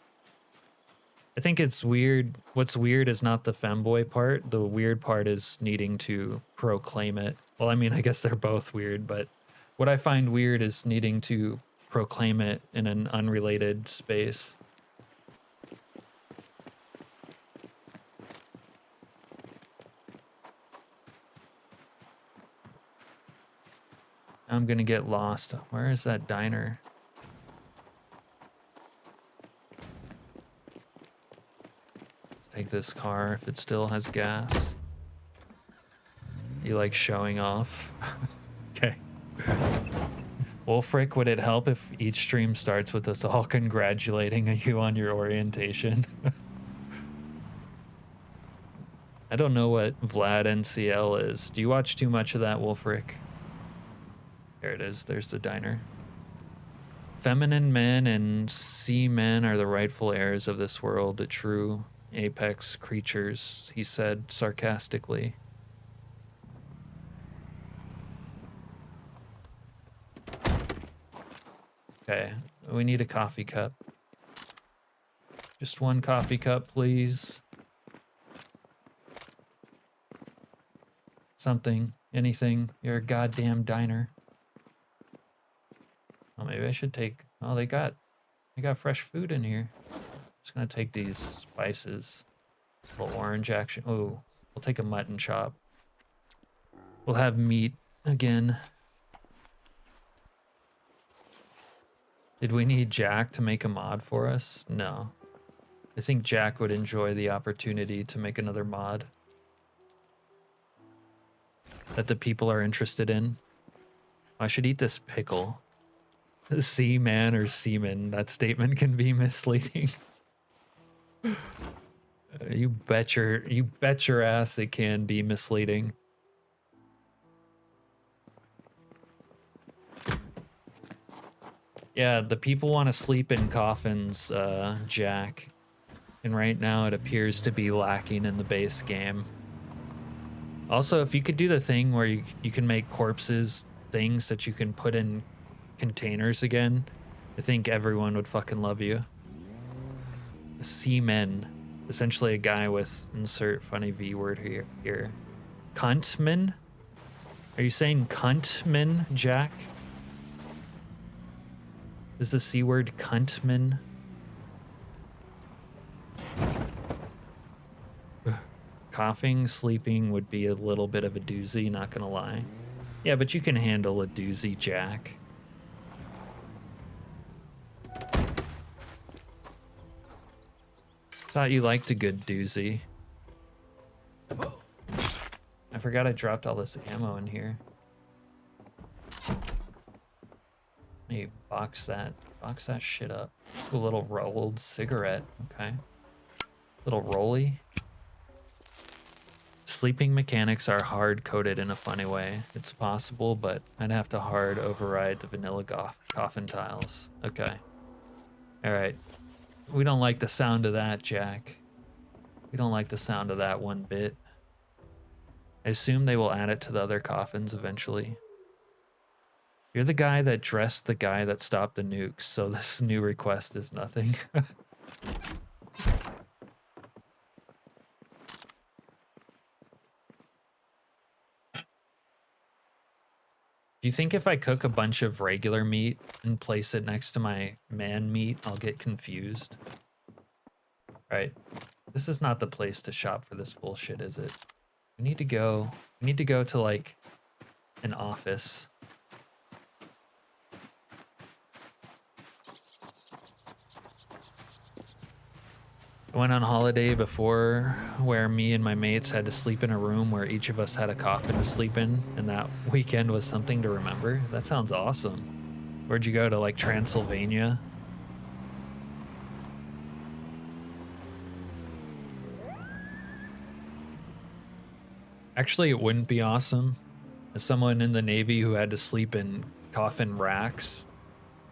I think it's weird. What's weird is not the femboy part. The weird part is needing to proclaim it. Well, I mean, I guess they're both weird, but what I find weird is needing to proclaim it in an unrelated space. I'm gonna get lost. Where is that diner? Let's take this car if it still has gas. You like showing off? Okay. Wolfric, would it help if each stream starts with us all congratulating you on your orientation? I don't know what Vlad NCL is. Do you watch too much of that, Wolfric? There it is. There's the diner. Feminine men and sea men are the rightful heirs of this world, the true apex creatures, he said sarcastically. Okay, we need a coffee cup. Just one coffee cup, please. Something, anything. You're a goddamn diner. Oh, maybe I should take, oh, they got fresh food in here. Just gonna take these spices. Little orange action. Oh, we'll take a mutton chop. We'll have meat again. Did we need Jack to make a mod for us? No. I think Jack would enjoy the opportunity to make another mod that the people are interested in. I should eat this pickle. Seaman or seaman, that statement can be misleading. You bet your ass it can be misleading. Yeah, the people want to sleep in coffins, Jack. And right now it appears to be lacking in the base game. Also, if you could do the thing where you can make corpses things that you can put in containers again, I think everyone would fucking love you. A seaman. Essentially a guy with insert funny V word here. Cuntman? Are you saying cuntman, Jack? Is the C word cuntman? Coughing, sleeping would be a little bit of a doozy, not gonna lie. Yeah, but you can handle a doozy, Jack. Thought you liked a good doozy. I forgot I dropped all this ammo in here. Let me box that shit up. A little rolled cigarette, okay. Little rolly. Sleeping mechanics are hard-coded in a funny way. It's possible, but I'd have to hard override the vanilla coffin tiles. Okay. Alright. We don't like the sound of that, Jack. We don't like the sound of that one bit. I assume they will add it to the other coffins eventually. You're the guy that dressed the guy that stopped the nukes, so this new request is nothing. Do you think if I cook a bunch of regular meat and place it next to my man meat, I'll get confused? Right. This is not the place to shop for this bullshit, is it? We need to go to like an office. I went on holiday before where me and my mates had to sleep in a room where each of us had a coffin to sleep in, and that weekend was something to remember. That sounds awesome. Where'd you go, to like Transylvania? Actually, it wouldn't be awesome. As someone in the Navy who had to sleep in coffin racks,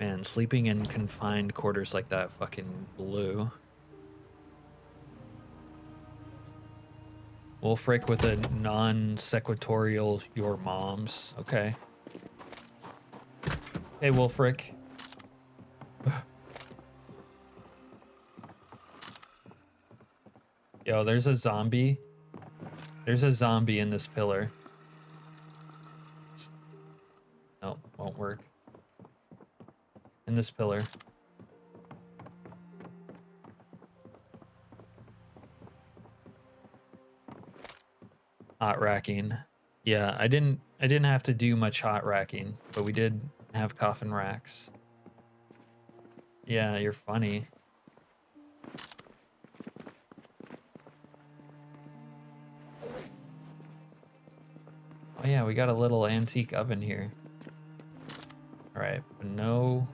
man, sleeping in confined quarters like that fucking blew. Wolfric with a non-sequitorial your moms. Okay. Hey, Wolfric. Yo, there's a zombie. There's a zombie in this pillar. No, won't work. In this pillar. Hot racking. Yeah, I didn't have to do much hot racking, but we did have coffin racks. Yeah, you're funny. Oh yeah, we got a little antique oven here. All right, but no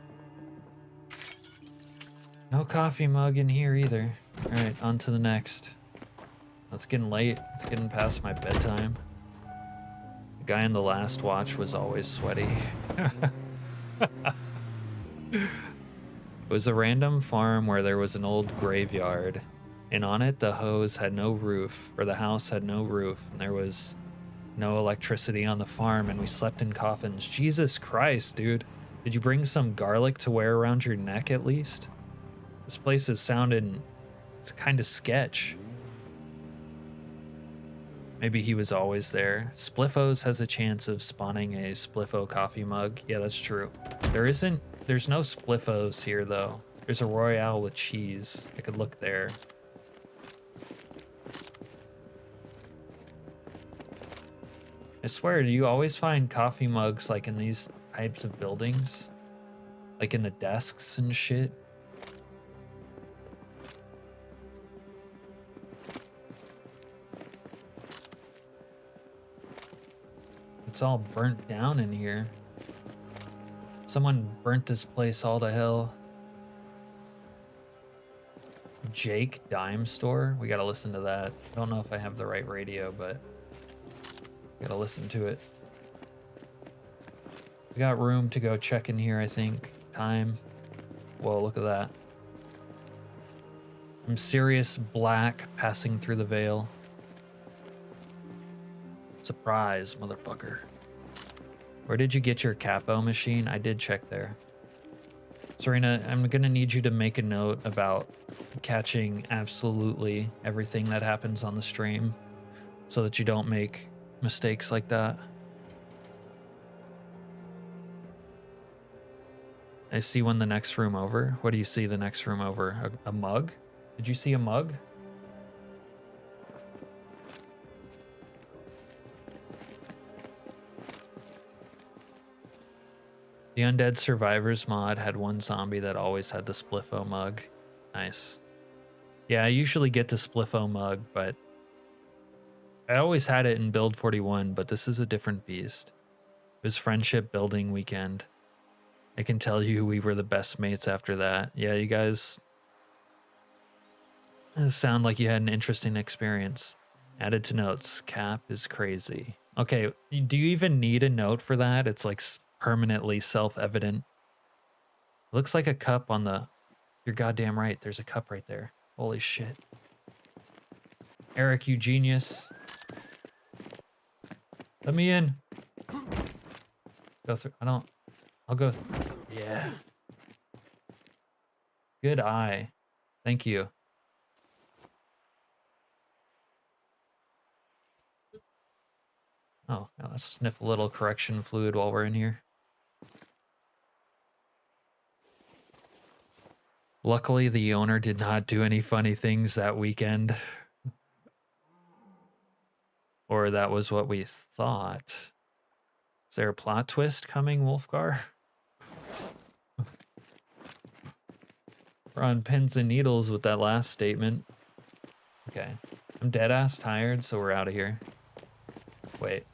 coffee mug in here either. All right, on to the next. It's getting late. It's getting past my bedtime. The guy in the last watch was always sweaty. It was a random farm where there was an old graveyard, and on it the house had no roof, and there was no electricity on the farm, and we slept in coffins. Jesus Christ, dude. Did you bring some garlic to wear around your neck at least? This place is sounding, it's kind of sketch. Maybe he was always there. Spliffos has a chance of spawning a Spliffo coffee mug. Yeah, that's true. There isn't There's no spliffos here though. There's a Royale with cheese. I could look there. I swear, do you always find coffee mugs like in these types of buildings? Like in the desks and shit? It's all burnt down in here. Someone burnt this place all to hell. Jake Dime Store? We gotta listen to that. I don't know if I have the right radio, but gotta listen to it. We got room to go check in here, I think. Time. Whoa, look at that. I'm Sirius Black passing through the veil. Surprise, motherfucker. Where did you get your capo machine? I did check there. Serena, I'm gonna need you to make a note about catching absolutely everything that happens on the stream so that you don't make mistakes like that. I see one the next room over. What do you see the next room over? A mug? Did you see a mug? The Undead Survivors mod had one zombie that always had the Spliffo mug. Nice. Yeah, I usually get the Spliffo mug, but I always had it in build 41, but this is a different beast. It was friendship building weekend. I can tell you we were the best mates after that. Yeah, you guys sound like you had an interesting experience. Added to notes, Cap is crazy. Okay, do you even need a note for that? It's like permanently self-evident. Looks like a cup on the... You're goddamn right, there's a cup right there. Holy shit. Eric, you genius. Let me in. Go through, I'll go, yeah. Good eye. Thank you. Oh, now let's sniff a little correction fluid while we're in here. Luckily, the owner did not do any funny things that weekend. Or that was what we thought. Is there a plot twist coming, Wolfgar? We're on pins and needles with that last statement. Okay. I'm dead ass tired, so we're out of here. Wait.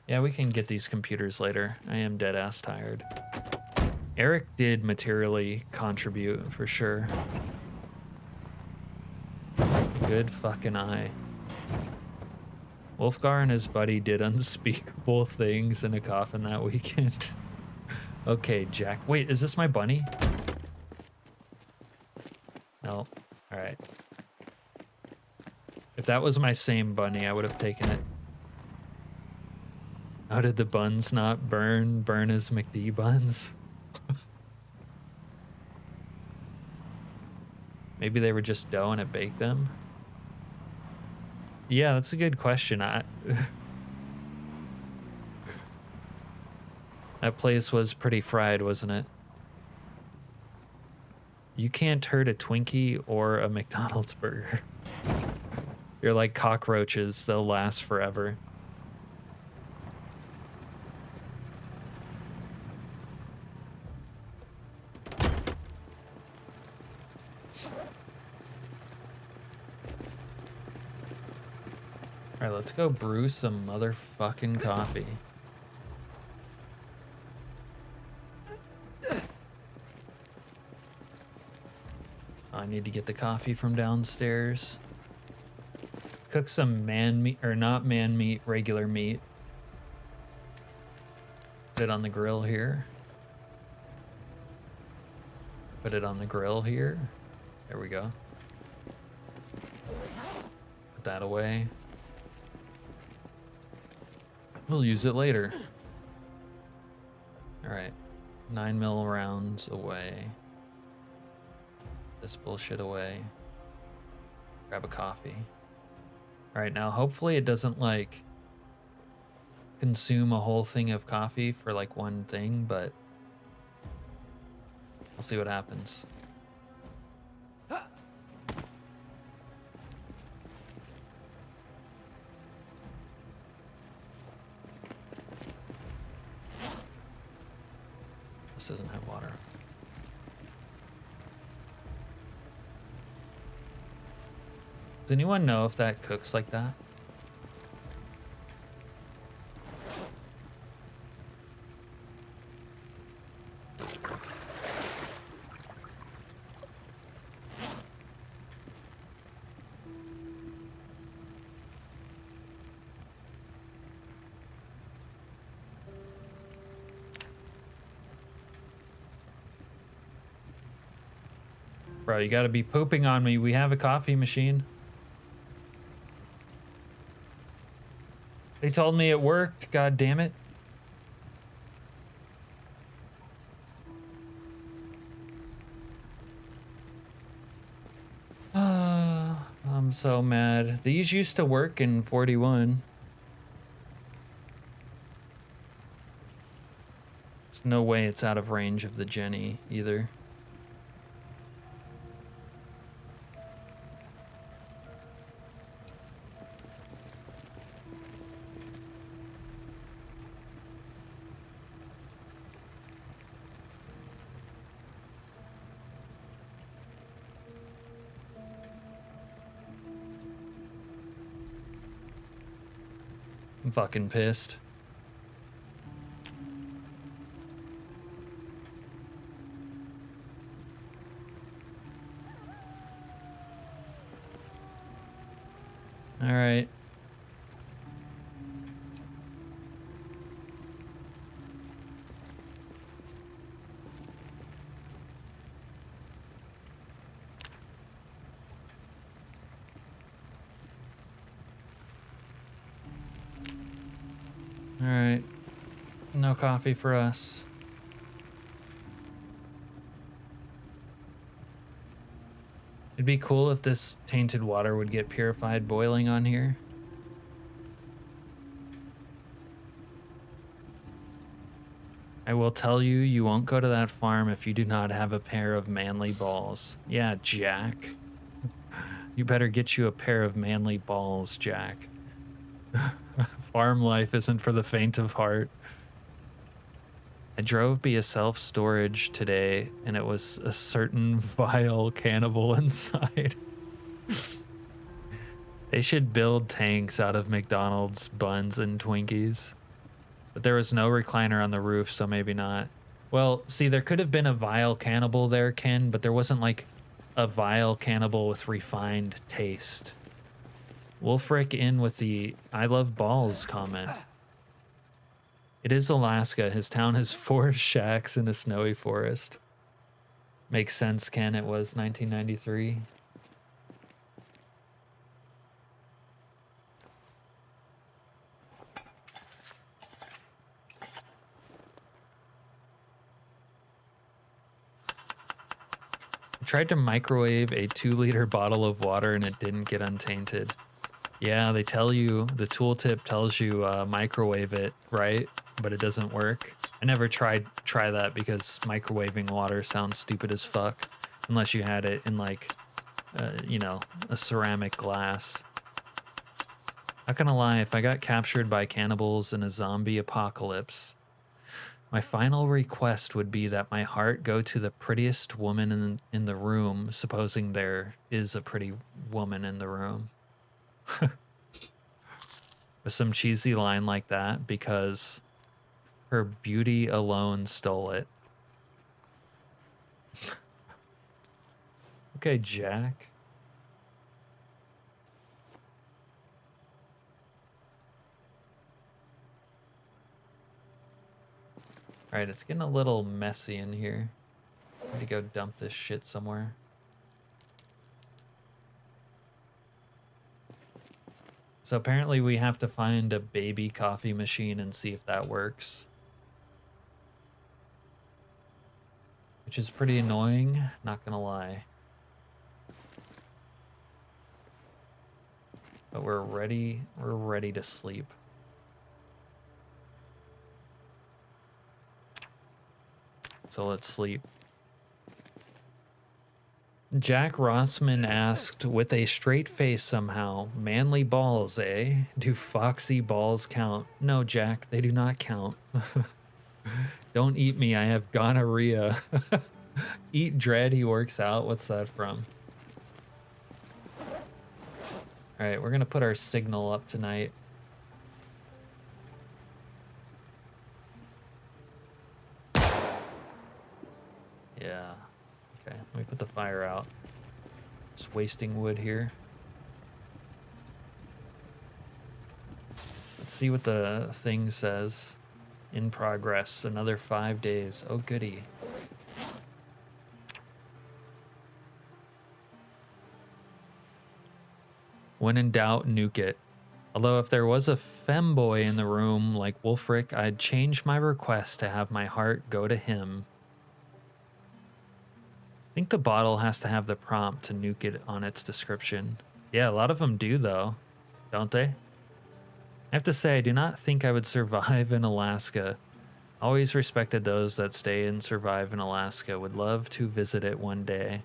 Yeah, we can get these computers later. I am dead ass tired. Eric did materially contribute for sure. Good fucking eye. Wolfgar and his buddy did unspeakable things in a coffin that weekend. Okay, Jack. Wait, is this my bunny? No. Alright. If that was my same bunny, I would have taken it. How did the buns not burn? Burn as McD buns? Maybe they were just dough and it baked them? Yeah, that's a good question. That place was pretty fried, wasn't it? You can't hurt a Twinkie or a McDonald's burger. You're like cockroaches, they'll last forever. All right, let's go brew some motherfucking coffee. I need to get the coffee from downstairs. Cook some man meat, or not man meat, regular meat. Put it on the grill here. Put it on the grill here. There we go. Put that away. We'll use it later. All right, 9mm rounds away. This bullshit away. Grab a coffee. All right, now hopefully it doesn't like, consume a whole thing of coffee for like one thing, but I'll see what happens. This doesn't have water. Does anyone know if that cooks like that? Bro, you gotta be pooping on me. We have a coffee machine. They told me it worked. God damn it. I'm so mad. These used to work in 41. There's no way it's out of range of the Jenny either. I'm fucking pissed. All right. All right. No coffee for us. It'd be cool if this tainted water would get purified boiling on here. I will tell you, you won't go to that farm if you do not have a pair of manly balls. Yeah, Jack. You better get you a pair of manly balls, Jack. Farm life isn't for the faint of heart. I drove via self-storage today, and it was a certain vile cannibal inside. They should build tanks out of McDonald's buns and Twinkies. But there was no recliner on the roof, so maybe not. Well, see, there could have been a vile cannibal there, Ken, but there wasn't like a vile cannibal with refined taste. Wolfric in with the I love balls comment. It is Alaska. His town has 4 shacks in a snowy forest. Makes sense, Ken. It was 1993. I tried to microwave a 2-liter bottle of water and it didn't get untainted. Yeah, they tell you, the tooltip tells you microwave it, right? But it doesn't work. I never try that because microwaving water sounds stupid as fuck. Unless you had it in like, you know, a ceramic glass. Not gonna lie, if I got captured by cannibals in a zombie apocalypse, my final request would be that my heart go to the prettiest woman in the room, supposing there is a pretty woman in the room. With some cheesy line like that, because her beauty alone stole it. Okay, Jack. All right, it's getting a little messy in here. I need to go dump this shit somewhere. So apparently we have to find a baby coffee machine and see if that works. Which is pretty annoying, not gonna lie. But we're ready to sleep. So let's sleep. Jack Rossman asked, with a straight face somehow, manly balls, eh? Do foxy balls count? No, Jack, they do not count. Don't eat me, I have gonorrhea. Eat Dread, he works out. What's that from? All right, we're gonna put our signal up tonight. Yeah. Okay, let me put the fire out. Just wasting wood here. Let's see what the thing says. In progress, another 5 days. Oh, goody. When in doubt, nuke it. Although if there was a femboy in the room like Wolfric, I'd change my request to have my heart go to him. I think the bottle has to have the prompt to nuke it on its description. Yeah, a lot of them do though, don't they? I have to say, I do not think I would survive in Alaska. Always respected those that stay and survive in Alaska. Would love to visit it one day.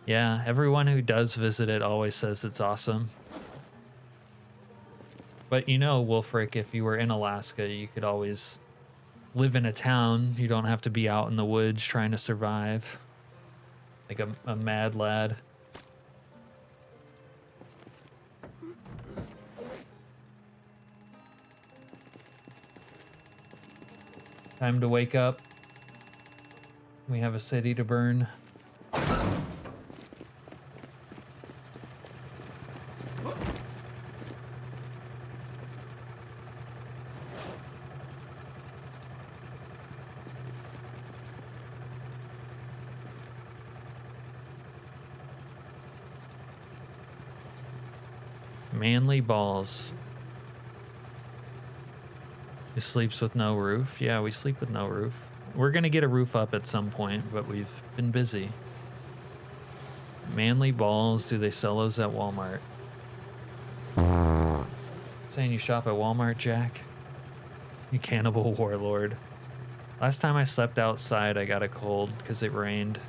Yeah, everyone who does visit it always says it's awesome. But you know, Wolfric, if you were in Alaska, you could always live in a town. You don't have to be out in the woods trying to survive. Like a mad lad. Time to wake up. We have a city to burn. Manly balls. Who sleeps with no roof? Yeah, we sleep with no roof. We're gonna get a roof up at some point, but we've been busy. Manly balls, do they sell those at Walmart? Saying you shop at Walmart, Jack? You cannibal warlord. Last time I slept outside, I got a cold because it rained.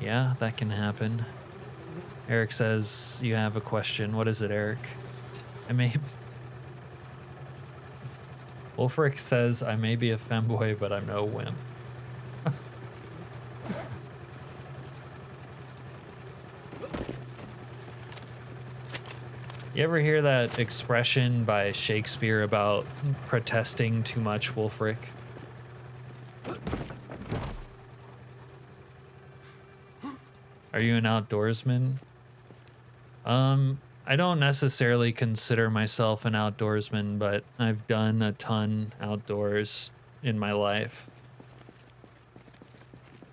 Yeah, that can happen. Eric says you have a question. What is it, Eric? Wolfric says I may be a femboy, but I'm no wimp. You ever hear that expression by Shakespeare about protesting too much, Wolfric? Are you an outdoorsman? I don't necessarily consider myself an outdoorsman, but I've done a ton outdoors in my life.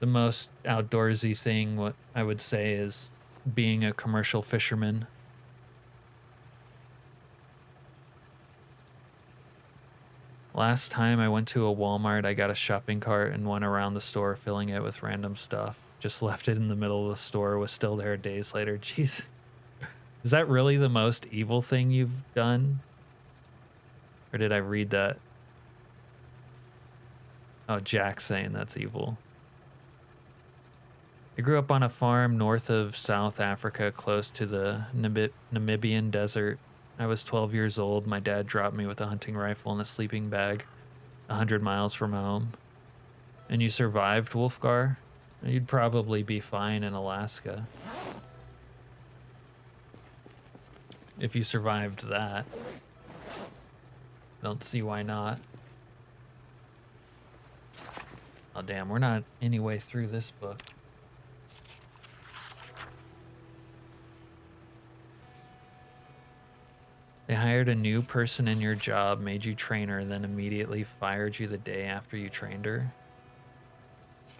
The most outdoorsy thing, what I would say, is being a commercial fisherman. Last time I went to a Walmart, I got a shopping cart and went around the store filling it with random stuff. Just left it in the middle of the store, was still there days later. Jeez. Is that really the most evil thing you've done? Or did I read that? Oh, Jack's saying that's evil. I grew up on a farm north of South Africa, close to the Namibian desert. I was 12 years old. My dad dropped me with a hunting rifle and a sleeping bag 100 miles from home. And you survived, Wolfgar? You'd probably be fine in Alaska. If you survived that. Don't see why not. Oh damn, we're not any way through this book. They hired a new person in your job, made you train her, then immediately fired you the day after you trained her.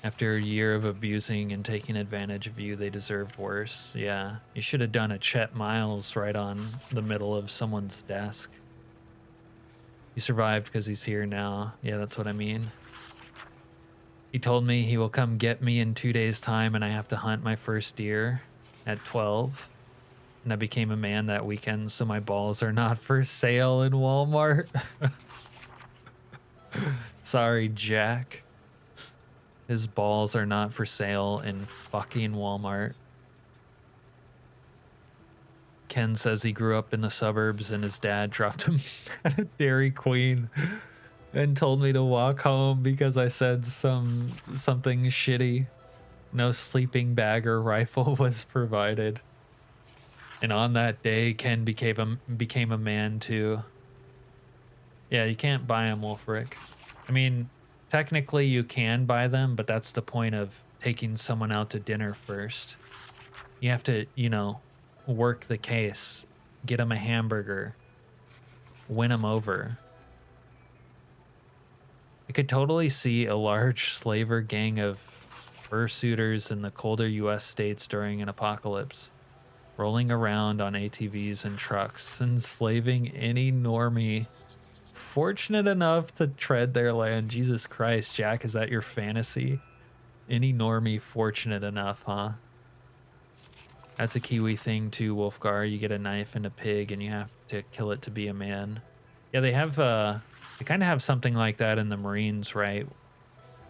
After a year of abusing and taking advantage of you, they deserved worse. Yeah, you should have done a Chet Miles right on the middle of someone's desk. He survived because he's here now. Yeah, that's what I mean. He told me he will come get me in 2 days' time and I have to hunt my first deer at 12. And I became a man that weekend, so my balls are not for sale in Walmart. Sorry, Jack. His balls are not for sale in fucking Walmart. Ken says he grew up in the suburbs and his dad dropped him at a Dairy Queen and told me to walk home because I said something shitty. No sleeping bag or rifle was provided. And on that day, Ken became a man too. Yeah, you can't buy them, Wolfric. I mean, technically you can buy them, but that's the point of taking someone out to dinner first. You have to, you know, work the case, get them a hamburger, win them over. I could totally see a large slaver gang of fursuiters in the colder US states during an apocalypse, rolling around on ATVs and trucks, enslaving any normie fortunate enough to tread their land. Jesus Christ, Jack, is that your fantasy? Any normie fortunate enough, huh? That's a Kiwi thing too, Wolfgar. You get a knife and a pig and you have to kill it to be a man. Yeah, they have they kind of have something like that in the Marines, right?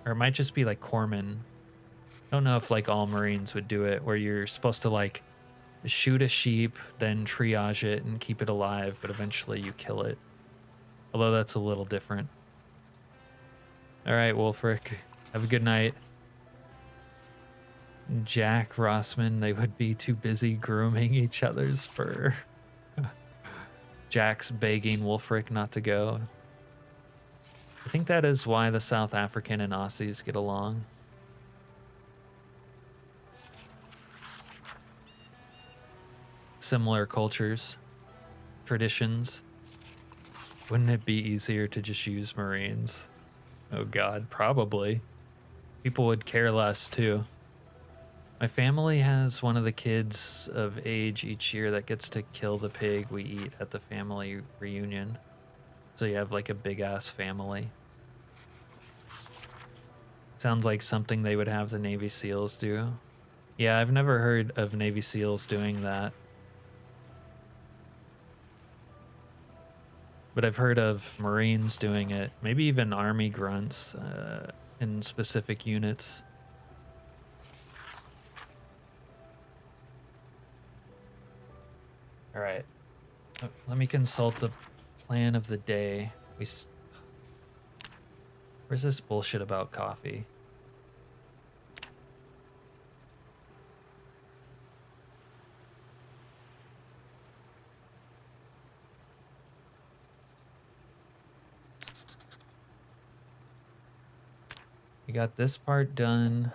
Or it might just be like corpsmen. I don't know if like all Marines would do it, where you're supposed to like shoot a sheep, then triage it and keep it alive, but eventually you kill it. Although that's a little different. All right, Wolfric, have a good night. Jack, Rossman, they would be too busy grooming each other's fur. Jack's begging Wolfric not to go. I think that is why the South African and Aussies get along. Similar cultures, traditions. Wouldn't it be easier to just use Marines? Oh God, probably. People would care less too. My family has one of the kids of age each year that gets to kill the pig we eat at the family reunion. So you have like a big ass family. Sounds like something they would have the Navy SEALs do. Yeah, I've never heard of Navy SEALs doing that. But I've heard of Marines doing it. Maybe even Army grunts in specific units. All right. Let me consult the plan of the day. Where's this bullshit about coffee? We got this part done.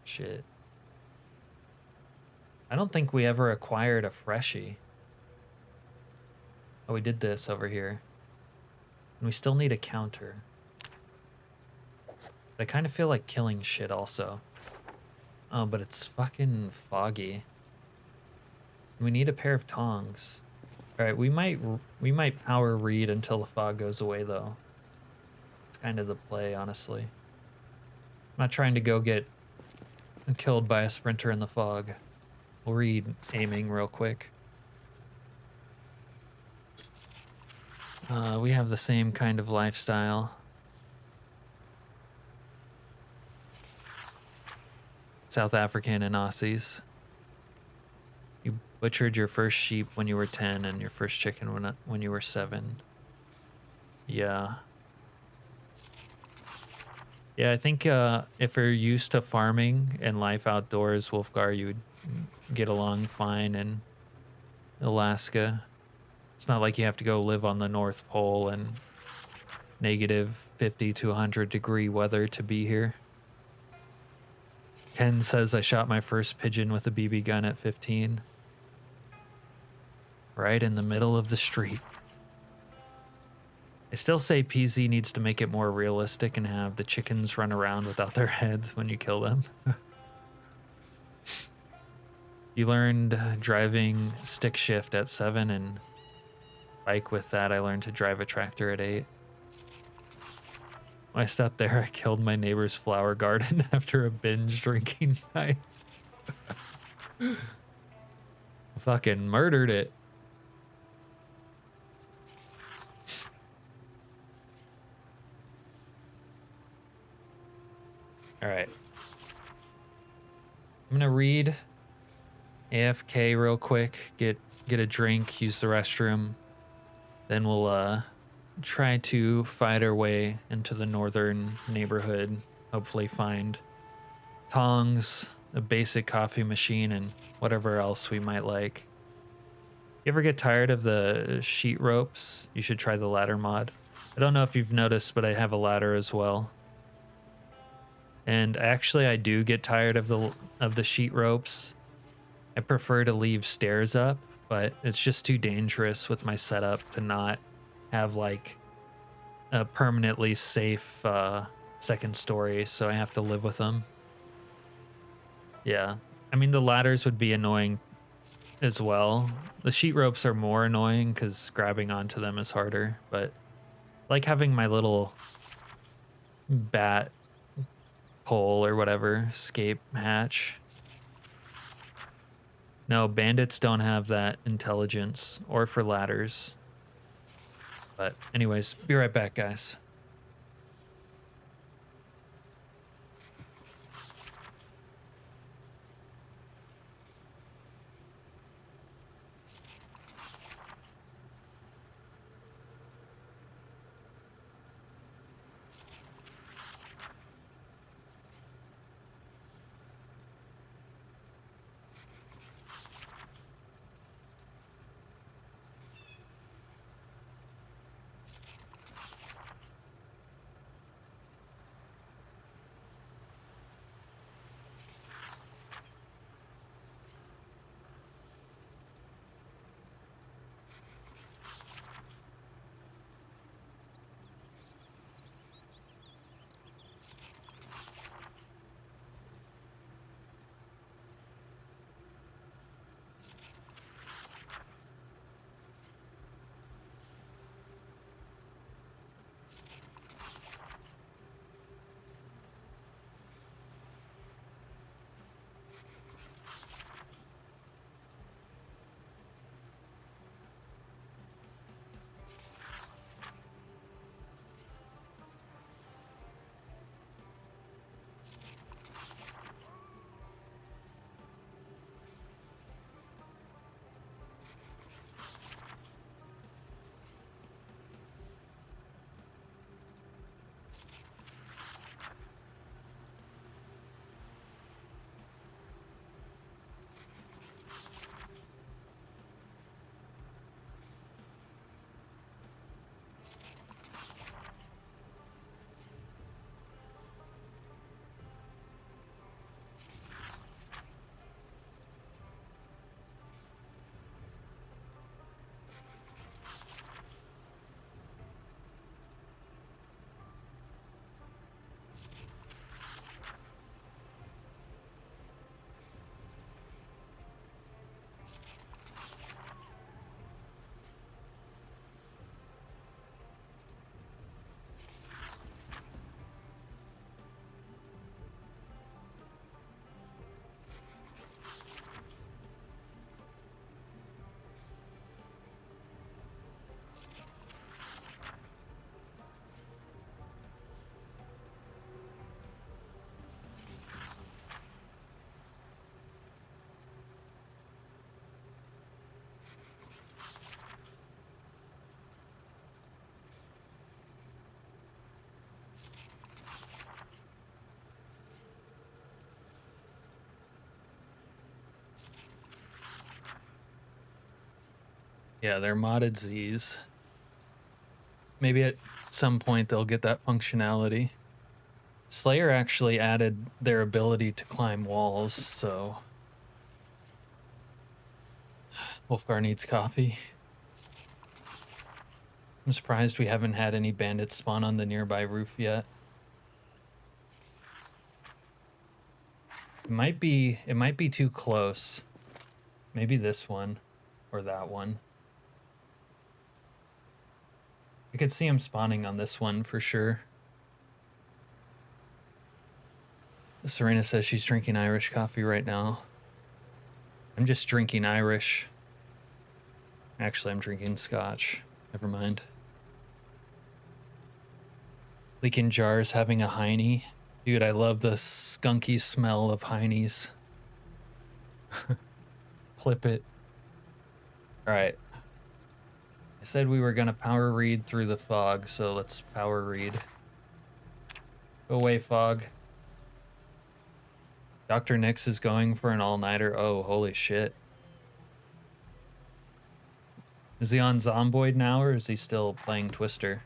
Shit. I don't think we ever acquired a freshie. Oh, we did this over here. And we still need a counter. But I kind of feel like killing shit also. Oh, but it's fucking foggy. We need a pair of tongs. All right, we might power read until the fog goes away though. It's kind of the play, honestly. I'm not trying to go get killed by a sprinter in the fog. We'll read aiming real quick. We have the same kind of lifestyle. South African and Aussies. You butchered your first sheep when you were 10 and your first chicken when you were 7. Yeah. Yeah, I think if you're used to farming and life outdoors, Wolfgar, you would get along fine in Alaska. It's not like you have to go live on the North Pole and negative 50 to 100 degree weather to be here. Ken says I shot my first pigeon with a BB gun at 15. Right in the middle of the street. I still say PZ needs to make it more realistic and have the chickens run around without their heads when you kill them. You learned driving stick shift at 7 and bike with that. I learned to drive a tractor at 8. When I stopped there, I killed my neighbor's flower garden after a binge drinking night. Fucking murdered it. All right. I'm gonna read AFK real quick, get a drink, use the restroom. Then we'll try to fight our way into the northern neighborhood. Hopefully find tongs, a basic coffee machine, and whatever else we might like. You ever get tired of the sheet ropes? You should try the ladder mod. I don't know if you've noticed, but I have a ladder as well. And actually I do get tired of the sheet ropes. I prefer to leave stairs up, but it's just too dangerous with my setup to not have like a permanently safe second story, so I have to live with them. Yeah, I mean the ladders would be annoying as well. The sheet ropes are more annoying because grabbing onto them is harder, but like having my little bat pole or whatever, escape hatch. No, bandits don't have that intelligence, or for ladders. But anyways, be right back, guys. Yeah, they're modded Zees. Maybe at some point they'll get that functionality. Slayer actually added their ability to climb walls, so Wolfgar needs coffee. I'm surprised we haven't had any bandits spawn on the nearby roof yet. It might be too close. Maybe this one or that one. I could see him spawning on this one for sure. Serena says she's drinking Irish coffee right now. I'm just drinking Irish. Actually, I'm drinking Scotch. Never mind. Leaking jars having a hiney. Dude, I love the skunky smell of heinies. Clip it. All right. I said we were gonna power read through the fog, so let's power read. Go away, fog. Dr. Nix is going for an all-nighter. Oh, holy shit. Is he on Zomboid now, or is he still playing Twister?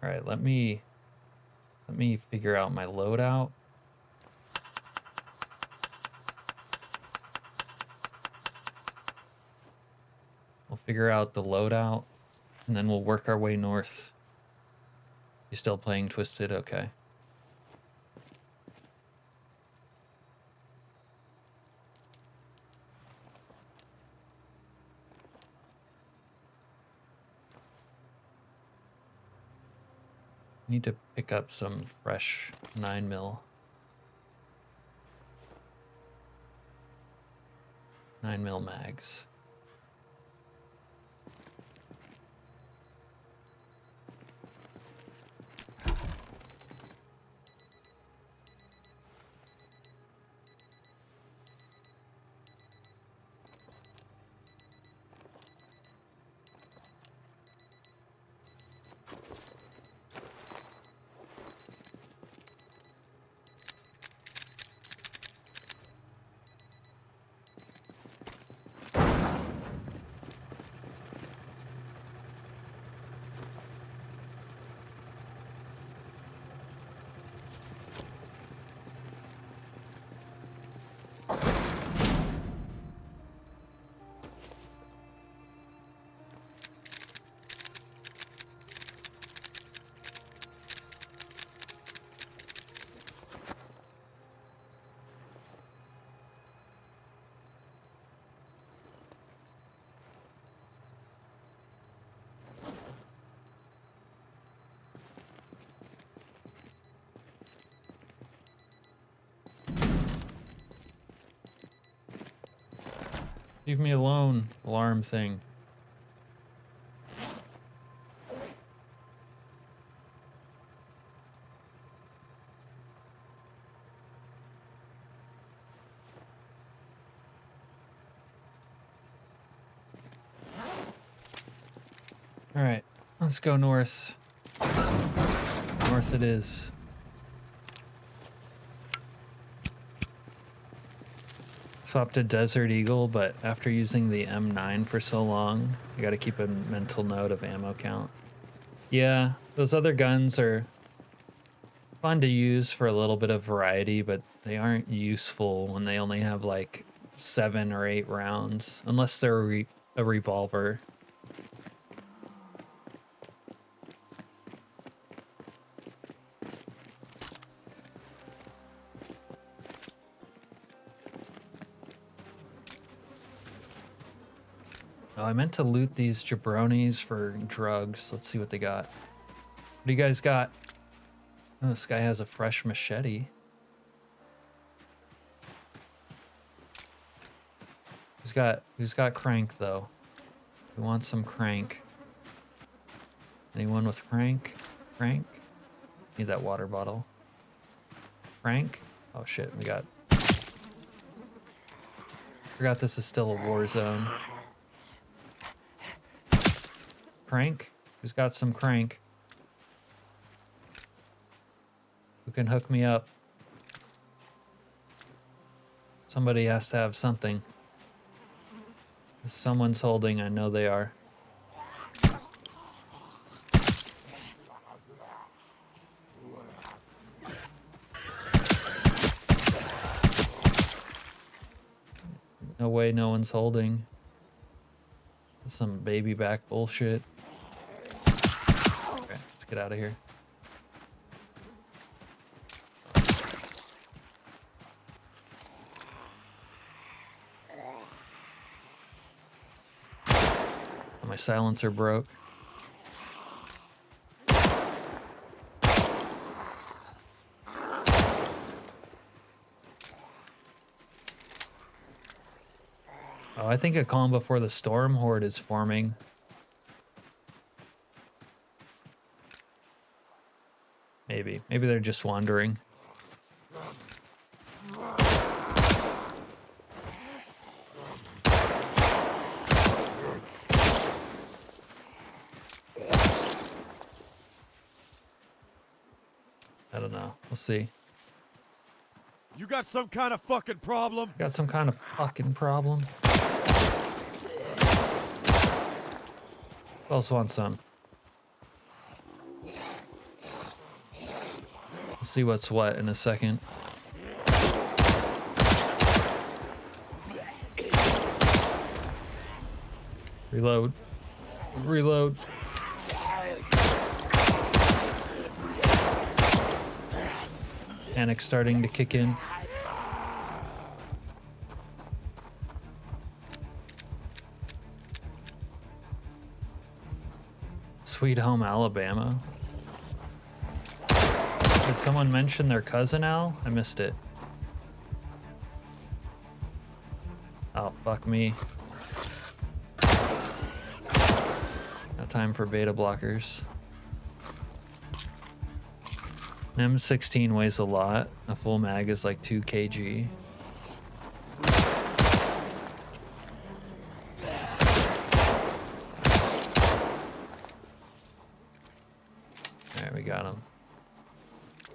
All right, let me figure out my loadout. We'll figure out the loadout, and then we'll work our way north. You still playing Twisted? Okay. Need to pick up some fresh 9mm. 9mm mags. Leave me alone, alarm thing. All right, let's go north. North it is. Swapped to Desert Eagle, but after using the M9 for so long, you gotta keep a mental note of ammo count. Yeah, those other guns are fun to use for a little bit of variety, but they aren't useful when they only have like 7 or 8 rounds, unless they're a revolver. Oh, I meant to loot these jabronis for drugs. Let's see what they got. What do you guys got? Oh, this guy has a fresh machete. Who's got crank though? We want some crank. Anyone with crank? Crank? Need that water bottle. Crank? Oh shit, we got... Forgot this is still a war zone. Crank? Who's got some crank? Who can hook me up? Somebody has to have something. If someone's holding, I know they are. No way no one's holding. That's some baby back bullshit. Okay, let's get out of here. My silencer broke. Oh, I think a calm before the storm horde is forming. Maybe. Maybe they're just wandering. I don't know. We'll see. You got some kind of fucking problem? Got some kind of fucking problem. Also want some. We'll see what's what in a second. Reload. Reload. Panic starting to kick in. Sweet Home Alabama. Did someone mention their cousin Al? I missed it. Oh, fuck me. No time for beta blockers. An M16 weighs a lot. A full mag is like 2 kg. Alright, we got him.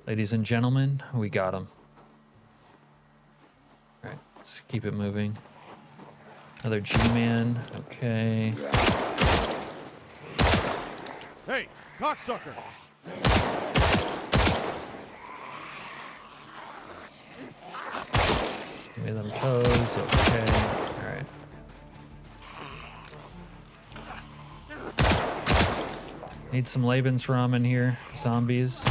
Ladies and gentlemen, we got him. Alright, let's keep it moving. Another G-Man. Okay. Hey, cocksucker! Give me them toes. Okay. Alright. Need some Laban's ramen here. Zombies.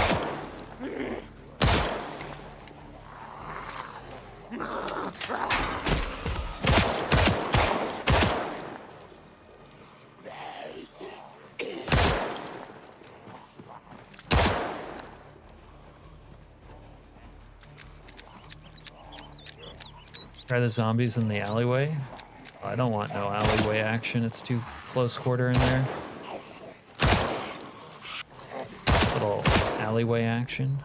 Try the zombies in the alleyway. I don't want no alleyway action. It's too close quarter in there. Little alleyway action.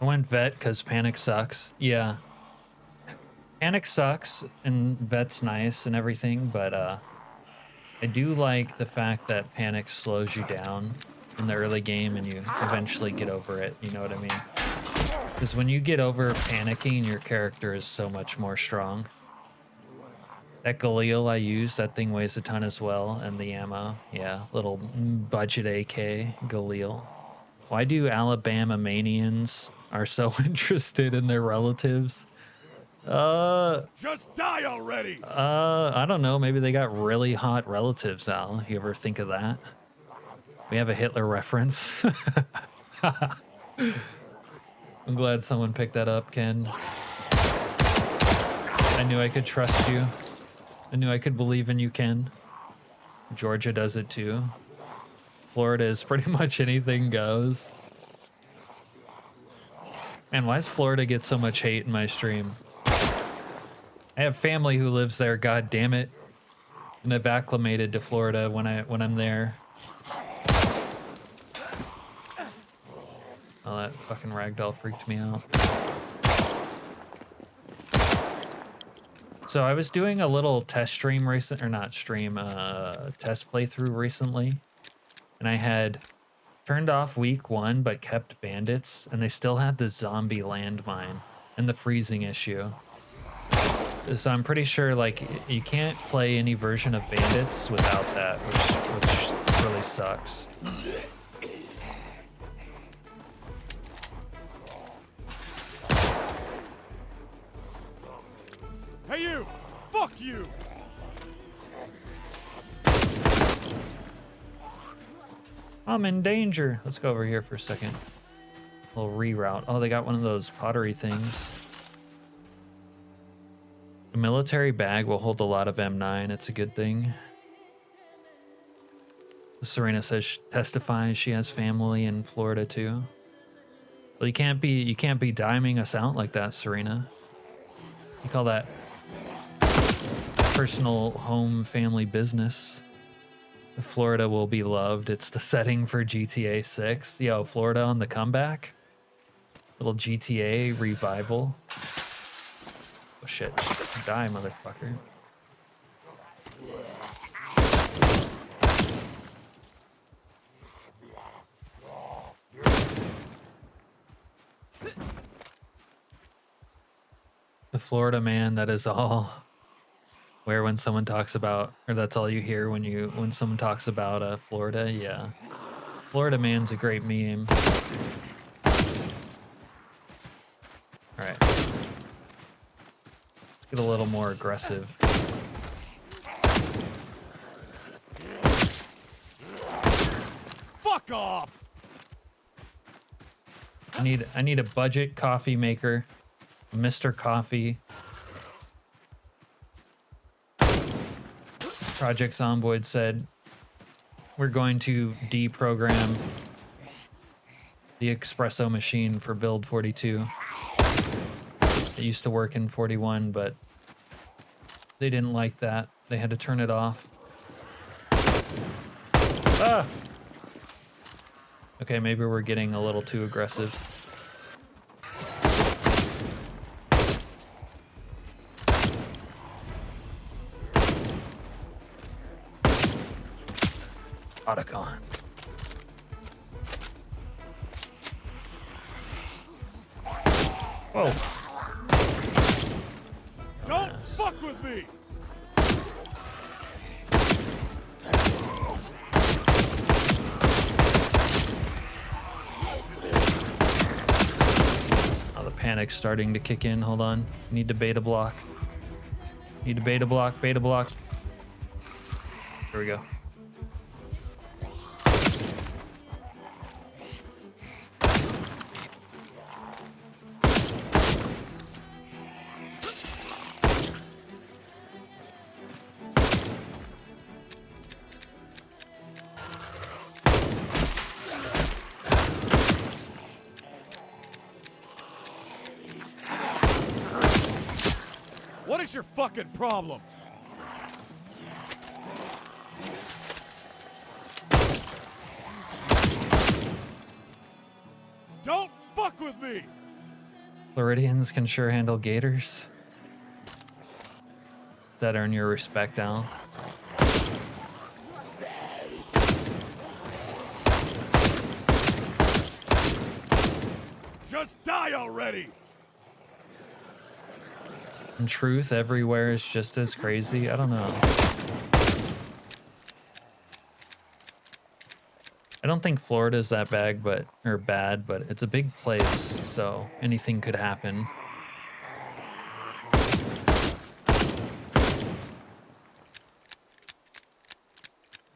I went vet because panic sucks. Yeah. Panic sucks and vet's nice and everything, but I do like the fact that panic slows you down in the early game and you eventually get over it, you know what I mean? Because when you get over panicking, your character is so much more strong. That Galil I use, that thing weighs a ton as well, and the ammo, yeah, little budget AK Galil. Why do Alabama-manians are so interested in their relatives? Just die already! I don't know. Maybe they got really hot relatives, Al. You ever think of that? We have a Hitler reference. I'm glad someone picked that up, Ken. I knew I could trust you. I knew I could believe in you, Ken. Georgia does it too. Florida is pretty much anything goes. Man, why does Florida get so much hate in my stream? I have family who lives there, god damn it. And I've acclimated to Florida when I'm there. Oh, that fucking ragdoll freaked me out. So I was doing a little test stream recent, or not stream, test playthrough recently. And I had turned off week 1, but kept bandits, and they still had the zombie landmine and the freezing issue. So I'm pretty sure, like, you can't play any version of bandits without that, which really sucks. Hey you! Fuck you! I'm in danger. Let's go over here for a second. A little reroute. Oh, they got one of those pottery things. A military bag will hold a lot of M9. It's a good thing. Serena says testifies she has family in Florida too. Well, you can't be diming us out like that, Serena. You call that personal home family business. Florida will be loved. It's the setting for GTA 6. Yo, Florida on the comeback. Little GTA revival. Oh shit. Die, motherfucker. The Florida man, that is all. Where when someone talks about, or that's all you hear when someone talks about Florida, yeah. Florida man's a great meme. All right. Let's get a little more aggressive. Fuck off! I need a budget coffee maker, Mr. Coffee. Project Zomboid said, we're going to deprogram the espresso machine for build 42. It used to work in 41, but they didn't like that. They had to turn it off. Ah! Okay, maybe we're getting a little too aggressive. Emoticon. Whoa. Don't fuck with me! Oh, the panic's starting to kick in. Hold on. Need to beta block. Need to beta block, beta block. Here we go. What is your fucking problem? Don't fuck with me! Floridians can sure handle gators. Does that earn your respect, Al? Just die already! In truth, everywhere is just as crazy. I don't know. I don't think Florida's that bad, but it's a big place, so anything could happen.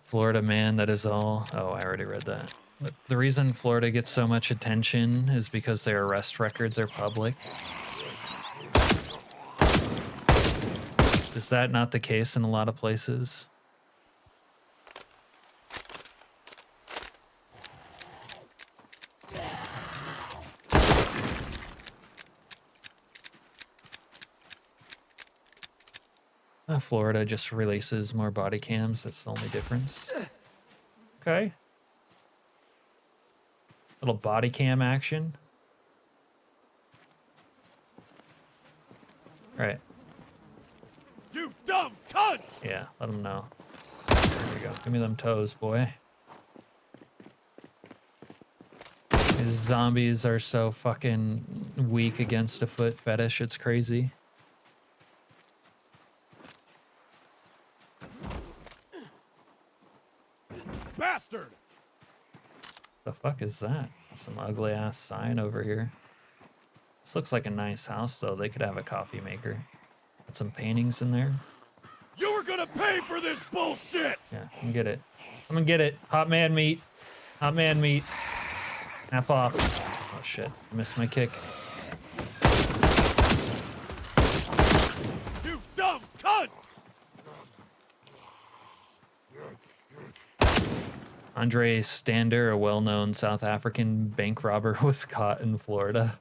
Florida man, that is all. Oh, I already read that. The reason Florida gets so much attention is because their arrest records are public. Is that not the case in a lot of places? Florida just releases more body cams. That's the only difference. Okay. Little body cam action. All right. You dumb cunt! Yeah, let them know. There we go. Give me them toes, boy. These zombies are so fucking weak against a foot fetish. It's crazy. Bastard! The fuck is that? Some ugly ass sign over here. This looks like a nice house though. They could have a coffee maker. Got some paintings in there. You were gonna pay for this bullshit! Yeah, I'm gonna get it. I'm gonna get it. Hot man meat. Hot man meat. Half off. Oh shit, I missed my kick. You dumb cunt! Andre Stander, a well-known South African bank robber, was caught in Florida.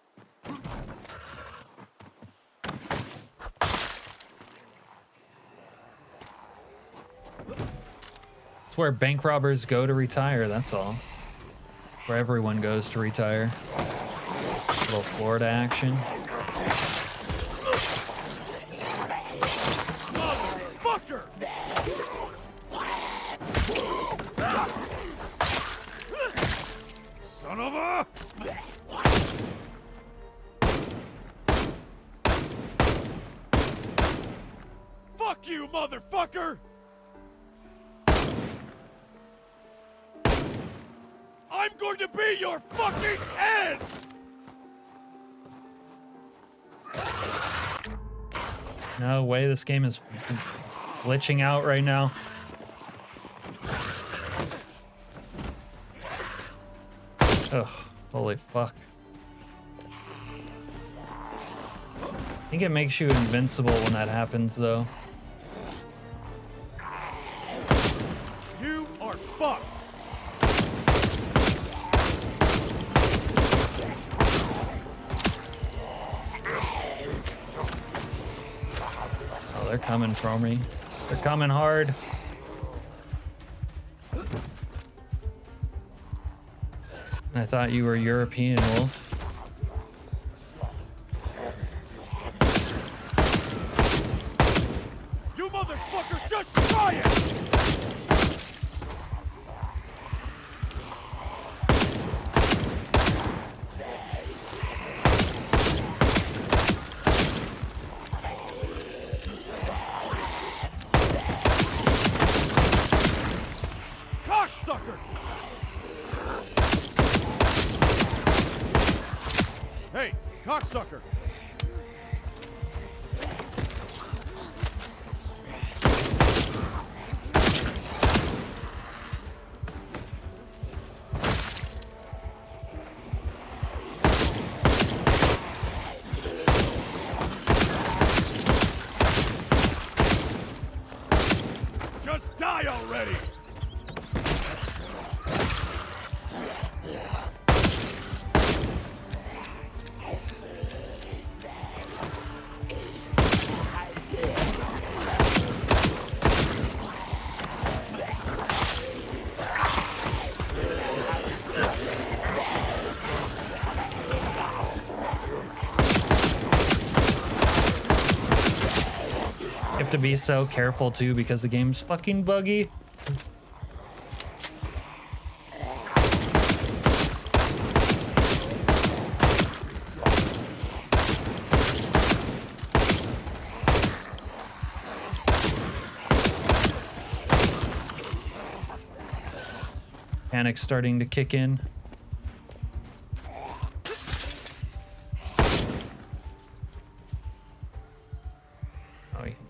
It's where bank robbers go to retire, that's all. Where everyone goes to retire. Little Florida action. Motherfucker! Son of a... Fuck you, motherfucker! I'm going to be your fucking end! No way, this game is glitching out right now. Ugh, holy fuck. I think it makes you invincible when that happens, though. You are fucked! Oh, they're coming for me. They're coming hard. I thought you were European, Wolf. You motherfucker, just try it! Cocksucker! Hey, cocksucker! Just die already! You have to be so careful too because the game's fucking buggy. Panic's starting to kick in.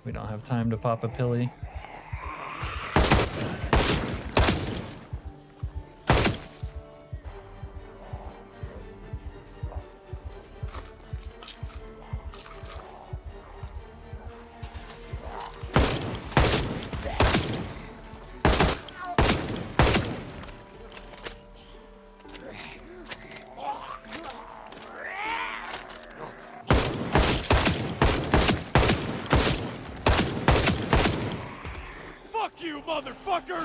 We don't have time to pop a pilly. Fuck you, motherfucker!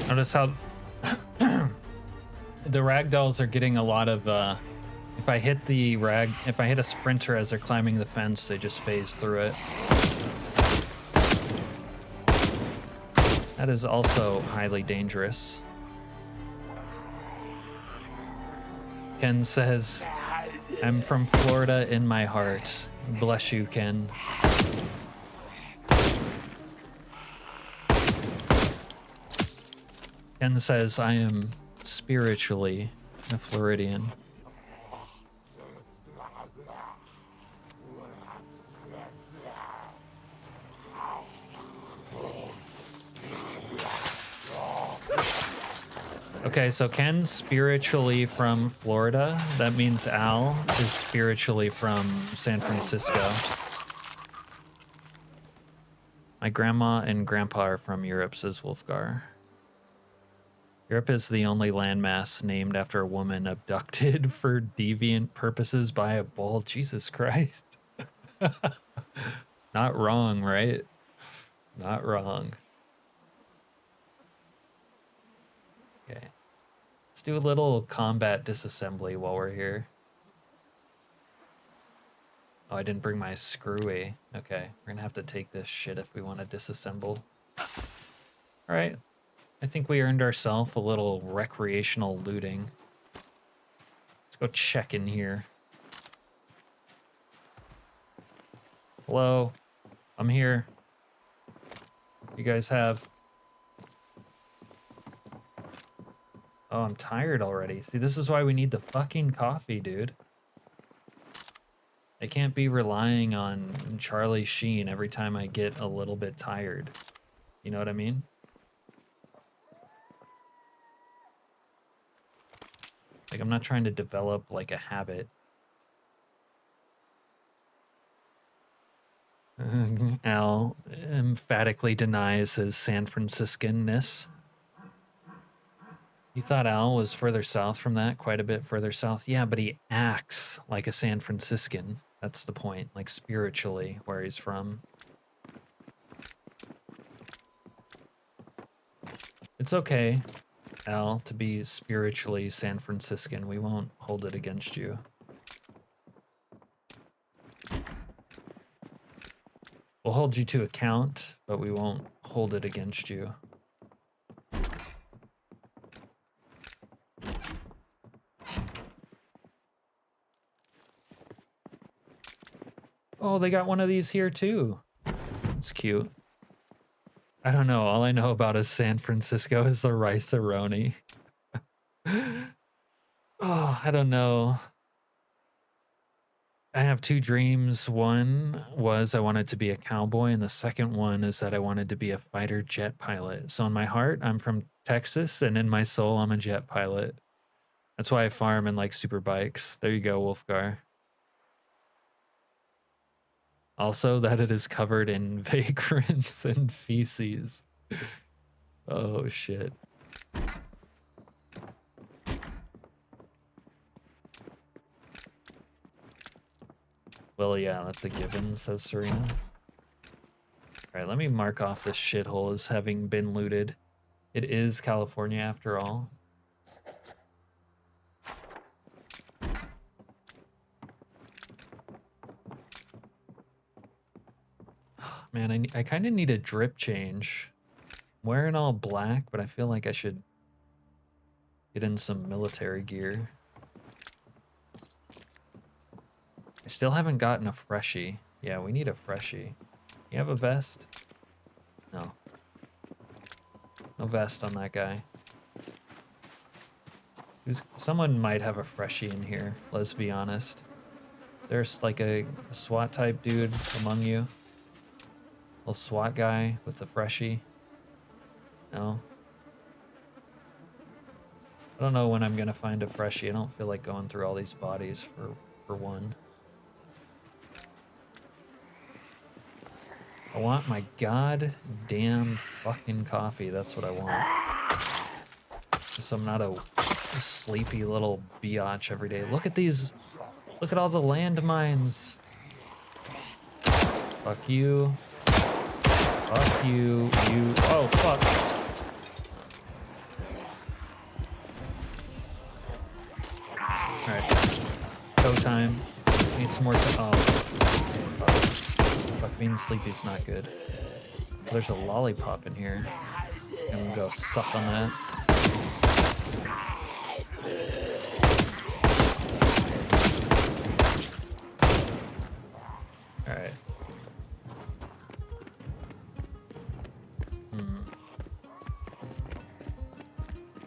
Notice how the ragdolls are getting a lot of if I hit a sprinter as they're climbing the fence, they just phase through it. That is also highly dangerous. Ken says, I'm from Florida in my heart. Bless you, Ken. Ken says, I am spiritually a Floridian. Okay, so Ken's spiritually from Florida. That means Al is spiritually from San Francisco. My grandma and grandpa are from Europe, says Wolfgar. Europe is the only landmass named after a woman abducted for deviant purposes by a bull. Jesus Christ. Not wrong, right? Not wrong. Okay. Let's do a little combat disassembly while we're here. Oh, I didn't bring my screwy. Okay, we're gonna have to take this shit if we want to disassemble. All right, I think we earned ourselves a little recreational looting. Let's go check in here. Hello, I'm here. You guys have... Oh, I'm tired already. See, this is why we need the fucking coffee, dude. I can't be relying on Charlie Sheen every time I get a little bit tired. You know what I mean? Like, I'm not trying to develop, like, a habit. Al emphatically denies his San Franciscan-ness. You thought Al was further south from that? Quite a bit further south? Yeah, but he acts like a San Franciscan. That's the point, like, spiritually, where he's from. It's okay, Al, to be spiritually San Franciscan. We won't hold it against you. We'll hold you to account, but we won't hold it against you. Oh, they got one of these here too. It's cute. I don't know. All I know about is San Francisco is the rice-a-roni. Oh, I don't know. I have two dreams. One was I wanted to be a cowboy, and the second one is that I wanted to be a fighter jet pilot. So in my heart, I'm from Texas, and in my soul, I'm a jet pilot. That's why I farm and like super bikes. There you go, Wolfgar. Also, that it is covered in vagrants and feces. Oh, shit. Well, yeah, that's a given, says Serena. All right, let me mark off this shithole as having been looted. It is California after all. Man, I kind of need a drip change. I'm wearing all black, but I feel like I should get in some military gear. I still haven't gotten a freshie. Yeah, we need a freshie. You have a vest? No. No vest on that guy. Someone might have a freshie in here, let's be honest. There's like a SWAT type dude among you. Little SWAT guy with the freshie. No. I don't know when I'm gonna find a freshie. I don't feel like going through all these bodies for one. I want my goddamn fucking coffee. That's what I want. So I'm not a sleepy little biatch every day. Look at these. Look at all the landmines. Fuck you. Fuck you. You. Oh, fuck. Alright. Go time. Need some more time. Oh. Fuck, being sleepy's not good. There's a lollipop in here. I'm gonna go suck on that. Alright.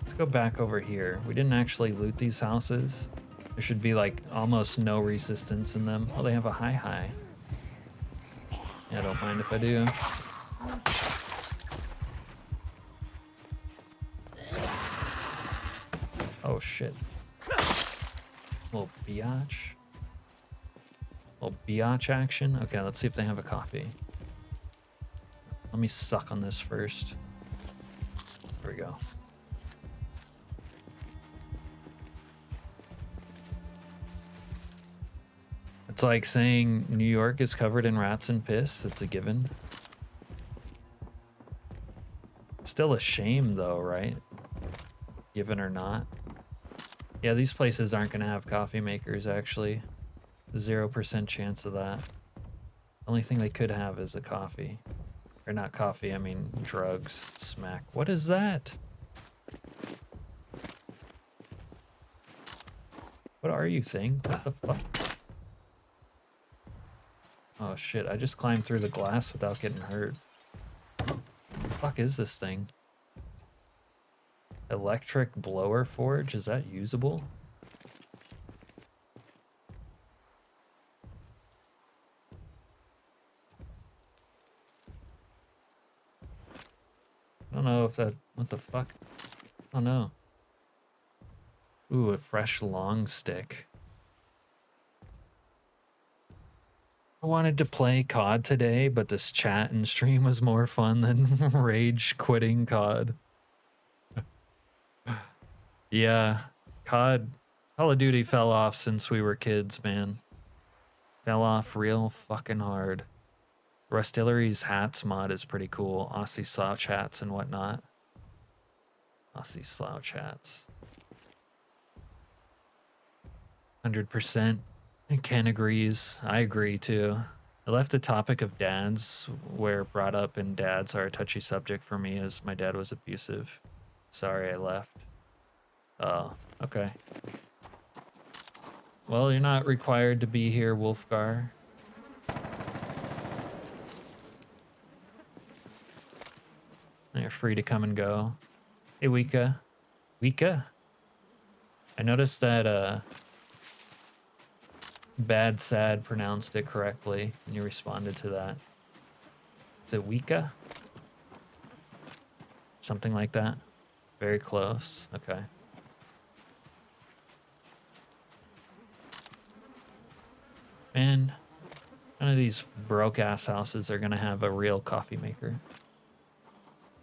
Let's go back over here. We didn't actually loot these houses. There should be like almost no resistance in them. Oh, they have a high. Yeah, I don't mind if I do. Oh shit. Little biatch. Little biatch action. Okay, let's see if they have a coffee. Let me suck on this first. There we go. It's like saying New York is covered in rats and piss. It's a given. Still a shame though, right? Given or not. Yeah, these places aren't going to have coffee makers, actually. 0% chance of that. Only thing they could have is a coffee. Or not coffee, I mean drugs. Smack. What is that? What are you, thing? What the fuck? Oh shit, I just climbed through the glass without getting hurt. What the fuck is this thing? Electric blower forge? Is that usable? I don't know if that... What the fuck? Oh no. Ooh, a fresh long stick. I wanted to play COD today, but this chat and stream was more fun than rage quitting COD. Yeah, Call of Duty fell off since we were kids, man. Fell off real fucking hard. Rustillery's hats mod is pretty cool. Aussie slouch hats and whatnot. Aussie slouch hats. 100%. Ken agrees. I agree too. I left the topic of dads, where brought up in dads are a touchy subject for me as my dad was abusive. Sorry I left. Oh, okay. Well, you're not required to be here, Wolfgar. You're free to come and go. Hey, Wika. Wika? I noticed that, Bad Sad pronounced it correctly, and you responded to that. Is it Wika? Something like that? Very close. Okay. Man, none of these broke-ass houses are gonna have a real coffee maker.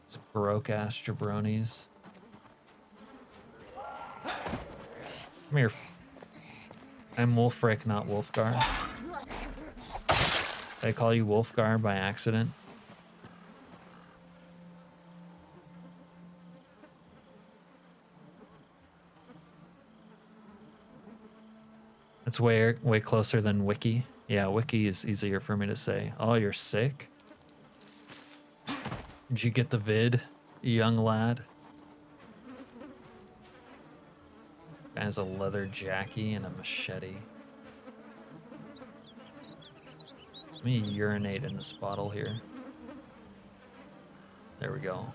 These broke-ass jabronis. Come here. I'm Wolfric, not Wolfgar. Did I call you Wolfgar by accident? It's way closer than Wiki. Yeah, Wiki is easier for me to say. Oh, you're sick? Did you get the vid, young lad? Guy has a leather jacket and a machete. Let me urinate in this bottle here. There we go.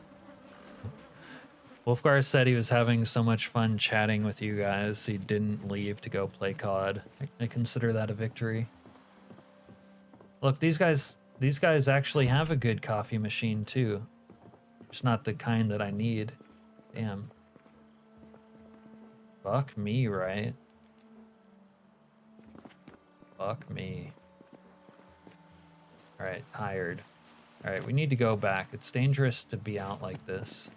Wolfgar said he was having so much fun chatting with you guys, he didn't leave to go play COD. I consider that a victory. Look, these guys actually have a good coffee machine too. It's not the kind that I need. Damn. Fuck me, right? Fuck me. Alright, tired. Alright, we need to go back. It's dangerous to be out like this.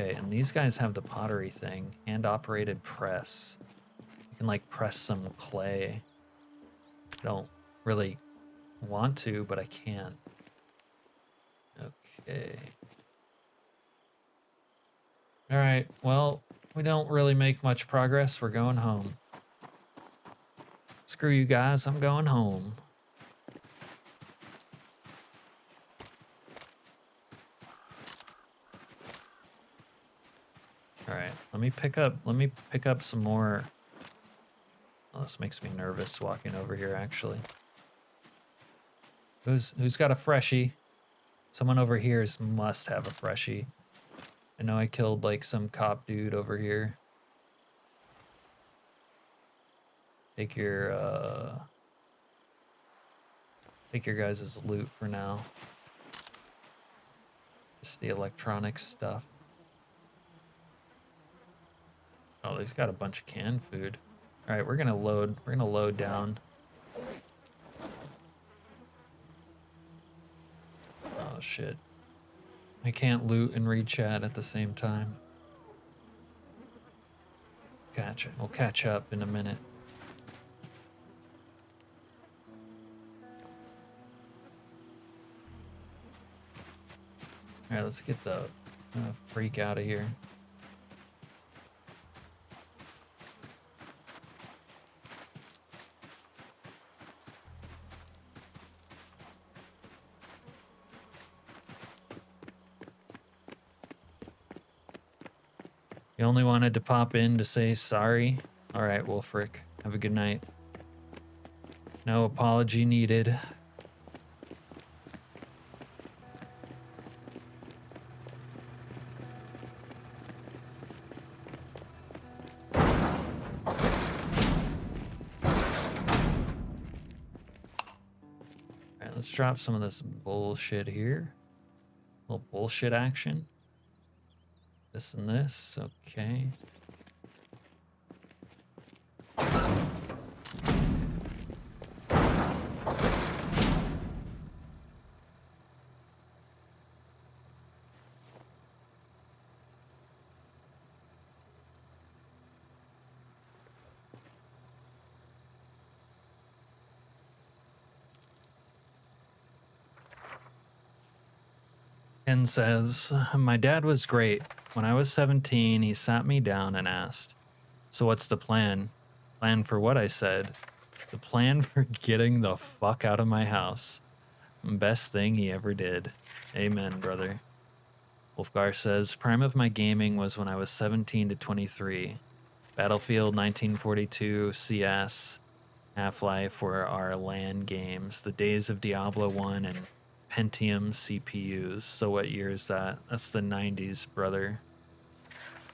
Okay, and these guys have the pottery thing. Hand-operated press. You can, like, press some clay. I don't really want to, but I can. Okay. Alright, well, we don't really make much progress. We're going home. Screw you guys, I'm going home. All right, let me pick up some more. Oh, this makes me nervous walking over here, actually. Who's got a freshie? Someone over here must have a freshie. I know I killed like some cop dude over here. Take your guys' loot for now. Just the electronic stuff. Oh, he's got a bunch of canned food. All right, we're gonna load down. Oh Oh shit. I can't loot and read chat at the same time. Gotcha. We'll catch up in a minute. Alright, let's get the freak out of here. You only wanted to pop in to say sorry? Alright, Wolfric. Have a good night. No apology needed. Alright, let's drop some of this bullshit here. A little bullshit action. This and this, okay. Ken says, my dad was great. When I was 17, he sat me down and asked, so what's the plan? Plan for what, I said. The plan for getting the fuck out of my house. Best thing he ever did. Amen, brother. Wolfgar says, prime of my gaming was when I was 17 to 23. Battlefield 1942, CS, Half-Life were our LAN games. The days of Diablo 1 and Pentium CPUs. So what year is that? That's the 90s, brother.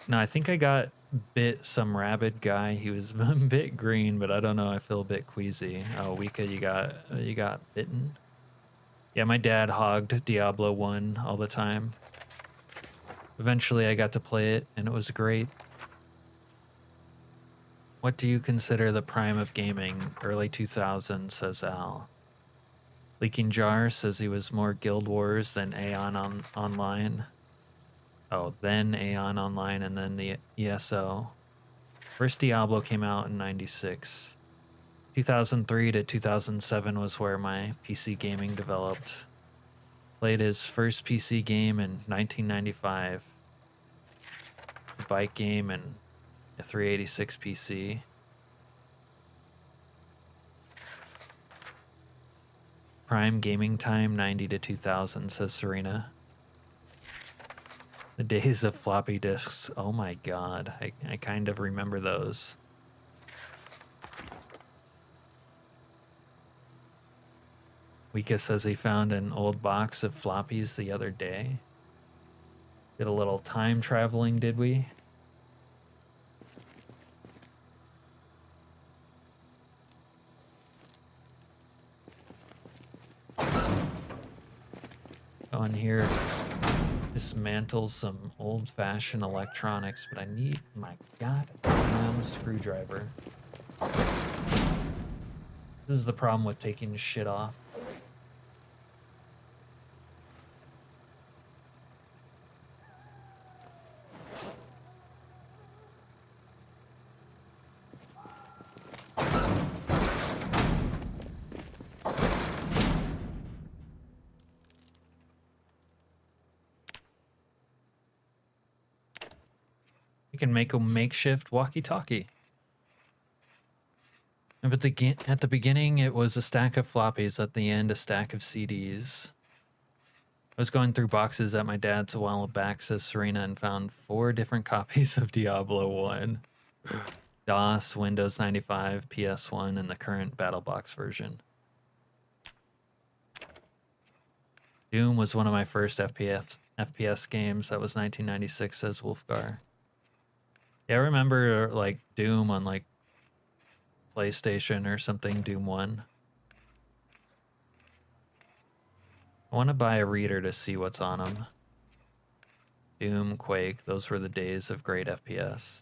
No, I think I got bit some rabid guy. He was a bit green, but I don't know. I feel a bit queasy. Oh, Wika, you got bitten? Yeah, my dad hogged Diablo 1 all the time. Eventually I got to play it, and it was great. What do you consider the prime of gaming? Early 2000s, says Al. Leaking Jar says he was more Guild Wars than Aeon Online. Oh, then Aeon Online and then the ESO. First Diablo came out in 96. 2003 to 2007 was where my PC gaming developed. Played his first PC game in 1995. A bike game and a 386 PC. Prime gaming time 90 to 2000, says Serena. The days of floppy disks. Oh my god. I kind of remember those. Wika says he found an old box of floppies the other day. Did a little time traveling, did we? Go in here, dismantle some old-fashioned electronics, but I need my goddamn screwdriver. This is the problem with taking shit off. You can make a makeshift walkie-talkie. But at the beginning, it was a stack of floppies. At the end, a stack of CDs. I was going through boxes at my dad's a while back, says Serena, and found 4 different copies of Diablo 1. DOS, Windows 95, PS1, and the current BattleBox version. Doom was one of my first FPS games. That was 1996, says Wolfgar. Yeah, I remember like Doom on like PlayStation or something, Doom 1. I want to buy a reader to see what's on them. Doom, Quake, those were the days of great FPS.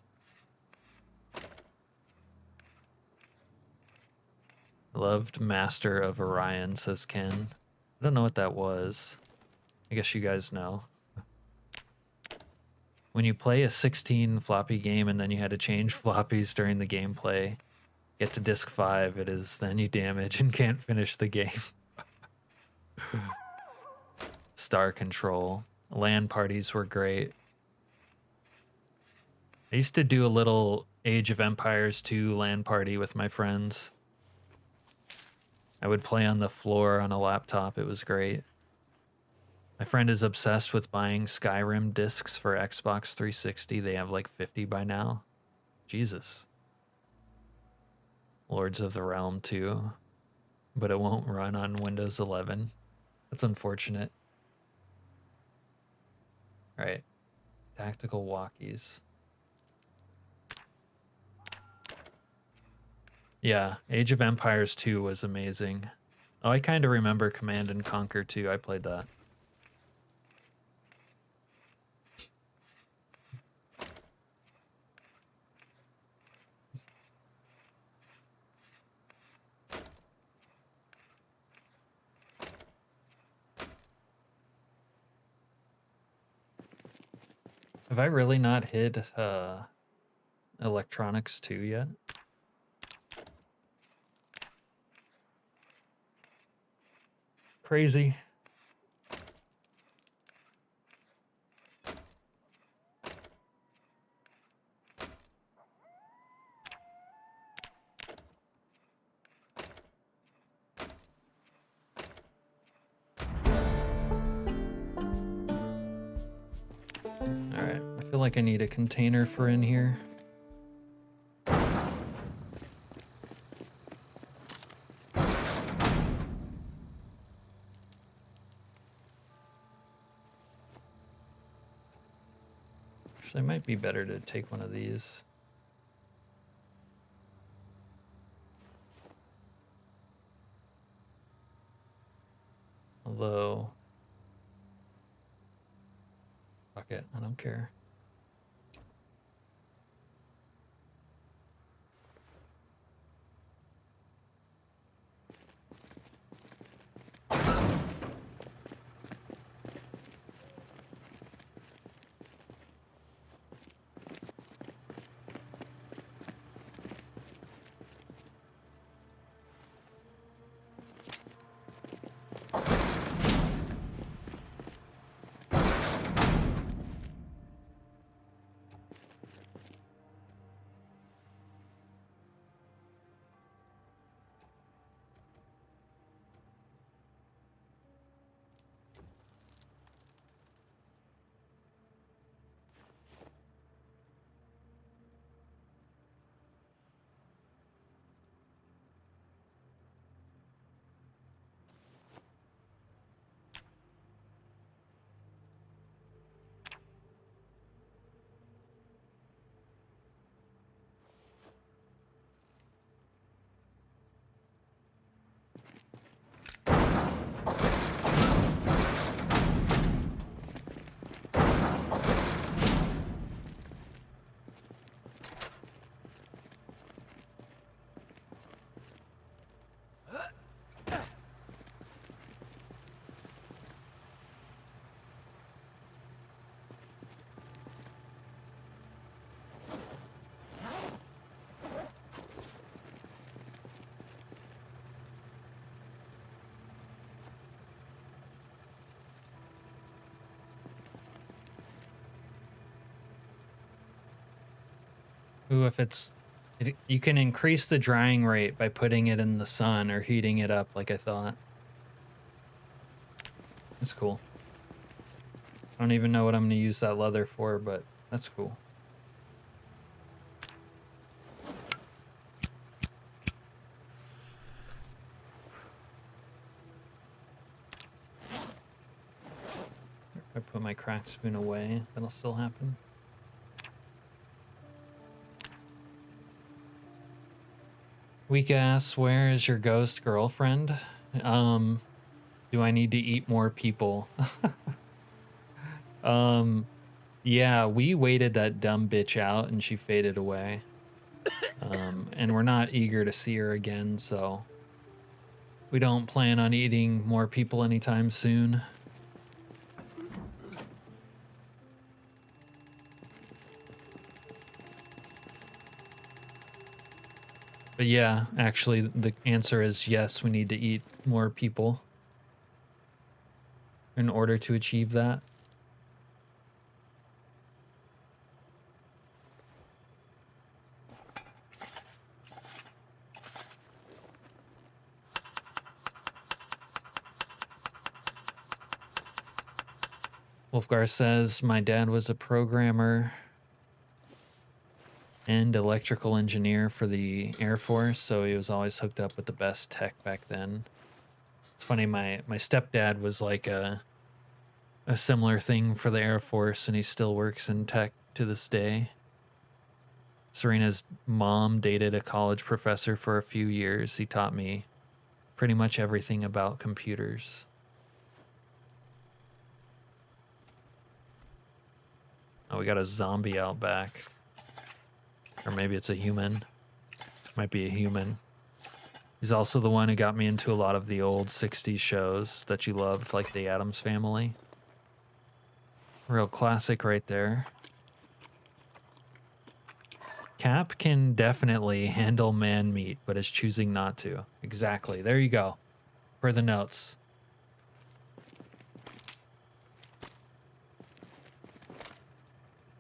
Loved Master of Orion, says Ken. I don't know what that was. I guess you guys know. When you play a 16 floppy game and then you had to change floppies during the gameplay, get to disc 5, it is then you damage and can't finish the game. Star Control. LAN parties were great. I used to do a little Age of Empires 2 LAN party with my friends. I would play on the floor on a laptop. It was great. My friend is obsessed with buying Skyrim discs for Xbox 360. They have like 50 by now. Jesus. Lords of the Realm 2. But it won't run on Windows 11. That's unfortunate. All right. Tactical walkies. Yeah, Age of Empires 2 was amazing. Oh, I kind of remember Command and Conquer 2. I played that. Have I really not hit Electronics 2 yet? Crazy. Alright, I feel like I need a container for in here. Actually, it might be better to take one of these. Although, fuck it, I don't care. Ooh, if it's... you can increase the drying rate by putting it in the sun or heating it up like I thought. That's cool. I don't even know what I'm going to use that leather for, but that's cool. If I put my crack spoon away, that'll still happen. Weak ass, where is your ghost girlfriend? Do I need to eat more people? Yeah, we waited that dumb bitch out and she faded away. And we're not eager to see her again, so we don't plan on eating more people anytime soon. But yeah, actually, the answer is yes, we need to eat more people in order to achieve that. Wolfgar says, my dad was a programmer and electrical engineer for the Air Force, so he was always hooked up with the best tech back then. It's funny, my stepdad was like a similar thing for the Air Force, and he still works in tech to this day. Serena's mom dated a college professor for a few years. He taught me pretty much everything about computers. Oh, we got a zombie out back. Or maybe it's a human. Might be a human. He's also the one who got me into a lot of the old 60s shows that you loved, like The Addams Family. Real classic right there. Cap can definitely handle man meat, but is choosing not to. Exactly. There you go. For the notes.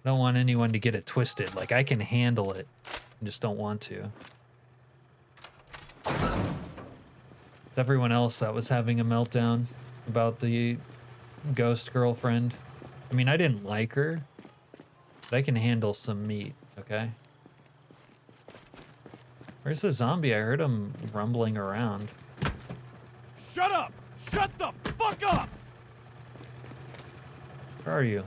I don't want anyone to get it twisted. Like, I can handle it. I just don't want to. It's everyone else that was having a meltdown about the ghost girlfriend. I mean, I didn't like her, but I can handle some meat, okay? Where's the zombie? I heard him rumbling around. Shut up! Shut the fuck up! Where are you?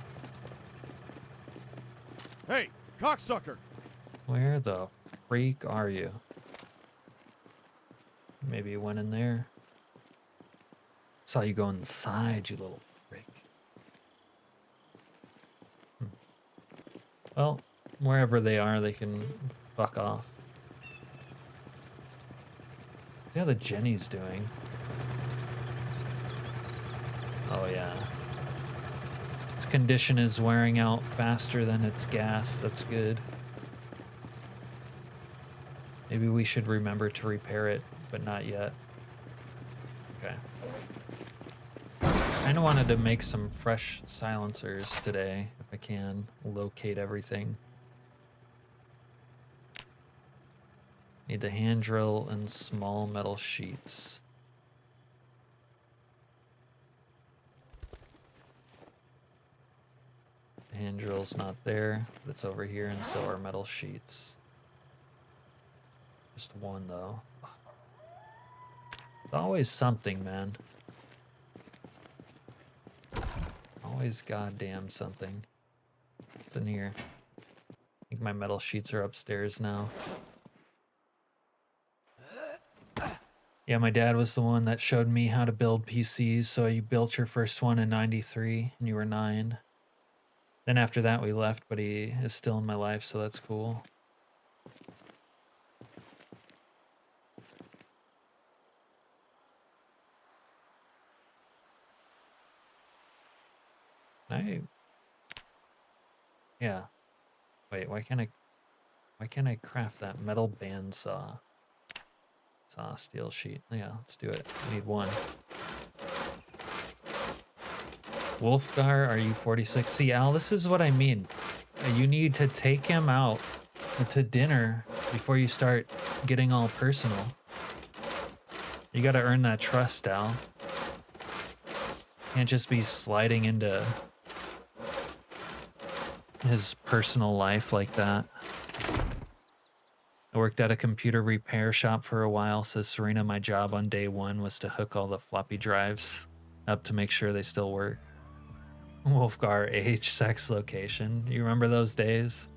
Hey, cocksucker! Where the freak are you? Maybe you went in there. Saw you go inside, you little freak. Well, wherever they are, they can fuck off. See how the Jenny's doing. Oh yeah. Its condition is wearing out faster than its gas. That's good. Maybe we should remember to repair it, but not yet. Okay. Kinda wanted to make some fresh silencers today, if I can. Locate everything. Need the hand drill and small metal sheets. The hand drill's not there, but it's over here, and so are metal sheets. Just one, though. It's always something, man. Always goddamn something. What's in here? I think my metal sheets are upstairs now. Yeah, my dad was the one that showed me how to build PCs, so you built your first one in '93, and you were 9. Then after that we left, but he is still in my life, so that's cool. Yeah. Wait, why can't I craft that metal bandsaw? Saw steel sheet. Yeah, let's do it. I need one. Wolfgar, are you 46? See, Al, this is what I mean. You need to take him out to dinner before you start getting all personal. You gotta earn that trust, Al. Can't just be sliding into his personal life like that. I worked at a computer repair shop for a while, says Serena. My job on day one was to hook all the floppy drives up to make sure they still work. Wolfgar, age, sex, location. You remember those days?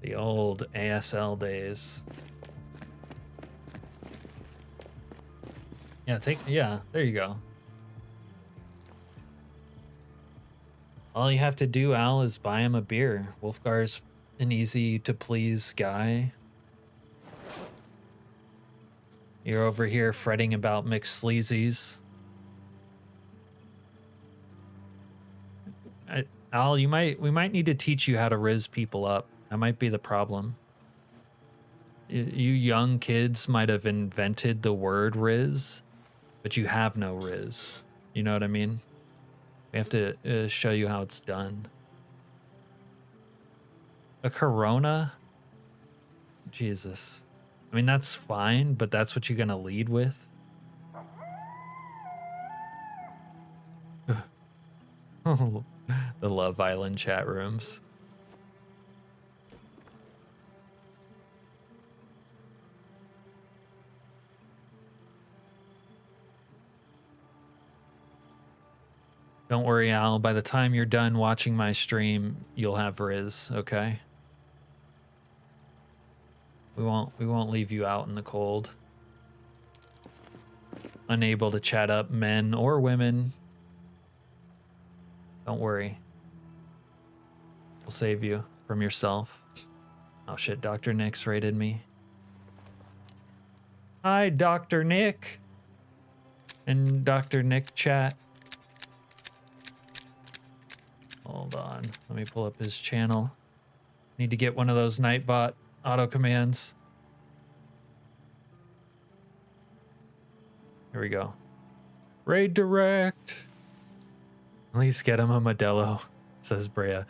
The old ASL days. Yeah, there you go. All you have to do, Al, is buy him a beer. Wolfgar's an easy to please guy. You're over here fretting about mixed sleazies. Al, we might need to teach you how to riz people up. That might be the problem. You young kids might have invented the word riz, but you have no riz. You know what I mean? We have to show you how it's done. A Corona? Jesus. I mean, that's fine, but that's what you're gonna lead with? The Love Island chat rooms. Don't worry, Al. By the time you're done watching my stream, you'll have Riz, okay? We won't leave you out in the cold. Unable to chat up men or women. Don't worry. We'll save you from yourself. Oh shit, Dr. Nick's raided me. Hi, Dr. Nick. And Dr. Nick chat. Hold on, let me pull up his channel. Need to get one of those Nightbot auto commands. Here we go. Raid direct. At least get him a Modelo, says Brea.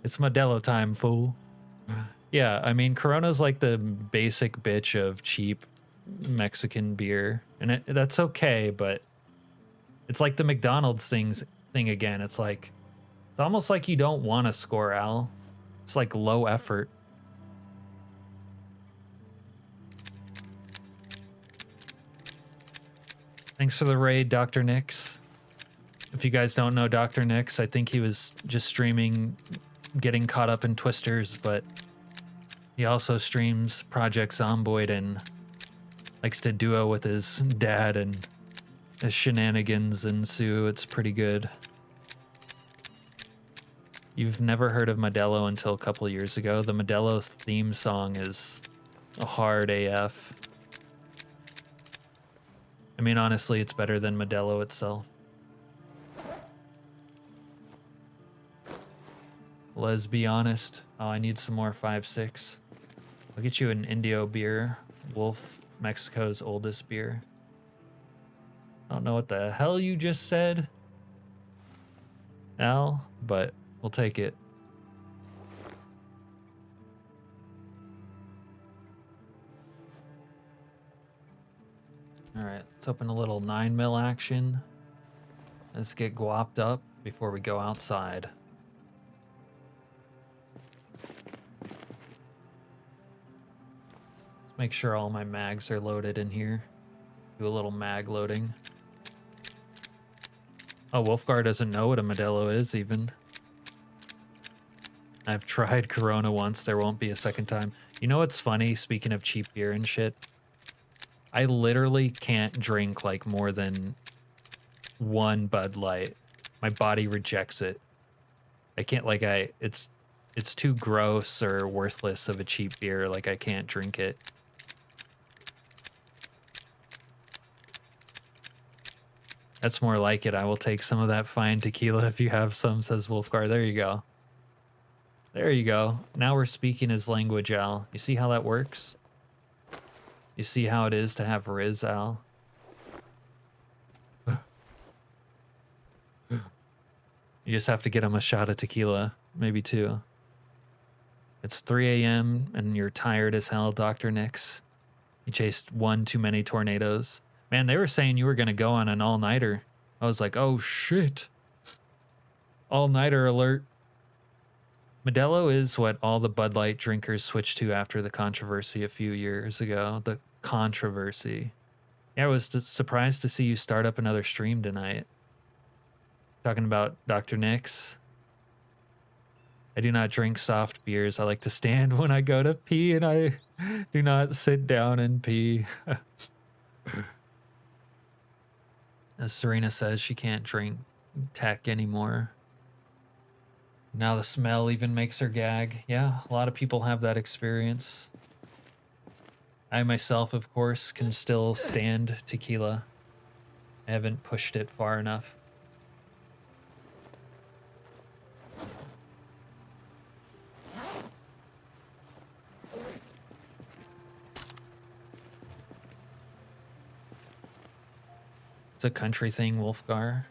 It's Modelo time, fool. Yeah, I mean, Corona's like the basic bitch of cheap Mexican beer. And that's okay, but it's like the McDonald's thing again. It's like, it's almost like you don't want to score, Al. It's like low effort. Thanks for the raid, Dr. Nix. If you guys don't know Dr. Nix, I think he was just streaming getting caught up in Twisters, but he also streams Project Zomboid and likes to duo with his dad, and his shenanigans ensue. It's pretty good. You've never heard of Modelo until a couple of years ago. The Modelo theme song is a hard AF. I mean, honestly, it's better than Modelo itself. Let's be honest. Oh, I need some more 5-6. I'll get you an Indio beer. Wolf, Mexico's oldest beer. I don't know what the hell you just said, Al, but we'll take it. All right, let's open a little 9mm action. Let's get guapped up before we go outside. Let's make sure all my mags are loaded in here. Do a little mag loading. Oh, Wolfgar doesn't know what a Modelo is even. I've tried Corona once, there won't be a second time. You know what's funny, speaking of cheap beer and shit? I literally can't drink like more than one Bud Light. My body rejects it. I can't, like, it's too gross or worthless of a cheap beer, like I can't drink it. That's more like it. I will take some of that fine tequila if you have some, says Wolfgar. There you go. There you go. Now we're speaking his language, Al. You see how that works? You see how it is to have Riz, Al? You just have to get him a shot of tequila, maybe two. It's 3 a.m. and you're tired as hell, Dr. Nix. You chased one too many tornadoes. Man, they were saying you were going to go on an all-nighter. I was like, oh shit. All-nighter alert. Modelo is what all the Bud Light drinkers switched to after the controversy a few years ago. The controversy. Yeah, I was surprised to see you start up another stream tonight. Talking about Dr. Nix. I do not drink soft beers. I like to stand when I go to pee, and I do not sit down and pee. As Serena says, she can't drink tech anymore. Now the smell even makes her gag. Yeah, a lot of people have that experience. I myself, of course, can still stand tequila. I haven't pushed it far enough. It's a country thing, Wolfgar.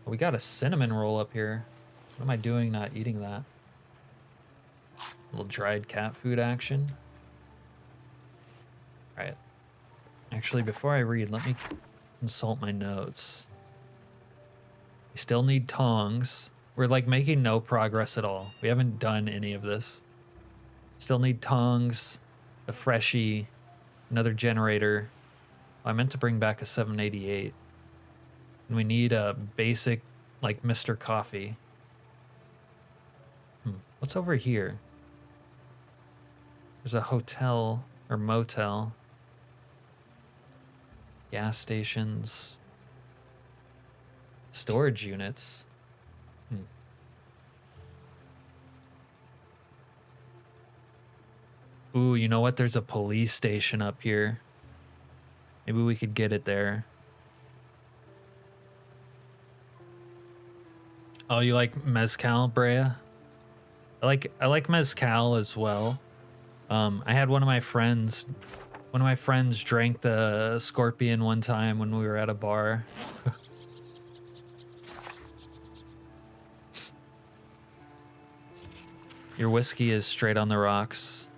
We got a cinnamon roll up here. What am I doing not eating that? A little dried cat food action. All right. Actually, before I read, let me consult my notes. We still need tongs. We're like making no progress at all. We haven't done any of this. Still need tongs, a freshie, another generator. I meant to bring back a 788. And we need a basic, like, Mr. Coffee. What's over here? There's a hotel or motel. Gas stations. Storage units. Ooh, you know what? There's a police station up here. Maybe we could get it there. Oh, you like mezcal, Brea? I like mezcal as well. I had one of my friends drank the Scorpion one time when we were at a bar. Your whiskey is straight on the rocks.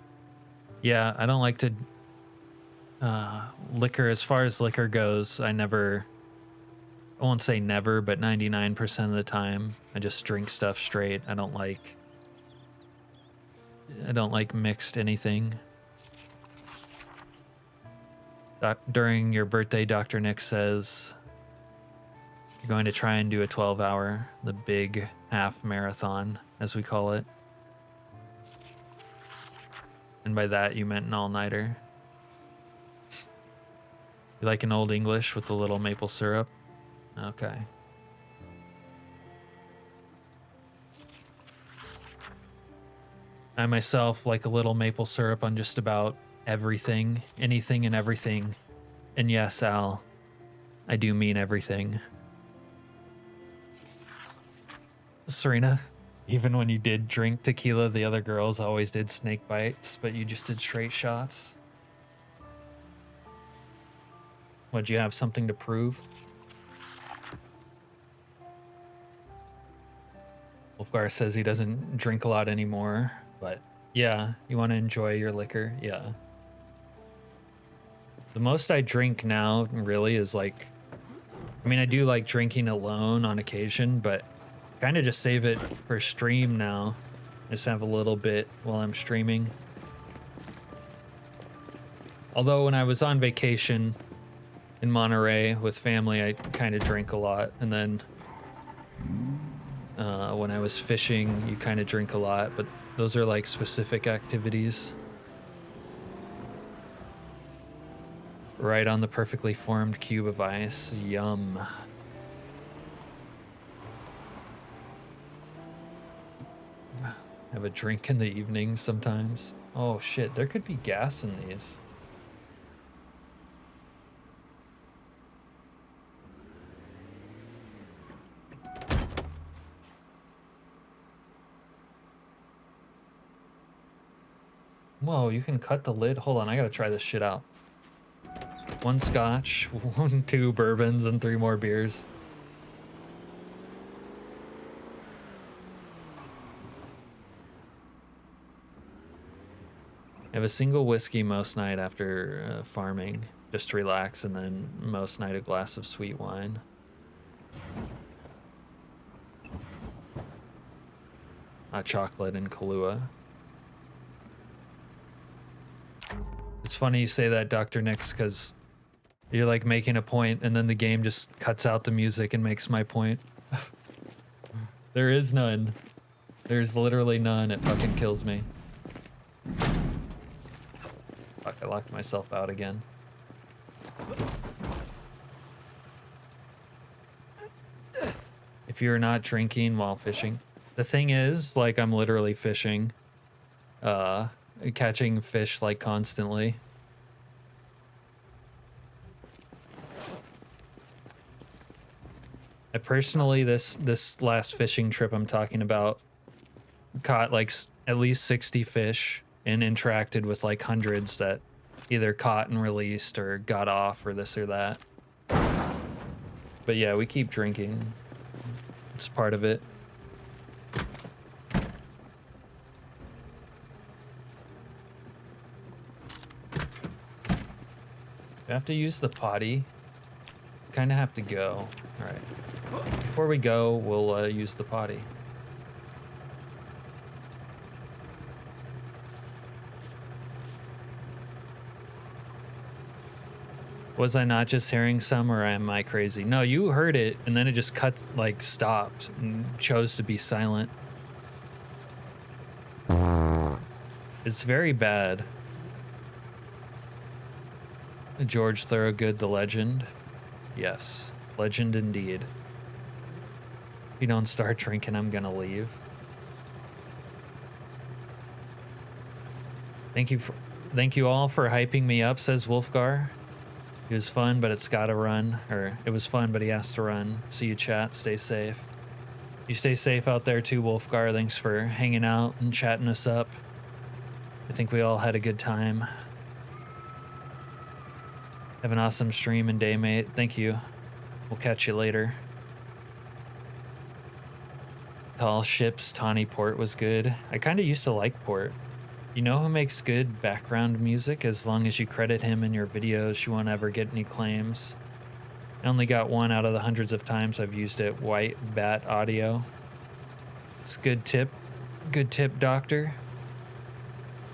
Yeah, I don't like to liquor. As far as liquor goes, I won't say never, but 99% of the time I just drink stuff straight. I don't like mixed anything. During your birthday, Dr. Nick says you're going to try and do a 12-hour, the big half marathon, as we call it. And by that, you meant an all-nighter. You like an Old English with the little maple syrup? Okay. I myself like a little maple syrup on just about everything, anything and everything. And yes, Al, I do mean everything. Serena, even when you did drink tequila, the other girls always did snake bites, but you just did straight shots. Would you have something to prove? Wolfgar says he doesn't drink a lot anymore, but yeah, you want to enjoy your liquor? Yeah. The most I drink now really is like, I mean, I do like drinking alone on occasion, but kind of just save it for stream now. Just have a little bit while I'm streaming. Although when I was on vacation in Monterey with family, I kind of drank a lot. And then when I was fishing, you kind of drink a lot, but those are like specific activities. Right on the perfectly formed cube of ice. Yum. Have a drink in the evening sometimes. Oh shit, there could be gas in these. Whoa, you can cut the lid? Hold on, I gotta try this shit out. 1 scotch, 2 bourbons, and 3 more beers. I have a single whiskey most night after farming, just to relax, and then most night a glass of sweet wine. Hot chocolate and Kahlua. It's funny you say that, Dr. Nix, because you're like making a point and then the game just cuts out the music and makes my point. There is none. There's literally none. It fucking kills me. Fuck, I locked myself out again. If you're not drinking while fishing. The thing is, like, I'm literally fishing. Catching fish, like, constantly. I personally, this last fishing trip I'm talking about, caught, like, at least 60 fish and interacted with, like, hundreds that either caught and released or got off or this or that. But yeah, we keep drinking. It's part of it. We have to use the potty. Kind of have to go. All right. Before we go, we'll use the potty. Was I not just hearing some, or am I crazy? No, you heard it, and then it just cut, like, stopped and chose to be silent. It's very bad. George Thorogood, the legend. Yes, legend indeed. If you don't start drinking, I'm gonna leave. Thank you all for hyping me up, says Wolfgar. It was fun, but it's gotta run. Or, it was fun, but he has to run. See you, chat. Stay safe. You stay safe out there too, Wolfgar. Thanks for hanging out and chatting us up. I think we all had a good time. Have an awesome stream and day, mate. Thank you. We'll catch you later. Tall Ships, Tawny Port was good. I kind of used to like Port. You know who makes good background music? As long as you credit him in your videos, you won't ever get any claims. I only got one out of the hundreds of times I've used it. White Bat Audio. It's a good tip. Good tip, doctor.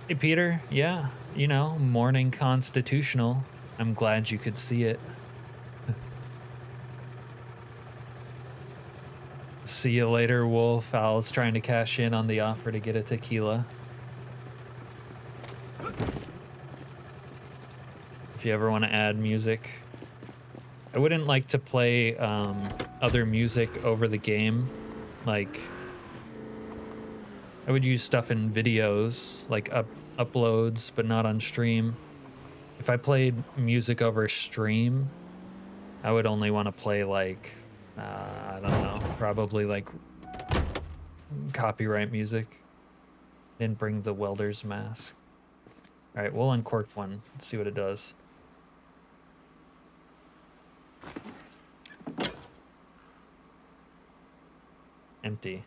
Hey, Peter. Yeah, you know, morning constitutional. I'm glad you could see it. See you later, Wolf. Al's trying to cash in on the offer to get a tequila. If you ever want to add music. I wouldn't like to play other music over the game. Like, I would use stuff in videos, like uploads, but not on stream. If I played music over stream, I would only want to play like, I don't know, probably like copyright music. Didn't bring the welder's mask. All right, we'll uncork one. Let's see what it does. Empty.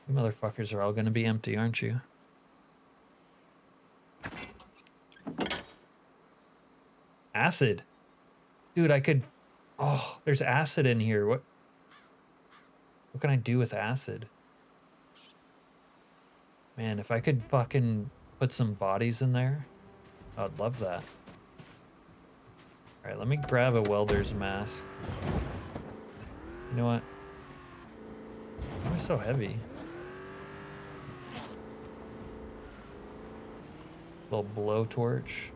You motherfuckers are all gonna be empty, aren't you? Acid. Dude, I could... Oh, there's acid in here. What can I do with acid? Man, if I could fucking put some bodies in there, I'd love that. All right, let me grab a welder's mask. You know what? Why am I so heavy? Little blowtorch.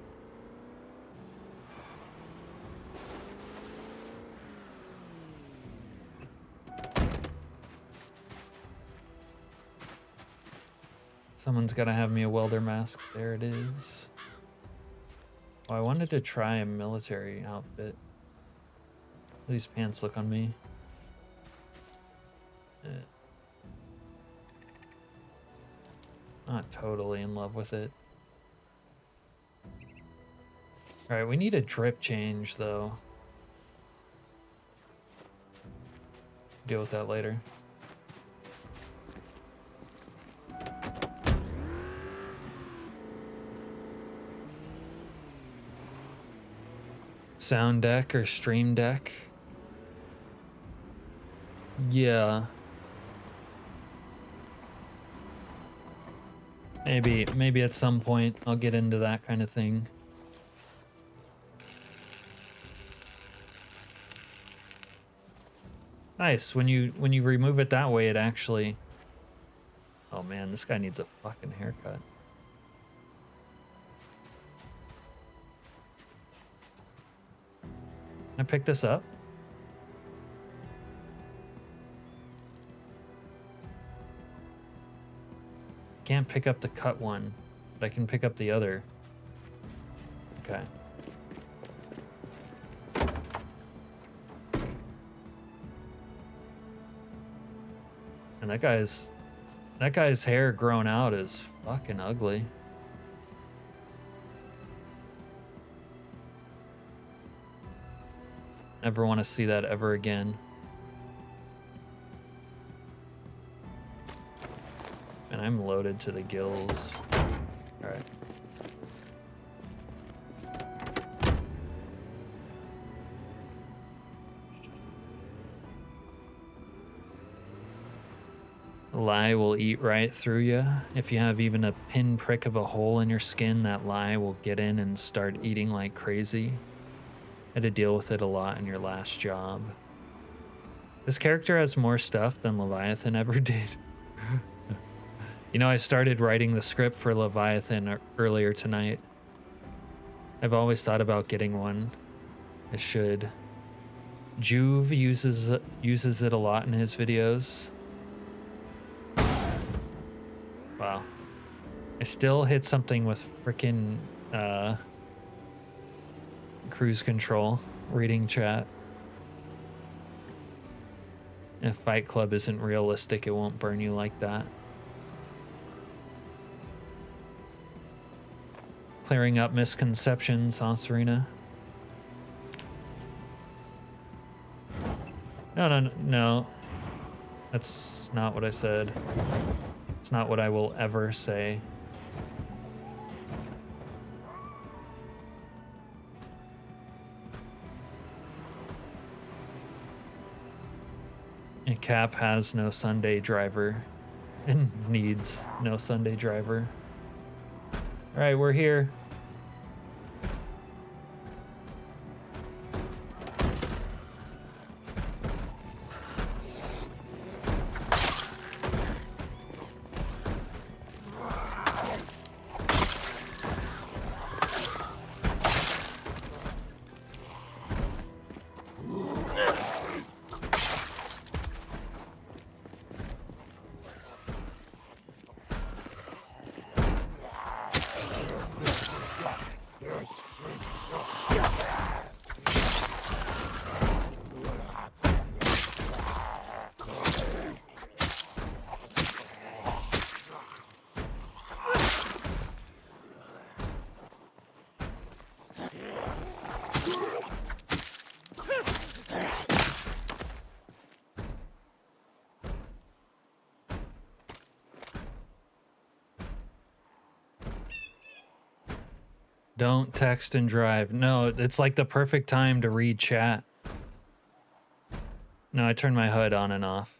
Someone's gotta have me a welder mask. There it is. Oh, I wanted to try a military outfit. These pants look on me. Not totally in love with it. Alright, we need a drip change though. Deal with that later. Sound deck or stream deck? Yeah. Maybe at some point I'll get into that kind of thing. Nice. When you remove it that way, it actually... Oh man, this guy needs a fucking haircut. Can I pick this up? Can't pick up the cut one, but I can pick up the other. Okay. And that guy's hair grown out is fucking ugly. Never want to see that ever again. And I'm loaded to the gills. All right. A lie will eat right through you. If you have even a pinprick of a hole in your skin, that lie will get in and start eating like crazy. Had to deal with it a lot in your last job. This character has more stuff than Leviathan ever did. You know, I started writing the script for Leviathan earlier tonight. I've always thought about getting one. I should. Juve uses it a lot in his videos. Wow. I still hit something with frickin' cruise control, reading chat. If Fight Club isn't realistic, it won't burn you like that. Clearing up misconceptions, huh, Serena? No. That's not what I said. It's not what I will ever say. And Cap has no Sunday driver and needs no Sunday driver. All right, we're here. Don't text and drive. No, it's like the perfect time to read chat. No, I turn my HUD on and off.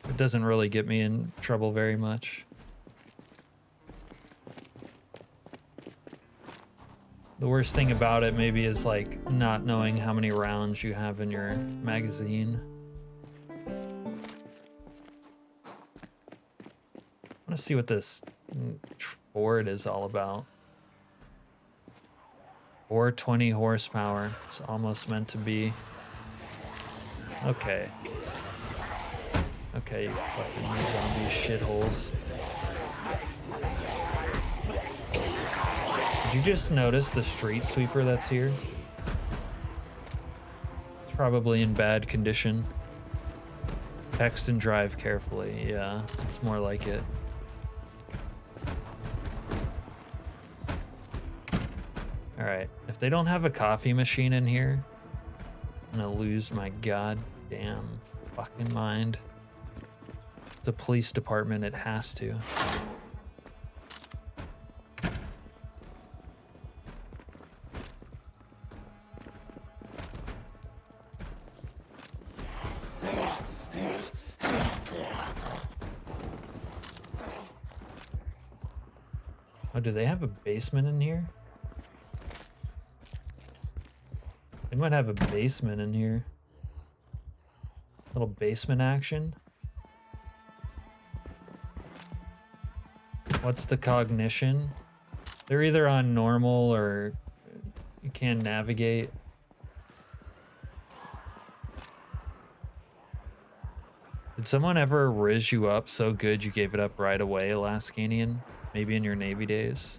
It doesn't really get me in trouble very much. The worst thing about it maybe is like not knowing how many rounds you have in your magazine. I want to see what this Ford is all about. 420 horsepower. It's almost meant to be. Okay. Okay, you fucking zombie shitholes. Did you just notice the street sweeper that's here? It's probably in bad condition. Text and drive carefully. Yeah, it's more like it. All right, if they don't have a coffee machine in here, I'm gonna lose my goddamn fucking mind. It's a police department, it has to. Oh, do they have a basement in here? They might have a basement in here. Little basement action. What's the cognition? They're either on normal or you can't navigate. Did someone ever riz you up so good you gave it up right away, Alaskanian? Maybe in your Navy days?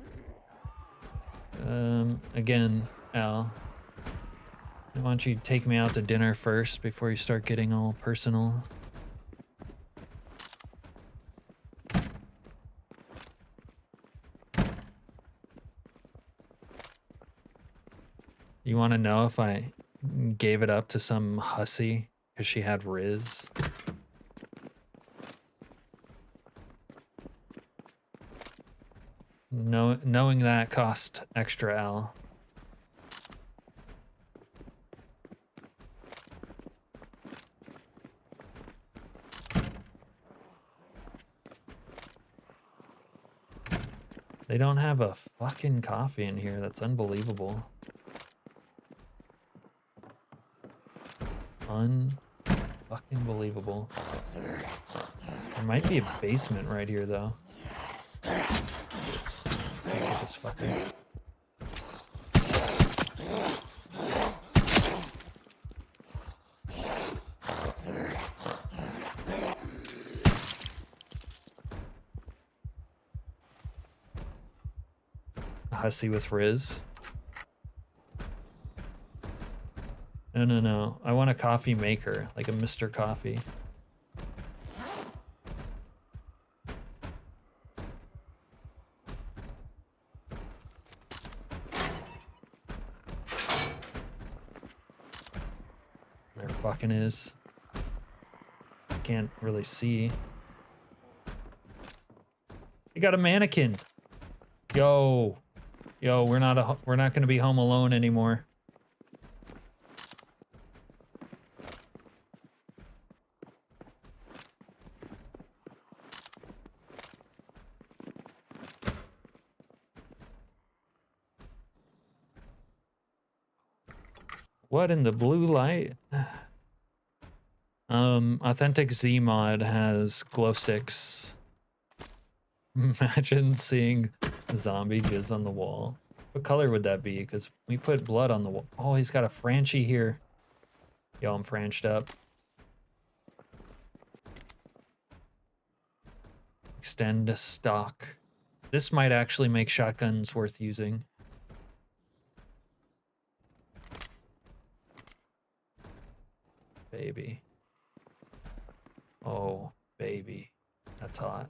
Again, Al. Why don't you take me out to dinner first before you start getting all personal? You want to know if I gave it up to some hussy because she had Riz? Knowing that cost extra L. They don't have a fucking coffee in here. That's unbelievable. Unfucking believable. There might be a basement right here, though. Get this fucker. A hussy with Riz. No. I want a coffee maker, like a Mr. Coffee. There fucking is. I can't really see. You got a mannequin. Yo, we're not gonna be home alone anymore. What in the blue light? Authentic Z mod has glow sticks. Imagine seeing zombie jizz on the wall. What color would that be? Because we put blood on the wall. Oh, he's got a Franchi here. Yo, I'm Franched up. Extend stock. This might actually make shotguns worth using. Baby. Oh, baby. That's hot.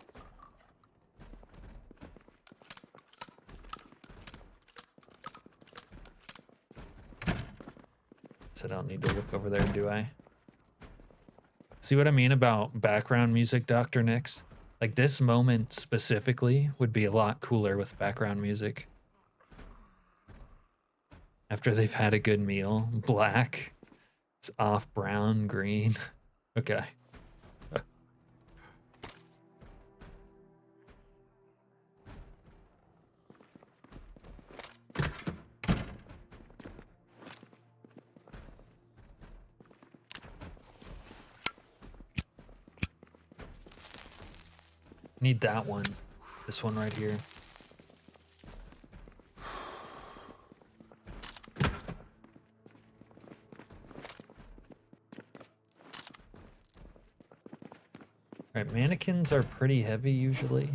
So I don't need to look over there, do I? See what I mean about background music, Dr. Nix? Like, this moment specifically would be a lot cooler with background music. After they've had a good meal. Black. It's off brown, green. Okay. Need that one. This one right here. Alright, mannequins are pretty heavy usually.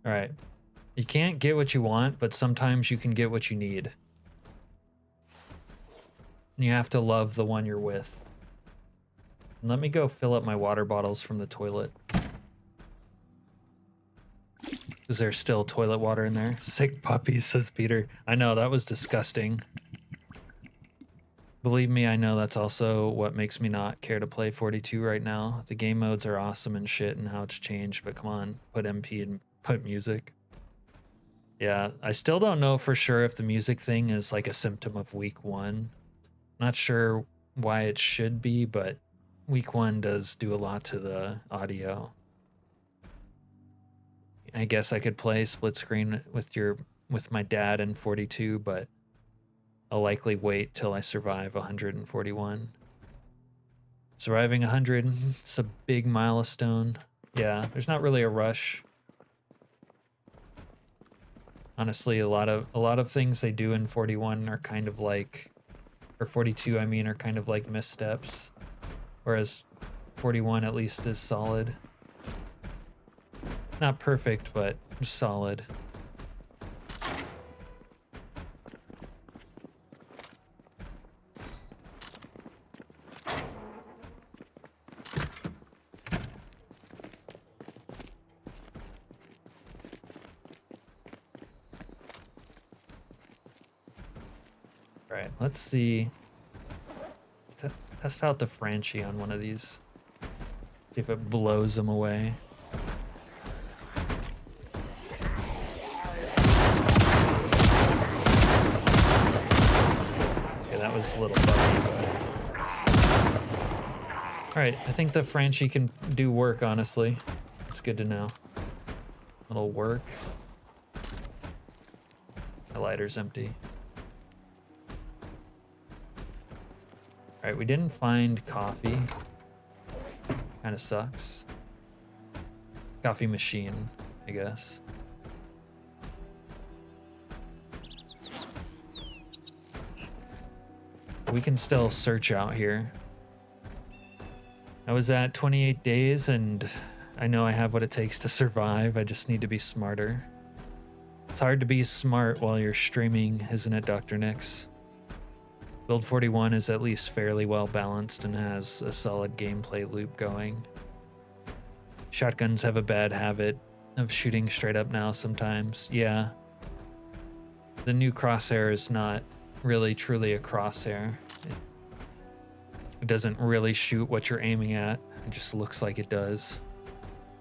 Alright. You can't get what you want, but sometimes you can get what you need. And you have to love the one you're with. Let me go fill up my water bottles from the toilet. Is there still toilet water in there? Sick puppy, says Peter. I know, that was disgusting. Believe me, I know that's also what makes me not care to play 42 right now. The game modes are awesome and shit and how it's changed, but come on, put MP and put music. Yeah, I still don't know for sure if the music thing is like a symptom of week one. Not sure why it should be, but week one does do a lot to the audio. I guess I could play split screen with my dad in 42, but I'll likely wait till I survive 141. Surviving 100, it's a big milestone. Yeah, there's not really a rush. Honestly, a lot of things they do in 41 are kind of like, or 42 I mean, are kind of like missteps, whereas 41 at least is solid. Not perfect, but solid. All right, let's see. Let's test out the Franchi on one of these. See if it blows them away. Okay, that was a little buggy, but... All right, I think the Franchi can do work, honestly. It's good to know. It'll work. My lighter's empty. All right, we didn't find coffee. Kind of sucks. Coffee machine, I guess. We can still search out here. I was at 28 days and I know I have what it takes to survive. I just need to be smarter. It's hard to be smart while you're streaming, isn't it, Dr. Nix? Build 41 is at least fairly well balanced and has a solid gameplay loop going. Shotguns have a bad habit of shooting straight up now sometimes. Yeah. The new crosshair is not really truly a crosshair. It doesn't really shoot what you're aiming at. It just looks like it does.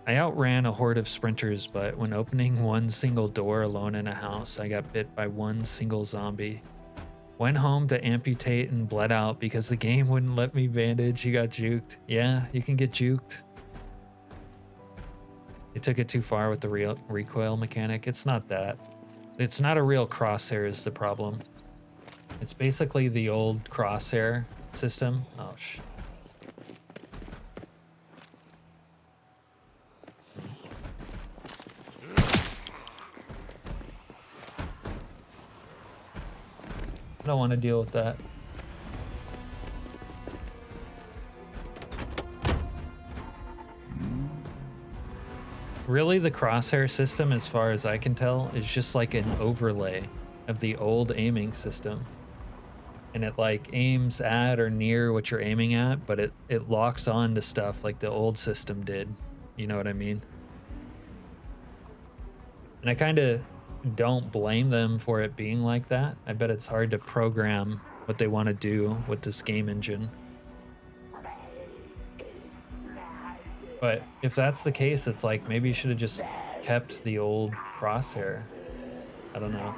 I outran a horde of sprinters, but when opening one single door alone in a house, I got bit by one single zombie. Went home to amputate and bled out because the game wouldn't let me bandage. You got juked. Yeah, you can get juked. They took it too far with the real recoil mechanic. It's not that. It's not a real crosshair is the problem. It's basically the old crosshair system. Oh, shit. I don't want to deal with that. Really, the crosshair system, as far as I can tell, is just like an overlay of the old aiming system. And it like aims at or near what you're aiming at, but it locks on to stuff like the old system did. You know what I mean? And I kind of don't blame them for it being like that. I bet it's hard to program what they want to do with this game engine. But if that's the case, it's like maybe you should have just kept the old crosshair. I don't know.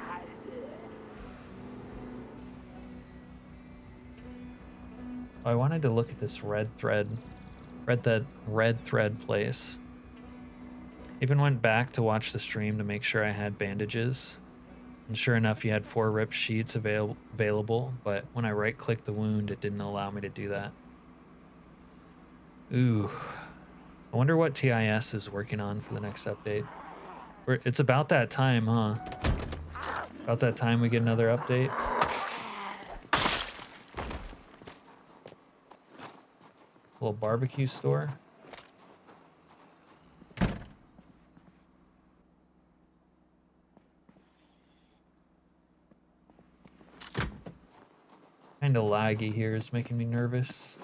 I wanted to look at this red thread place. Even went back to watch the stream to make sure I had bandages. And sure enough, you had 4 ripped sheets available, but when I right-clicked the wound, it didn't allow me to do that. Ooh. I wonder what TIS is working on for the next update. It's about that time, huh? About that time we get another update. Little barbecue store. Kinda laggy here is making me nervous.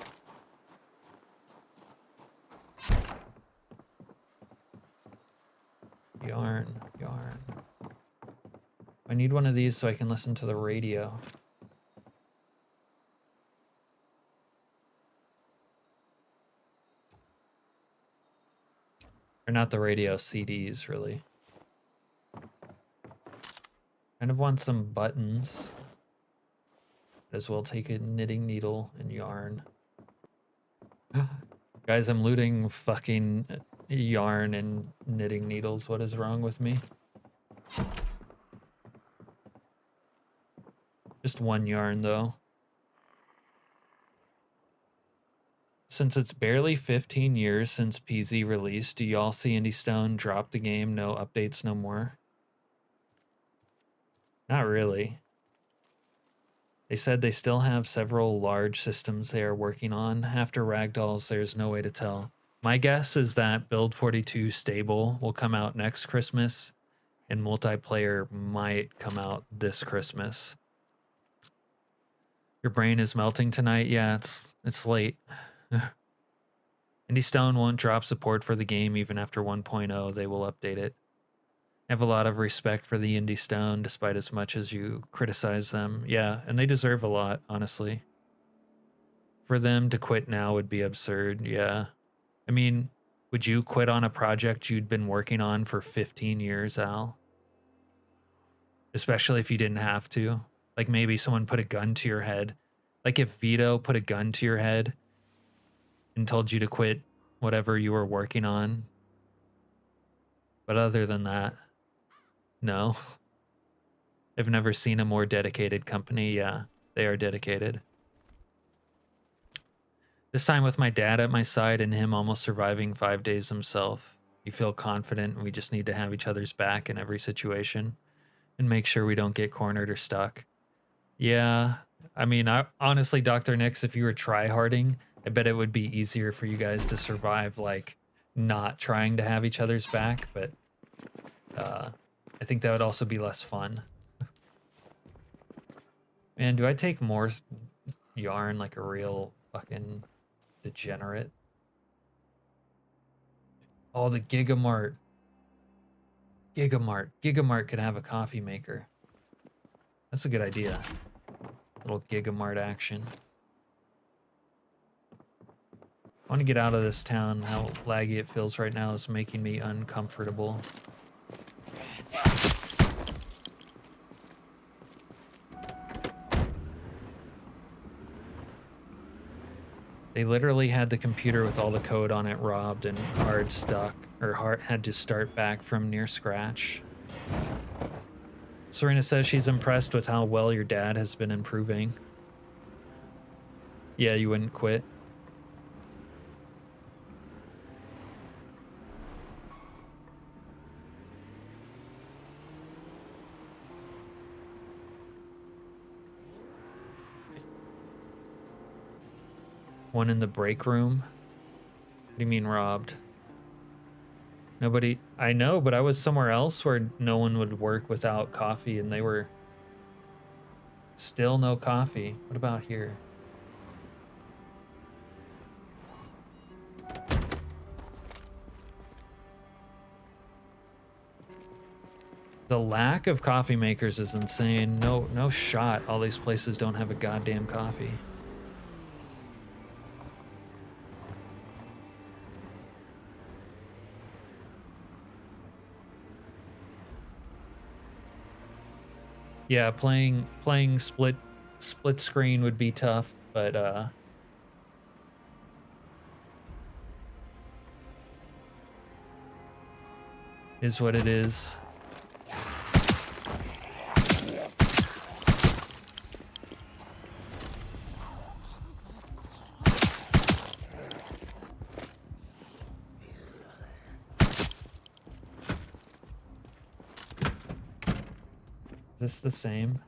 Yarn. I need one of these so I can listen to the radio. Or not the radio, CDs, really. Kind of want some buttons. As well take a knitting needle and yarn. Guys, I'm looting fucking yarn and knitting needles. What is wrong with me? Just one yarn, though. Since it's barely 15 years since PZ released, do y'all see Indie Stone drop the game? No updates, no more? Not really. They said they still have several large systems they are working on. After Ragdolls, there's no way to tell. My guess is that Build 42 Stable will come out next Christmas, and multiplayer might come out this Christmas. Your brain is melting tonight? Yeah, it's late. Indie Stone won't drop support for the game even after 1.0. They will update it. I have a lot of respect for the indie stone, despite as much as you criticize them. Yeah, and they deserve a lot, honestly. For them to quit now would be absurd, yeah. I mean, would you quit on a project you'd been working on for 15 years, Al? Especially if you didn't have to. Like maybe someone put a gun to your head. Like if Vito put a gun to your head and told you to quit whatever you were working on. But other than that, no. I've never seen a more dedicated company. Yeah, they are dedicated. This time with my dad at my side and him almost surviving 5 days himself. You feel confident and we just need to have each other's back in every situation and make sure we don't get cornered or stuck. Yeah, I mean, honestly, Dr. Nix, if you were tryharding, I bet it would be easier for you guys to survive, like, not trying to have each other's back, but I think that would also be less fun. Man, do I take more yarn like a real fucking degenerate? Oh, the Gigamart. Gigamart could have a coffee maker. That's a good idea. Little Gigamart action. I want to get out of this town. How laggy it feels right now is making me uncomfortable. They literally had the computer with all the code on it robbed and hard stuck, or had to start back from near scratch. Serena says she's impressed with how well your dad has been improving. Yeah, you wouldn't quit. One in the break room? What do you mean robbed? Nobody, I know, but I was somewhere else where no one would work without coffee and they were still no coffee. What about here? The lack of coffee makers is insane. No shot. All these places don't have a goddamn coffee. Yeah, playing split screen would be tough, but is what it is. Is this the same?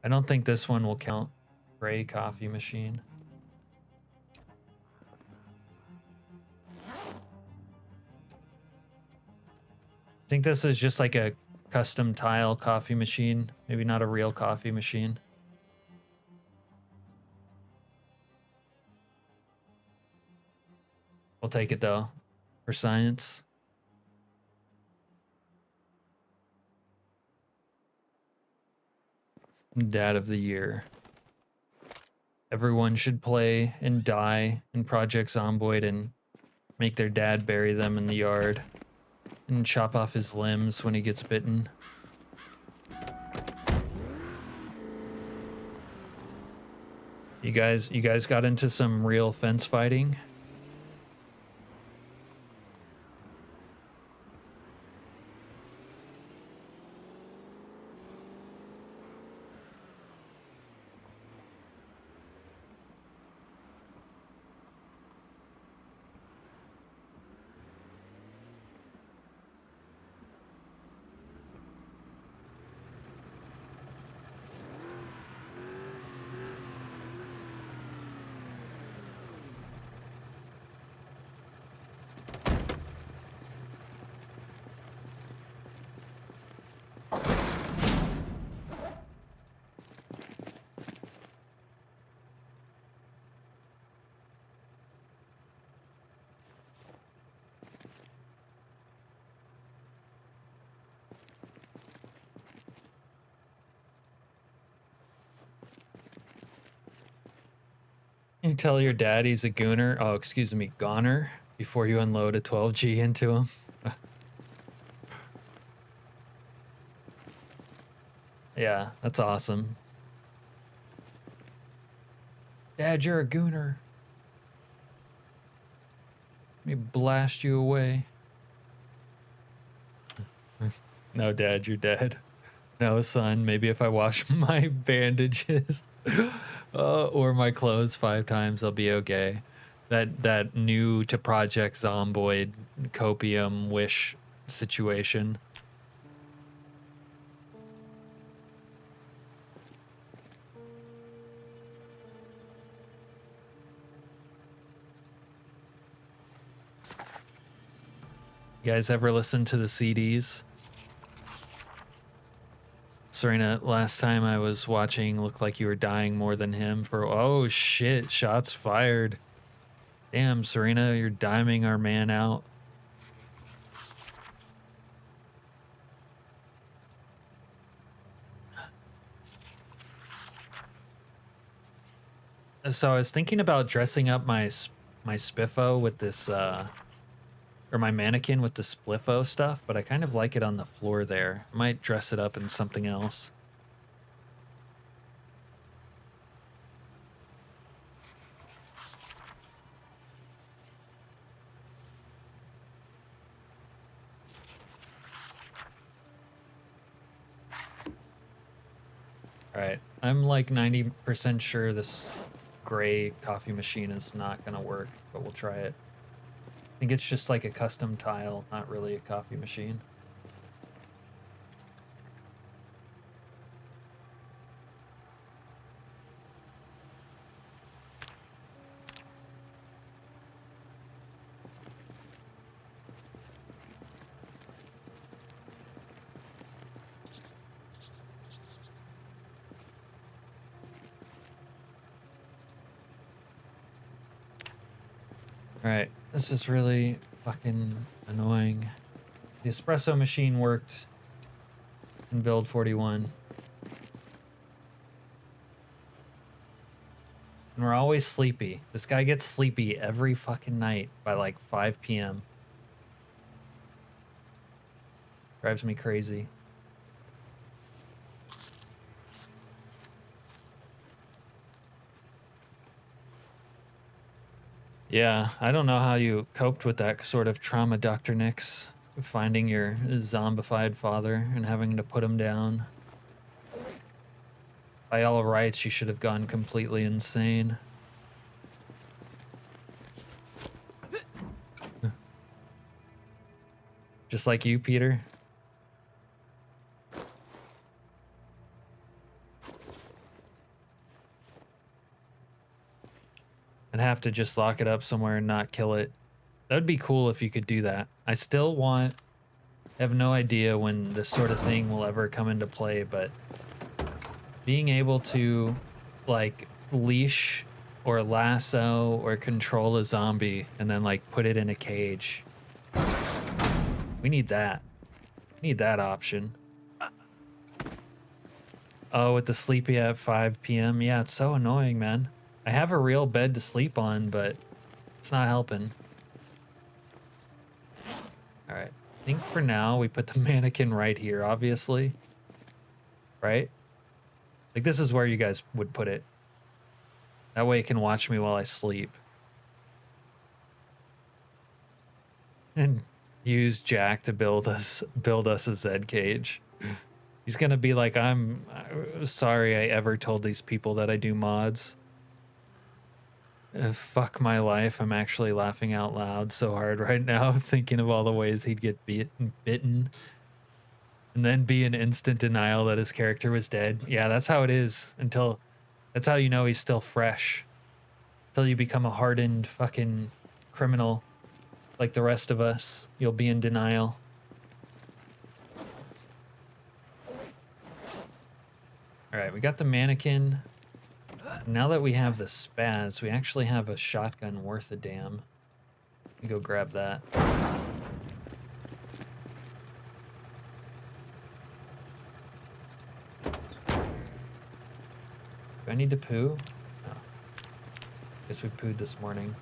I don't think this one will count. Gray coffee machine. I think this is just like a custom tile coffee machine. Maybe not a real coffee machine. We'll take it though, for science. Dad of the year. Everyone should play and die in Project Zomboid and make their dad bury them in the yard and chop off his limbs when he gets bitten. You guys got into some real fence fighting? You tell your dad he's a gooner. Oh, excuse me, goner, before you unload a 12G into him. Yeah, that's awesome. Dad, you're a gooner. Let me blast you away. No, Dad, you're dead. No, son, maybe if I wash my bandages or my clothes 5 times, I'll be okay. That new to Project Zomboid copium wish situation. You guys ever listen to the CDs? Serena, last time I was watching looked like you were dying more than him for— oh shit, shots fired. Damn, Serena, you're diming our man out. So I was thinking about dressing up my spiffo with this, or my mannequin with the spliffo stuff, but I kind of like it on the floor there. I might dress it up in something else. All right, I'm like 90% sure this gray coffee machine is not gonna work, but we'll try it. I think it's just like a custom tile, not really a coffee machine. All right, this is really fucking annoying. The espresso machine worked in build 41. And we're always sleepy. This guy gets sleepy every fucking night by like 5 p.m. Drives me crazy. Yeah, I don't know how you coped with that sort of trauma, Dr. Nix. Finding your zombified father and having to put him down. By all rights, you should have gone completely insane. Just like you, Peter. I'd have to just lock it up somewhere and not kill it. That would be cool if you could do that. I still want— I have no idea when this sort of thing will ever come into play, but being able to like leash or lasso or control a zombie and then like put it in a cage. We need that. We need that option. Oh, with the sleepy at 5 p.m. Yeah, it's so annoying, man. I have a real bed to sleep on, but it's not helping. All right. I think for now we put the mannequin right here, obviously. Right? Like this is where you guys would put it. That way it can watch me while I sleep. And use Jack to build us a Zed cage. He's gonna be like, I'm sorry I ever told these people that I do mods. Fuck my life. I'm actually laughing out loud so hard right now, thinking of all the ways he'd get bitten. And then be in instant denial that his character was dead. Yeah, that's how it is. That's how you know he's still fresh. Until you become a hardened fucking criminal like the rest of us, you'll be in denial. All right, we got the mannequin. Now that we have the spaz, we actually have a shotgun worth a damn. Let me go grab that. Do I need to poo? No. Guess we pooed this morning.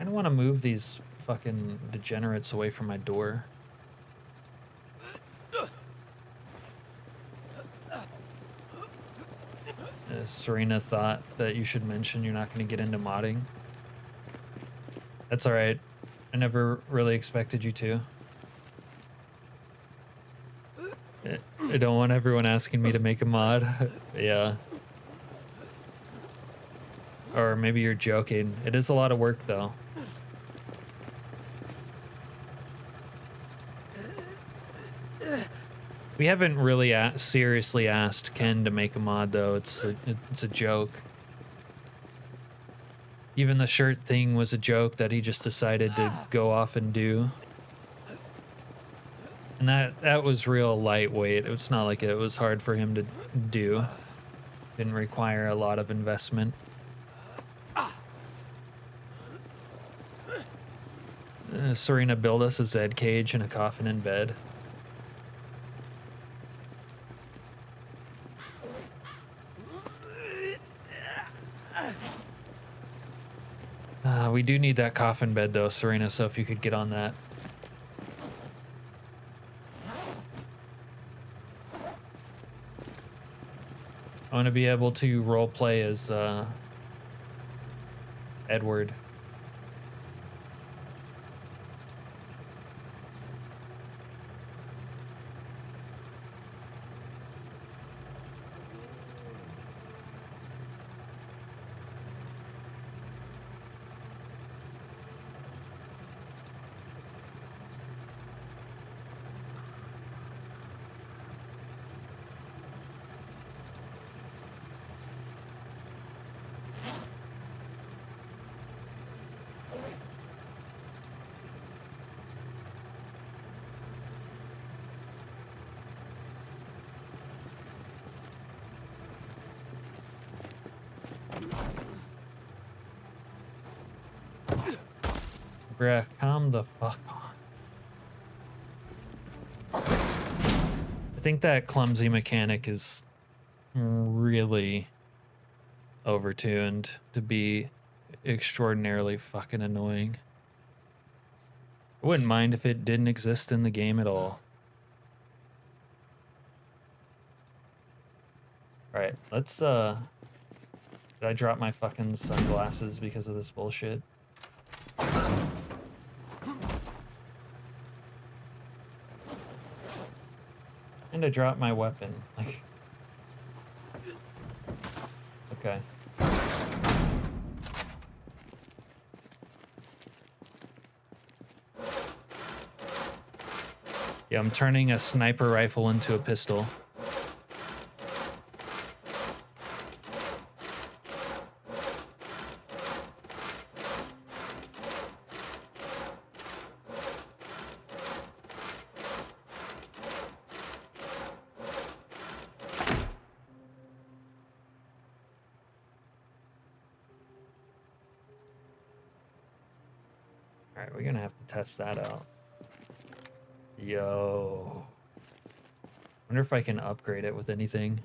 I don't want to move these fucking degenerates away from my door. Serena thought that you should mention you're not going to get into modding. That's alright. I never really expected you to. I don't want everyone asking me to make a mod. Yeah. Or maybe you're joking. It is a lot of work, though. We haven't really seriously asked Ken to make a mod, though. It's a joke. Even the shirt thing was a joke that he just decided to go off and do. And that was real lightweight. It's not like it was hard for him to do. Didn't require a lot of investment. Serena built us a Zed cage and a coffin in bed. We do need that coffin bed though, Serena, so if you could get on that. I want to be able to roleplay as Edward. Bruh, calm the fuck on. I think that clumsy mechanic is really overtuned to be extraordinarily fucking annoying. I wouldn't mind if it didn't exist in the game at all. Alright, let's did I drop my fucking sunglasses because of this bullshit? And I dropped my weapon. Like, okay. Yeah, I'm turning a sniper rifle into a pistol. Alright, we're gonna have to test that out. Yo. Wonder if I can upgrade it with anything.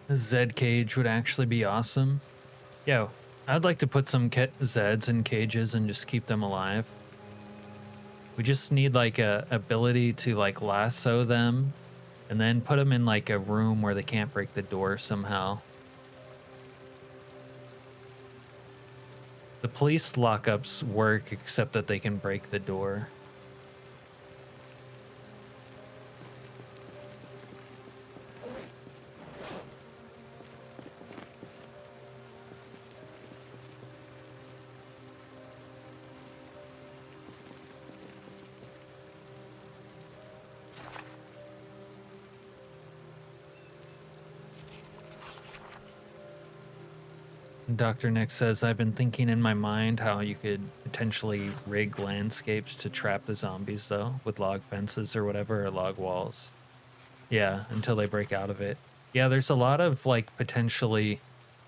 A Zed cage would actually be awesome. Yo, I'd like to put some Zeds in cages and just keep them alive. We just need like a ability to like lasso them and then put them in like a room where they can't break the door somehow. The police lockups work except that they can break the door. Dr. Nick says, I've been thinking in my mind how you could potentially rig landscapes to trap the zombies, though, with log fences or whatever, or log walls. Yeah, until they break out of it. Yeah, there's a lot of, like, potentially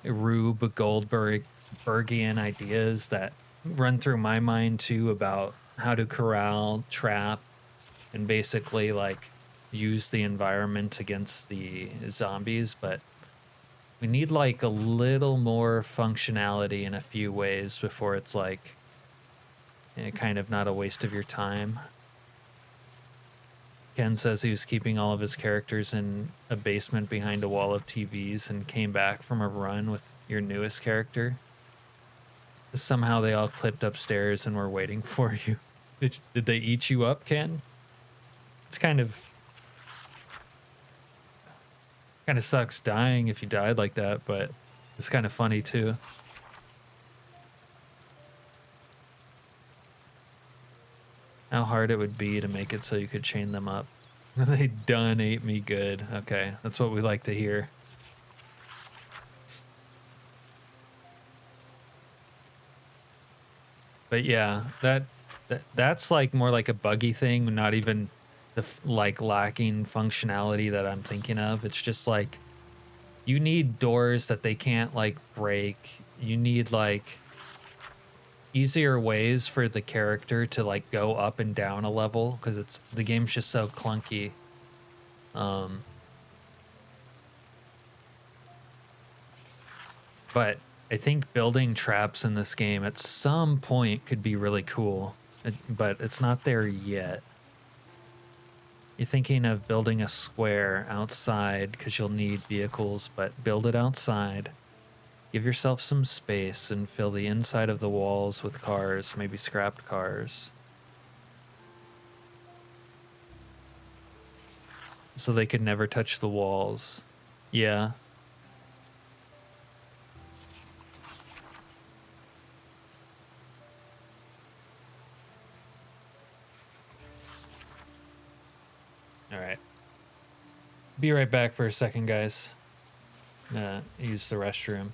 Rube Goldbergian ideas that run through my mind, too, about how to corral, trap, and basically, like, use the environment against the zombies, but we need like a little more functionality in a few ways before it's like kind of not a waste of your time. Ken says he was keeping all of his characters in a basement behind a wall of TVs and came back from a run with your newest character. Somehow they all clipped upstairs and were waiting for you. Did they eat you up, Ken? It's kind of sucks dying if you died like that, but it's kind of funny too. How hard it would be to make it so you could chain them up. They done ate me good. Okay, that's what we like to hear. But yeah, that's like more like a buggy thing, not even the like lacking functionality that I'm thinking of. It's just like you need doors that they can't like break. You need like easier ways for the character to like go up and down a level because the game's just so clunky. But I think building traps in this game at some point could be really cool, but it's not there yet. You're thinking of building a square outside because you'll need vehicles, but build it outside. Give yourself some space and fill the inside of the walls with cars, maybe scrapped cars. So they could never touch the walls. Yeah. All right. Be right back for a second, guys. Use the restroom.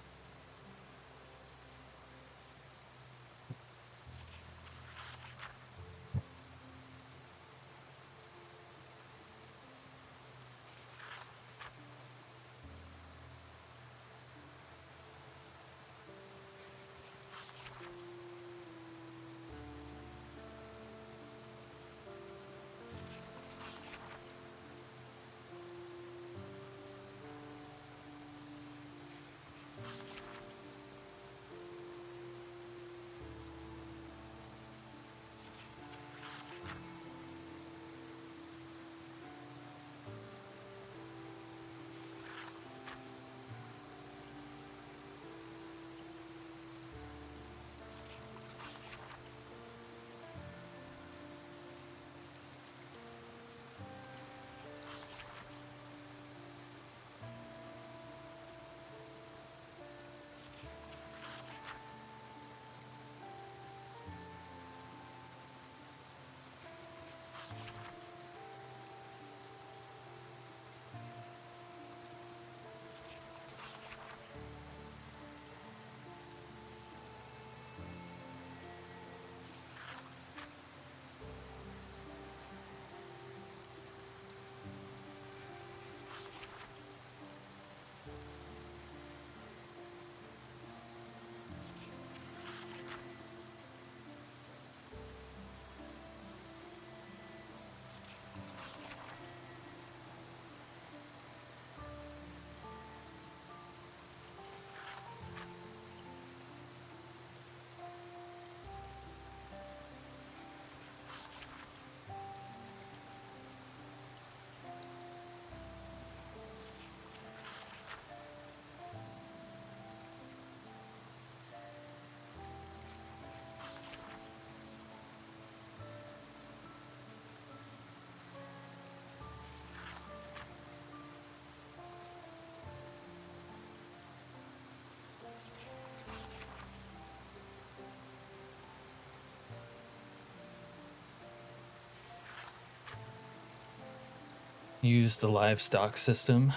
use the livestock system.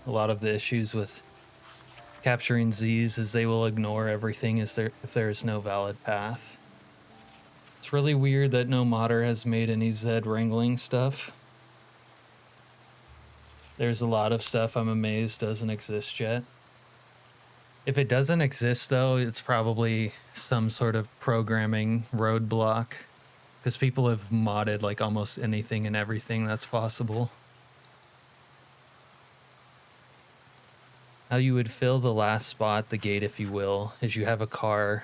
A lot of the issues with capturing Zees is they will ignore everything if there is no valid path. It's really weird that no modder has made any Zed wrangling stuff. There's a lot of stuff I'm amazed doesn't exist yet. If it doesn't exist though, it's probably some sort of programming roadblock, because people have modded like almost anything and everything that's possible. How you would fill the last spot, the gate if you will, is you have a car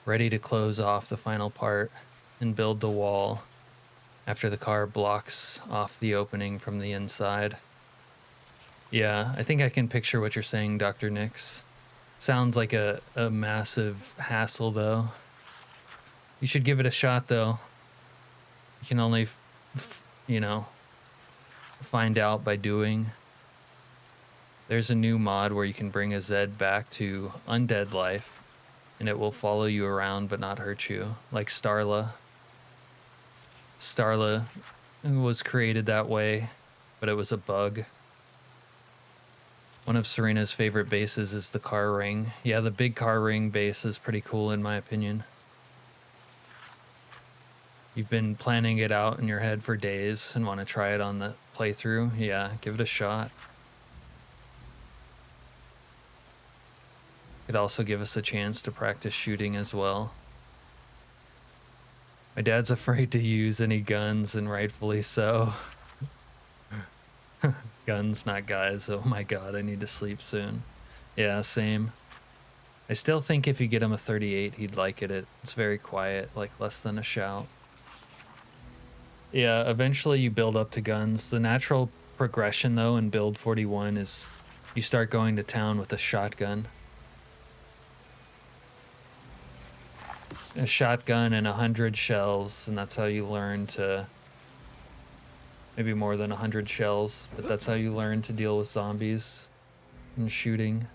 ready to close off the final part and build the wall after the car blocks off the opening from the inside. Yeah, I think I can picture what you're saying, Dr. Nix. Sounds like a massive hassle, though. You should give it a shot, though. You can only, you know, find out by doing. There's a new mod where you can bring a Zed back to undead life, and it will follow you around but not hurt you, like Starla. Starla was created that way, but it was a bug. One of Serena's favorite bases is the car ring. Yeah, the big car ring base is pretty cool in my opinion. You've been planning it out in your head for days and want to try it on the playthrough? Yeah, give it a shot. Could also give us a chance to practice shooting as well. My dad's afraid to use any guns, and rightfully so. Guns, not guys. Oh my god, I need to sleep soon. Yeah, same. I still think if you get him a 38, he'd like it. It's very quiet, like less than a shout. Yeah, eventually you build up to guns. The natural progression, though, in build 41 is you start going to town with a shotgun. A shotgun and 100 shells, and that's how you learn to... Maybe more than 100 shells, but that's how you learn to deal with zombies and shooting.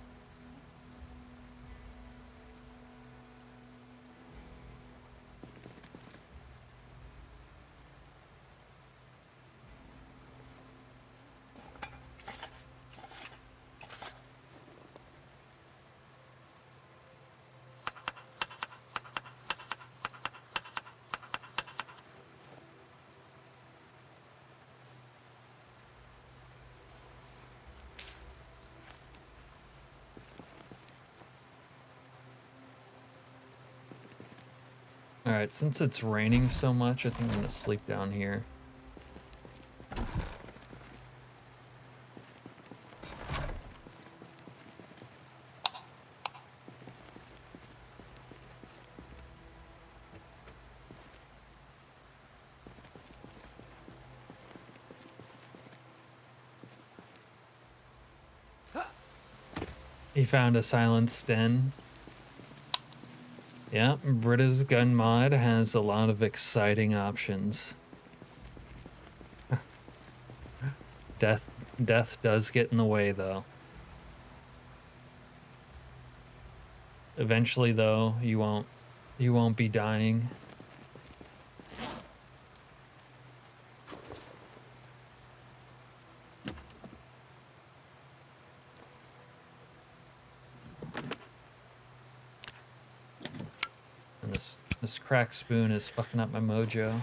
Alright, since it's raining so much, I think I'm gonna sleep down here. He found a silenced den. Yeah, Britta's gun mod has a lot of exciting options. Death does get in the way, though. Eventually, though, you won't be dying. And this cracked spoon is fucking up my mojo.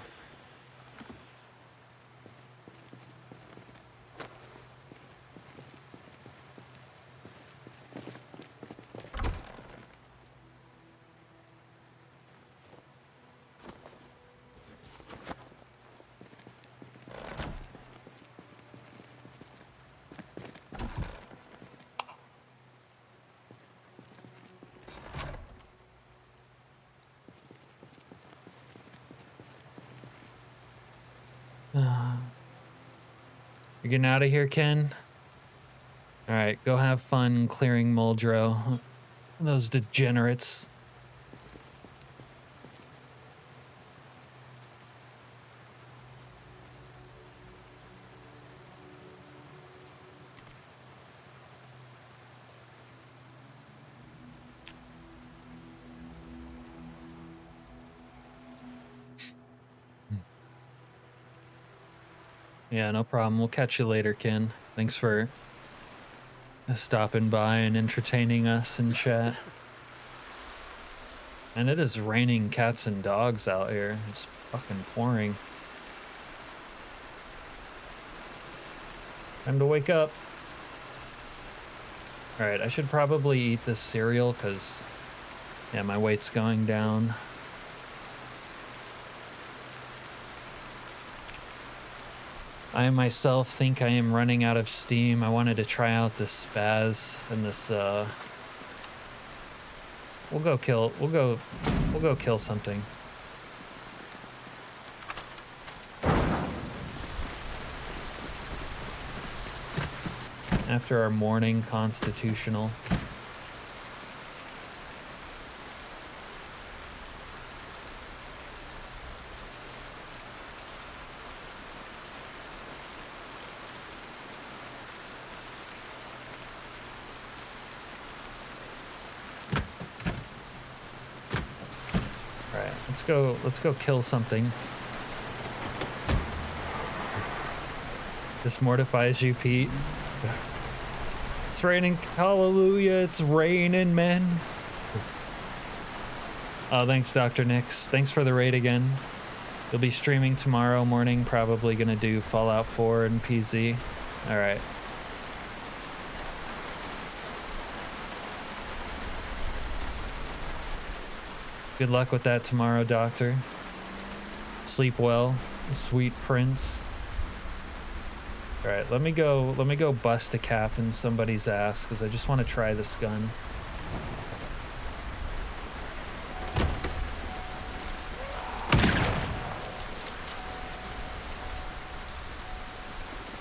You getting out of here, Ken? Alright, go have fun clearing Muldrow. Those degenerates. Yeah, no problem. We'll catch you later, Ken. Thanks for stopping by and entertaining us in chat. And it is raining cats and dogs out here. It's fucking pouring. Time to wake up. All right, I should probably eat this cereal because, yeah, my weight's going down. I myself think I am running out of steam. I wanted to try out this spaz and this, we'll go kill something. After our morning constitutional. All right, let's go kill something. This mortifies you, Pete. It's raining. Hallelujah, it's raining, man. Oh, thanks, Dr. Nix. Thanks for the raid again. You'll be streaming tomorrow morning, probably gonna do Fallout 4 and PZ. All right. Good luck with that tomorrow, Doctor. Sleep well, sweet prince. All right, let me go bust a cap in somebody's ass because I just want to try this gun.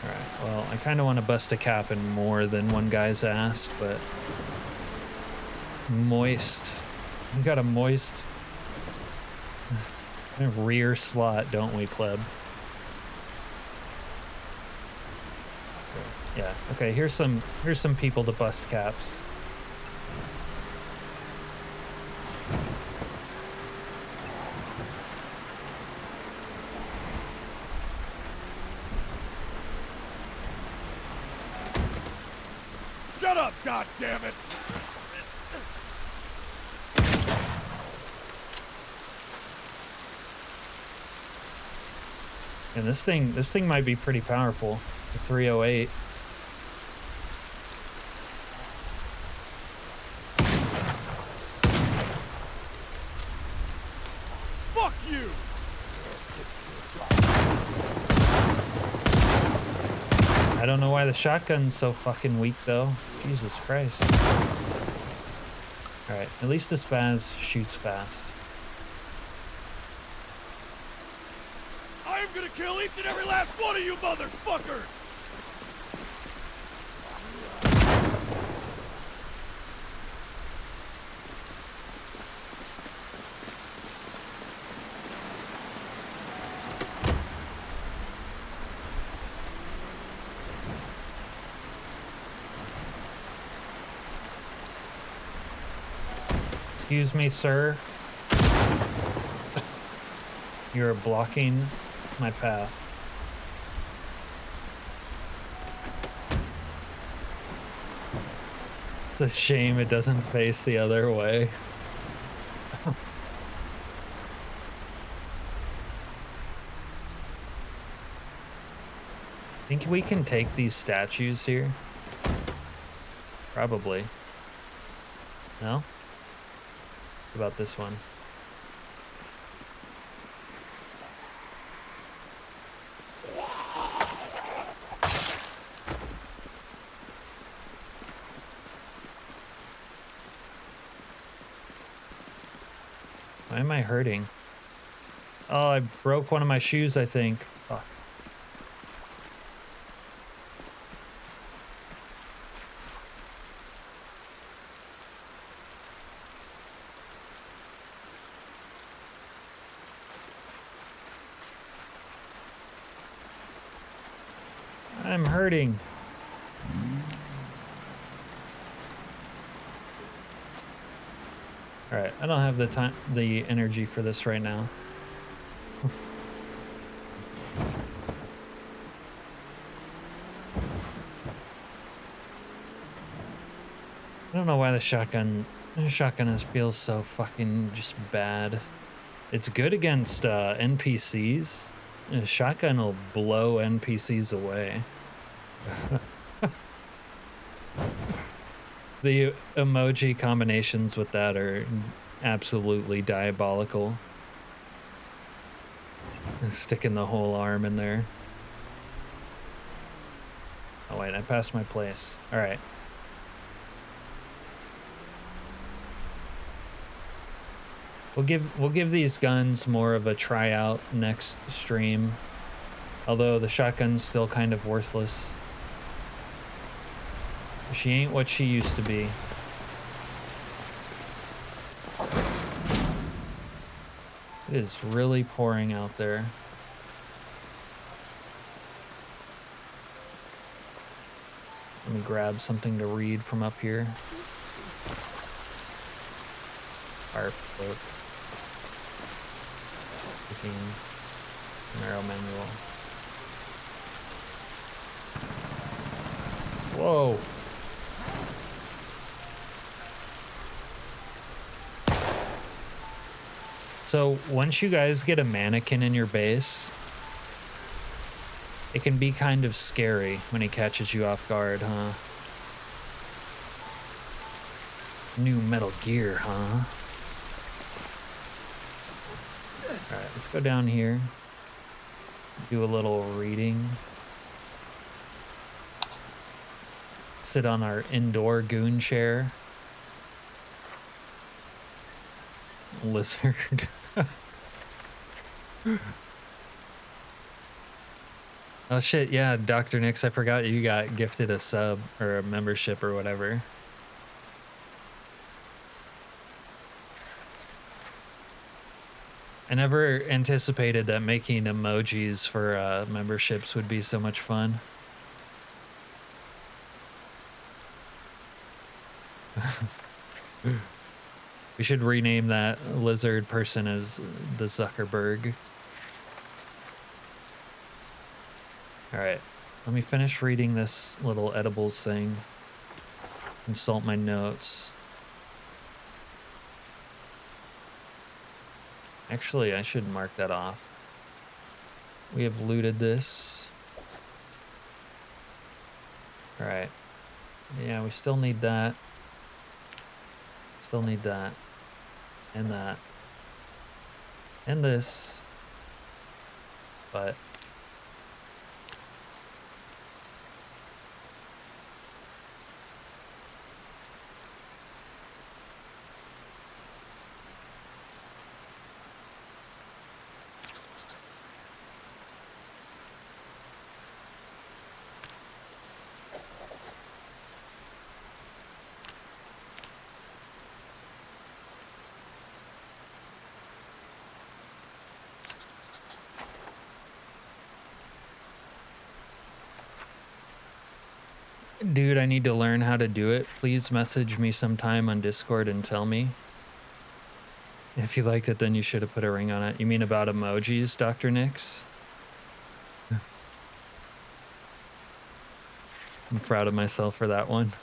All right, well, I kind of want to bust a cap in more than one guy's ass, but moist. We got a moist rear slot, don't we, pleb? Yeah, okay, here's some people to bust caps. Shut up, goddammit! And this thing might be pretty powerful. The 308. Fuck you! I don't know why the shotgun's so fucking weak though. Jesus Christ. Alright, at least the spaz shoots fast. I am gonna kill each and every last one of you motherfuckers! Excuse me, sir. You're blocking my path. It's a shame it doesn't face the other way. Think we can take these statues here? Probably. No? What about this one? Why am I hurting? Oh, I broke one of my shoes, I think. Fuck. I'm hurting. All right, I don't have the energy for this right now. don't know why the shotgun feels so fucking just bad. It's good against NPCs. A shotgun will blow NPCs away. The emoji combinations with that are absolutely diabolical. Sticking the whole arm in there. Oh wait, I passed my place. All right. We'll give these guns more of a tryout next stream. Although the shotgun's still kind of worthless. She ain't what she used to be. It is really pouring out there. Let me grab something to read from up here. Fire float. Narrow manual. Whoa. So once you guys get a mannequin in your base, it can be kind of scary when he catches you off guard, huh? New Metal Gear, huh? All right, let's go down here. Do a little reading. Sit on our indoor goon chair. Lizard. Oh shit, yeah, Dr. Nix, I forgot you got gifted a sub or a membership or whatever. I never anticipated that making emojis for memberships would be so much fun. We should rename that lizard person as the Zuckerberg. All right, let me finish reading this little edibles thing. Consult my notes. Actually, I should mark that off. We have looted this. All right. Yeah, we still need that. Still need that. And that. And this. But dude, I need to learn how to do it. Please message me sometime on Discord and tell me. If you liked it, then you should have put a ring on it. You mean about emojis, Dr. Nix? I'm proud of myself for that one.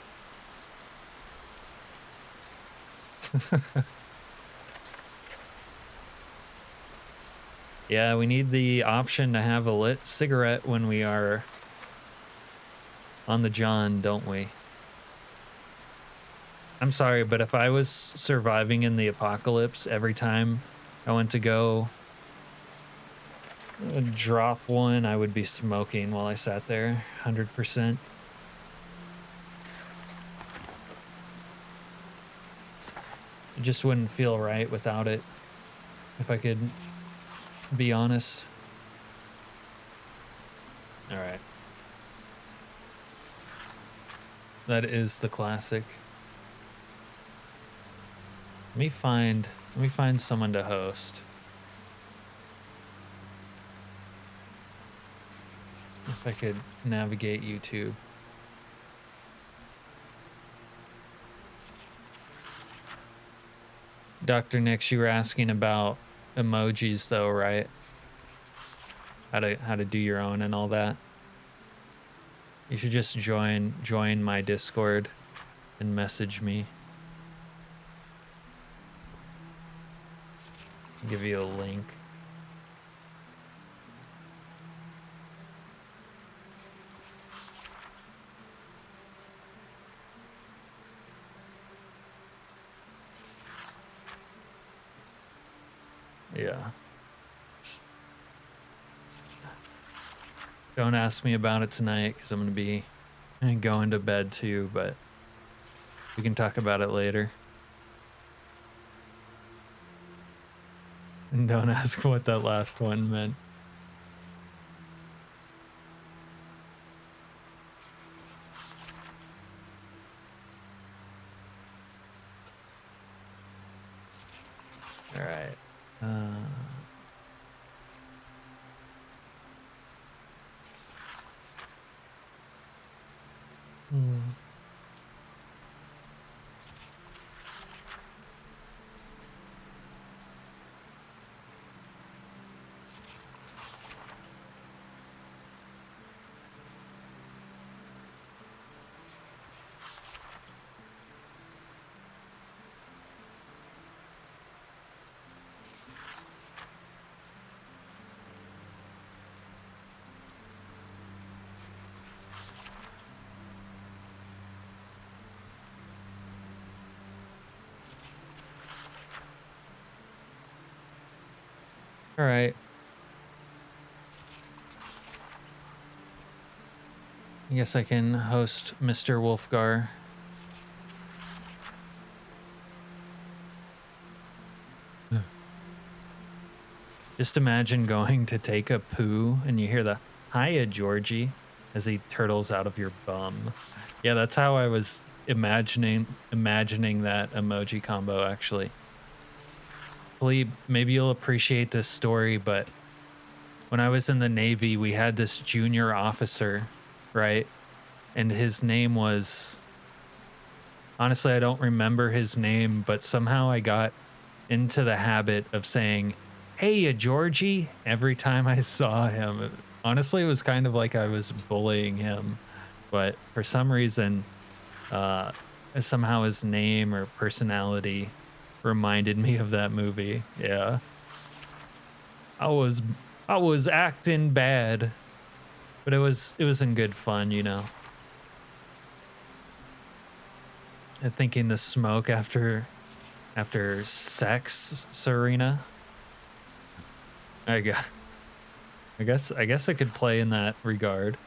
Yeah, we need the option to have a lit cigarette when we are on the John, don't we? I'm sorry, but if I was surviving in the apocalypse every time I went to go drop one, I would be smoking while I sat there, 100%. It just wouldn't feel right without it, if I could be honest. All right. That is the classic. Let me find someone to host. If I could navigate YouTube. Dr. Nix, you were asking about emojis though, right? How to do your own and all that. You should just join my Discord and message me. I'll give you a link. Yeah. Don't ask me about it tonight because I'm going to be going to bed too, but we can talk about it later. And don't ask what that last one meant. All right. All right. I guess I can host Mr. Wolfgar. Just imagine going to take a poo and you hear the "Hiya, Georgie" as he turtles out of your bum. Yeah, that's how I was imagining that emoji combo, actually. Maybe you'll appreciate this story, but when I was in the Navy, we had this junior officer, right? And his name was... Honestly, I don't remember his name, but somehow I got into the habit of saying, "Hey, Georgie," every time I saw him. Honestly, it was kind of like I was bullying him, but for some reason, somehow his name or personality reminded me of that movie. Yeah. I was acting bad, but it was in good fun, you know. And thinking the smoke after sex, Serena. I guess I could play in that regard.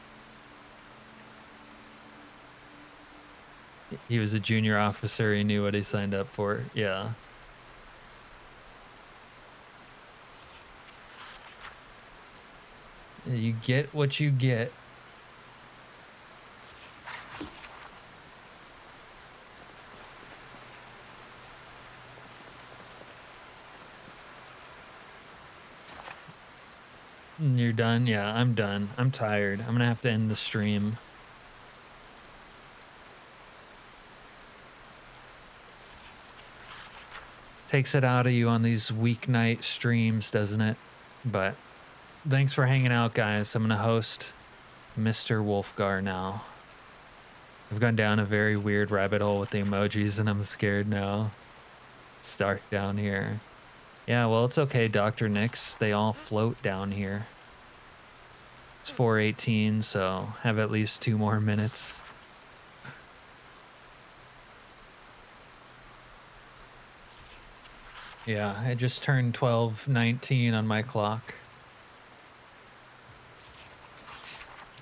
He was a junior officer. He knew what he signed up for. Yeah. You get what you get. You're done? Yeah, I'm done. I'm tired. I'm gonna have to end the stream. Takes it out of you on these weeknight streams, doesn't it? But thanks for hanging out, guys. I'm gonna host Mr. Wolfgar now. I've gone down a very weird rabbit hole with the emojis and I'm scared now. It's dark down here. Yeah, well, it's okay, Dr. Nix. They all float down here. It's 4:18, so have at least 2 more minutes. Yeah, I just turned 12:19 on my clock.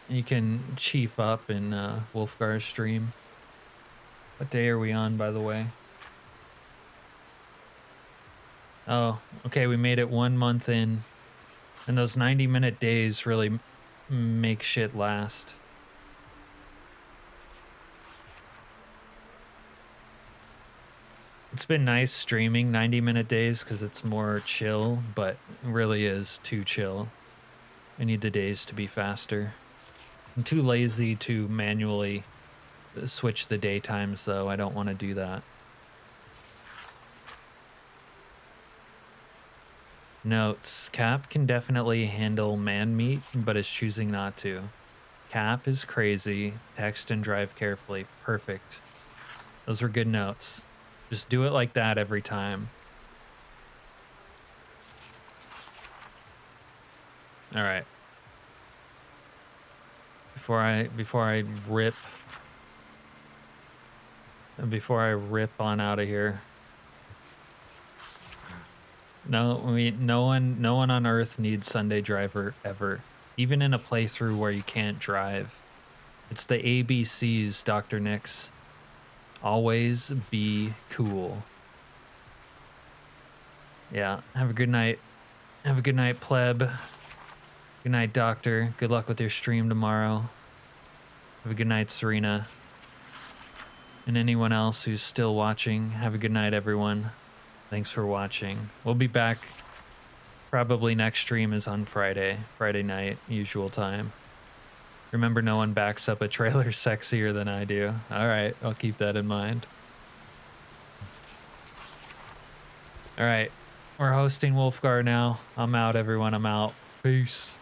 You can chief up in Wolfgar's stream. What day are we on, by the way? Oh, okay, we made it 1 month in. And those 90-minute days really make shit last. It's been nice streaming 90-minute days because it's more chill, but it really is too chill. I need the days to be faster. I'm too lazy to manually switch the daytimes, though. I don't want to do that. Notes. Cap can definitely handle man meat, but is choosing not to. Cap is crazy. Text and drive carefully. Perfect. Those were good notes. Just do it like that every time. All right. Before I rip on out of here. No one on Earth needs Sunday Driver ever. Even in a playthrough where you can't drive. It's the ABCs, Dr. Nix. Always be cool. Yeah, have a good night. Have a good night, pleb. Good night, doctor. Good luck with your stream tomorrow. Have a good night, Serena. And anyone else who's still watching, have a good night, everyone. Thanks for watching. We'll be back. Probably next stream is on Friday night, usual time. Remember, no one backs up a trailer sexier than I do. All right, I'll keep that in mind. All right, we're hosting Wolfgar now. I'm out, everyone. I'm out. Peace.